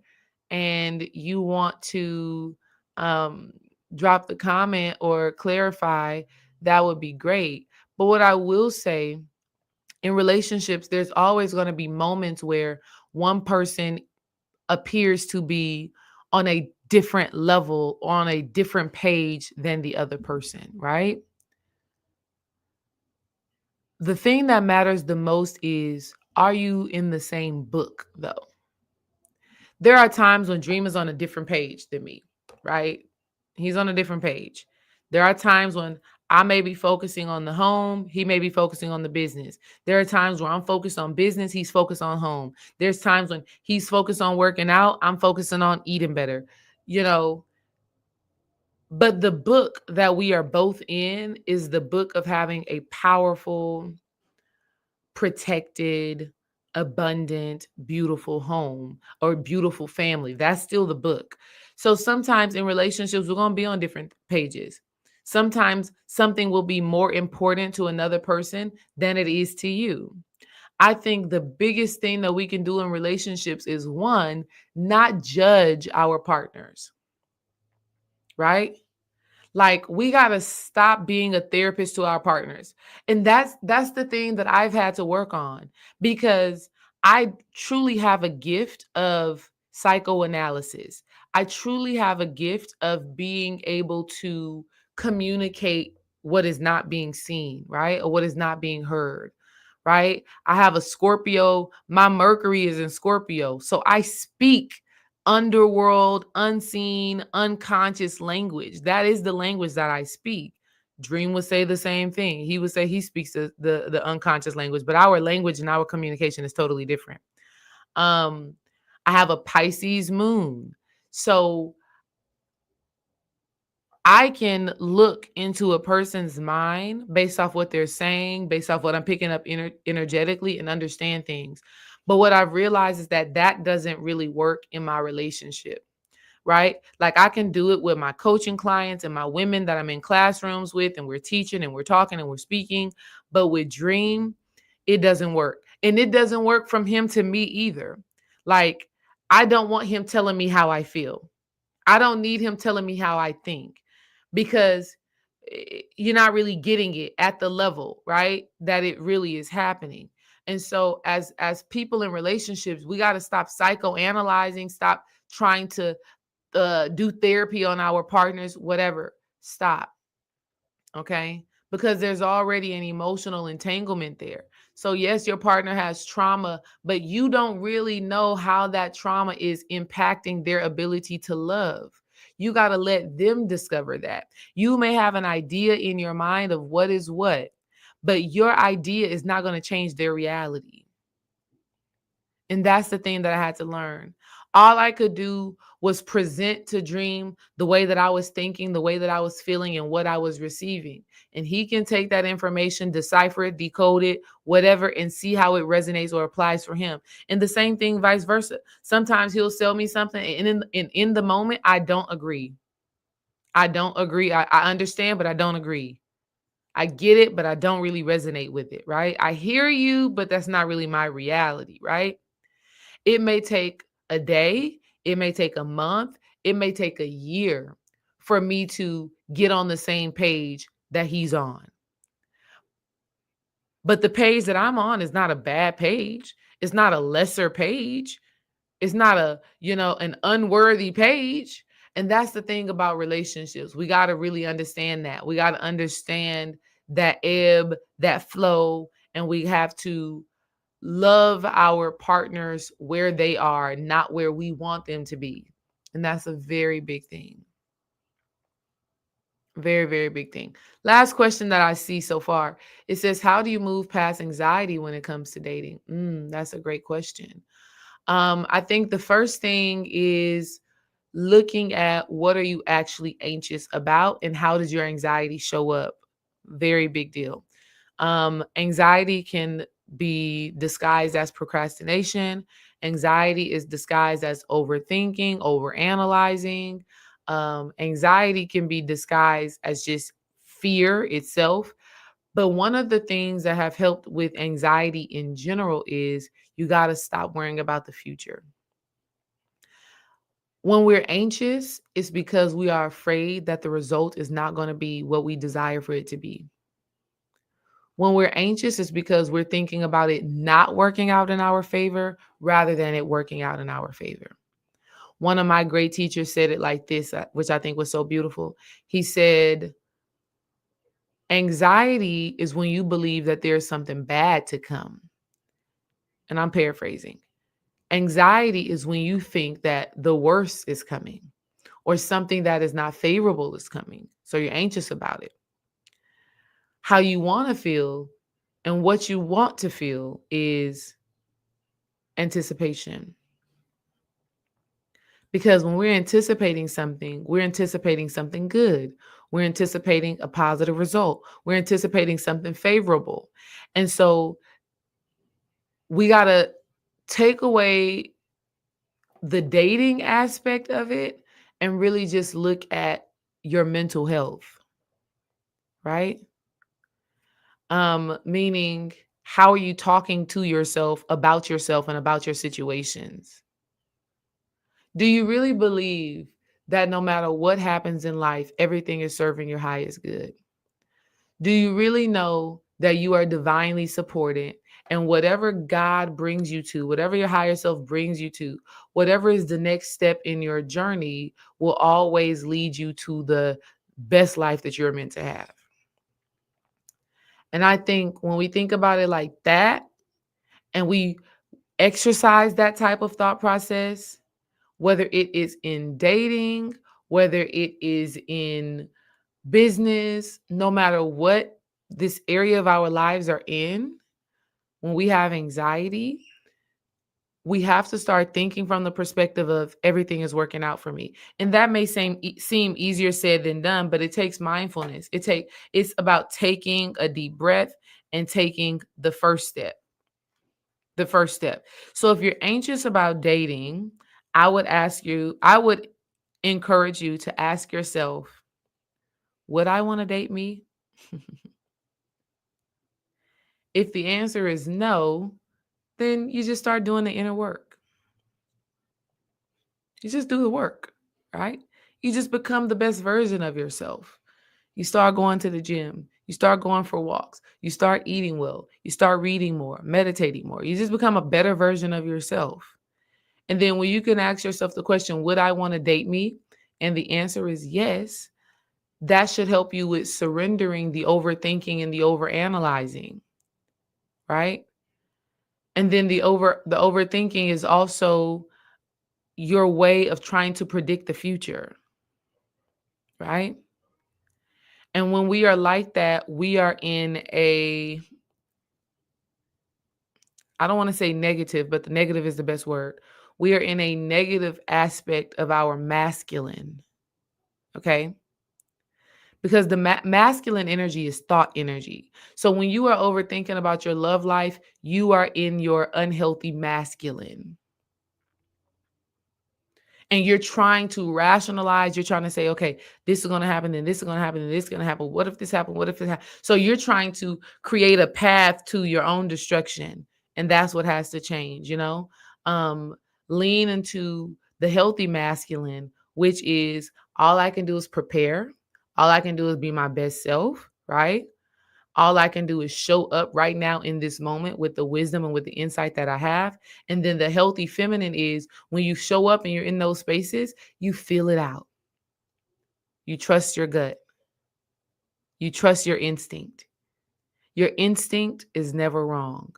and you want to um, drop the comment or clarify, that would be great. But what I will say, in relationships, there's always going to be moments where one person appears to be on a different level, on a different page than the other person, right? The thing that matters the most is, are you in the same book, though? There are times when Dream is on a different page than me, right? He's on a different page. There are times when I may be focusing on the home, he may be focusing on the business. There are times where I'm focused on business, he's focused on home. There's times when he's focused on working out, I'm focusing on eating better, you know. But the book that we are both in is the book of having a powerful, protected, abundant, beautiful home or beautiful family. That's still the book. So sometimes in relationships, we're going to be on different pages. Sometimes something will be more important to another person than it is to you. I think the biggest thing that we can do in relationships is one, not judge our partners, right? Like we got to stop being a therapist to our partners. And that's the thing that I've had to work on because I truly have a gift of psychoanalysis. I truly have a gift of being able to communicate what is not being seen, right? Or what is not being heard, right? I have a Scorpio. My Mercury is in Scorpio. So I speak underworld, unseen, unconscious language. That is the language that I speak. Dream would say the same thing. He would say he speaks the unconscious language, but our language and our communication is totally different. I have a Pisces moon. So I can look into a person's mind based off what they're saying, based off what I'm picking up energetically and understand things. But what I've realized is that that doesn't really work in my relationship, right? Like I can do it with my coaching clients and my women that I'm in classrooms with, and we're teaching and we're talking and we're speaking. But with Dream, it doesn't work. And it doesn't work from him to me either. Like I don't want him telling me how I feel. I don't need him telling me how I think because you're not really getting it at the level, right? That it really is happening. And so as people in relationships, we got to stop psychoanalyzing, stop trying to do therapy on our partners, whatever. Stop. Okay? Because there's already an emotional entanglement there. So yes, your partner has trauma, but you don't really know how that trauma is impacting their ability to love. You got to let them discover that. You may have an idea in your mind of what is what, but your idea is not going to change their reality. And that's the thing that I had to learn. All I could do was present to Dream the way that I was thinking, the way that I was feeling, and what I was receiving. And he can take that information, decipher it, decode it, whatever, and see how it resonates or applies for him. And the same thing, vice versa. Sometimes he'll sell me something, and in the moment, I don't agree. I don't agree. I understand, but I don't agree. I get it, but I don't really resonate with it, right? I hear you, but that's not really my reality, right? It may take a day, it may take a month, it may take a year for me to get on the same page that he's on. But the page that I'm on is not a bad page. It's not a lesser page. It's not an unworthy page. And that's the thing about relationships. We got to really understand that. We got to understand that ebb, that flow, and we have to love our partners where they are, not where we want them to be. And that's a very big thing. Very, very big thing. Last question that I see so far. It says, how do you move past anxiety when it comes to dating? That's a great question. I think the first thing is looking at what are you actually anxious about and how does your anxiety show up? Very big deal. Anxiety can be disguised as procrastination. Anxiety is disguised as overthinking, overanalyzing. Anxiety can be disguised as just fear itself. But one of the things that have helped with anxiety in general is you got to stop worrying about the future. When we're anxious, it's because we are afraid that the result is not going to be what we desire for it to be. When we're anxious, it's because we're thinking about it not working out in our favor rather than it working out in our favor. One of my great teachers said it like this, which I think was so beautiful. He said, anxiety is when you believe that there's something bad to come. And I'm paraphrasing. Anxiety is when you think that the worst is coming or something that is not favorable is coming. So you're anxious about it. How you want to feel and what you want to feel is anticipation. Because when we're anticipating something good. We're anticipating a positive result. We're anticipating something favorable. And so we got to take away the dating aspect of it and really just look at your mental health, right? Meaning, how are you talking to yourself and about your situations? Do you really believe that no matter what happens in life, everything is serving your highest good? Do you really know that you are divinely supported and whatever God brings you to, whatever your higher self brings you to, whatever is the next step in your journey will always lead you to the best life that you're meant to have? And I think when we think about it like that and we exercise that type of thought process, whether it is in dating, whether it is in business, no matter what this area of our lives are in, when we have anxiety, we have to start thinking from the perspective of everything is working out for me. And that may seem easier said than done, but it takes mindfulness. It's about taking a deep breath and taking the first step. The first step. So if you're anxious about dating, I would encourage you to ask yourself, would I want to date me? If the answer is no, then you just start doing the inner work. You just do the work, right? You just become the best version of yourself. You start going to the gym. You start going for walks. You start eating well. You start reading more, meditating more. You just become a better version of yourself. And then when you can ask yourself the question, would I want to date me? And the answer is yes. That should help you with surrendering the overthinking and the overanalyzing, right? And then the overthinking is also your way of trying to predict the future, right? And when we are like that, we are in a, I don't want to say negative, but the negative is the best word. We are in a negative aspect of our masculine, okay? Because the masculine energy is thought energy. So when you are overthinking about your love life, you are in your unhealthy masculine. And you're trying to rationalize, you're trying to say, okay, this is going to happen, and this is going to happen, and this is going to happen. What if this happened? What if this happened? So you're trying to create a path to your own destruction. And that's what has to change, you know? Lean into the healthy masculine, which is all I can do is prepare. All I can do is be my best self, right? All I can do is show up right now in this moment with the wisdom and with the insight that I have. And then the healthy feminine is when you show up and you're in those spaces, you feel it out. You trust your gut. You trust your instinct. Your instinct is never wrong.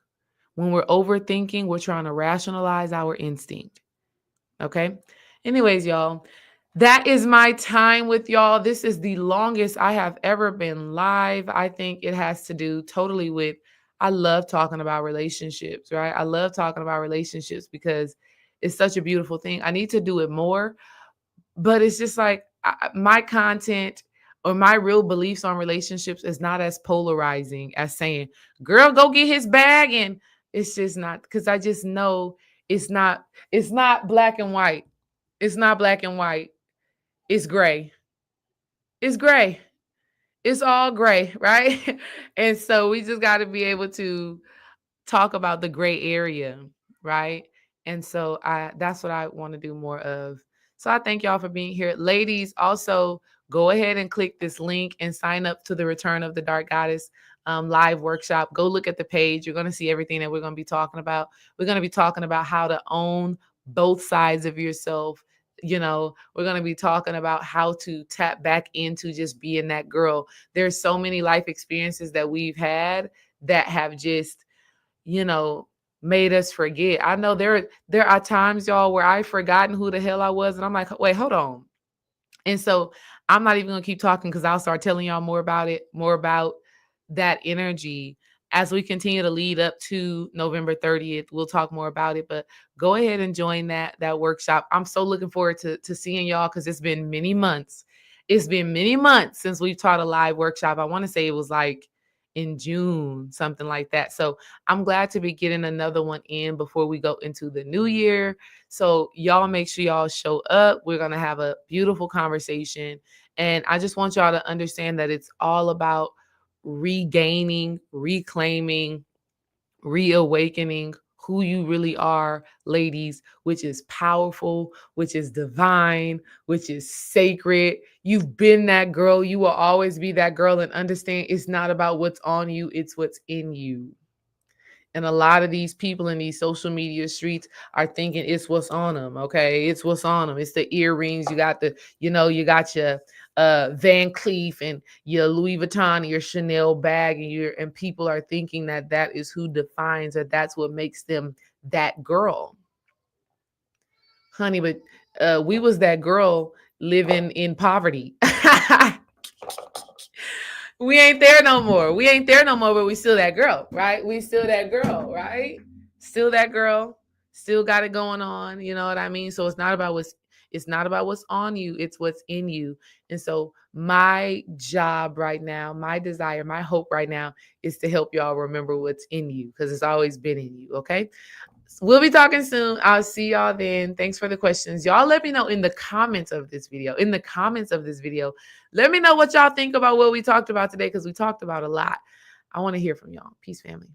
When we're overthinking, we're trying to rationalize our instinct. Okay? Anyways, y'all, that is my time with y'all. This is the longest I have ever been live. I think it has to do totally with, I love talking about relationships, right? I love talking about relationships because it's such a beautiful thing. I need to do it more, but it's just like my content or my real beliefs on relationships is not as polarizing as saying, girl, go get his bag. And it's just not, because I just know it's not black and white. It's not black and white. It's gray. It's gray. It's all gray, right? And so we just got to be able to talk about the gray area, right? And so that's what I want to do more of. So I thank y'all for being here. Ladies, also go ahead and click this link and sign up to the Return of the Dark Goddess live workshop. Go look at the page. You're going to see everything that we're going to be talking about. We're going to be talking about how to own both sides of yourself. You know, we're going to be talking about how to tap back into just being that girl. There's so many life experiences that we've had that have just, you know, made us forget. I know there are times, y'all, where I've forgotten who the hell I was. And I'm like, wait, hold on. And so I'm not even going to keep talking because I'll start telling y'all more about it, more about that energy as we continue to lead up to November 30th. We'll talk more about it, but go ahead and join that workshop. I'm so looking forward to seeing y'all because it's been many months. It's been many months since we've taught a live workshop. I want to say it was like in June, something like that. So I'm glad to be getting another one in before we go into the new year. So y'all make sure y'all show up. We're going to have a beautiful conversation. And I just want y'all to understand that it's all about regaining, reclaiming, reawakening who you really are, ladies, which is powerful, which is divine, which is sacred. You've been that girl. You will always be that girl, and understand it's not about what's on you, it's what's in you. And a lot of these people in these social media streets are thinking it's what's on them. Okay. It's what's on them. It's the earrings. You got the, you got your Van Cleef and your Louis Vuitton and your Chanel bag, and people are thinking that is who defines, or that's what makes them that girl. Honey, but we was that girl living in poverty. We ain't there no more. We ain't there no more, but we still that girl, right? We still that girl, right? Still that girl. Still got it going on. You know what I mean? So it's not about what's on you, it's what's in you. And so my job right now, my desire, my hope right now is to help y'all remember what's in you, because it's always been in you. Okay. We'll be talking soon. I'll see y'all then. Thanks for the questions. Y'all let me know in the comments of this video. Let me know what y'all think about what we talked about today, because we talked about a lot. I want to hear from y'all. Peace, family.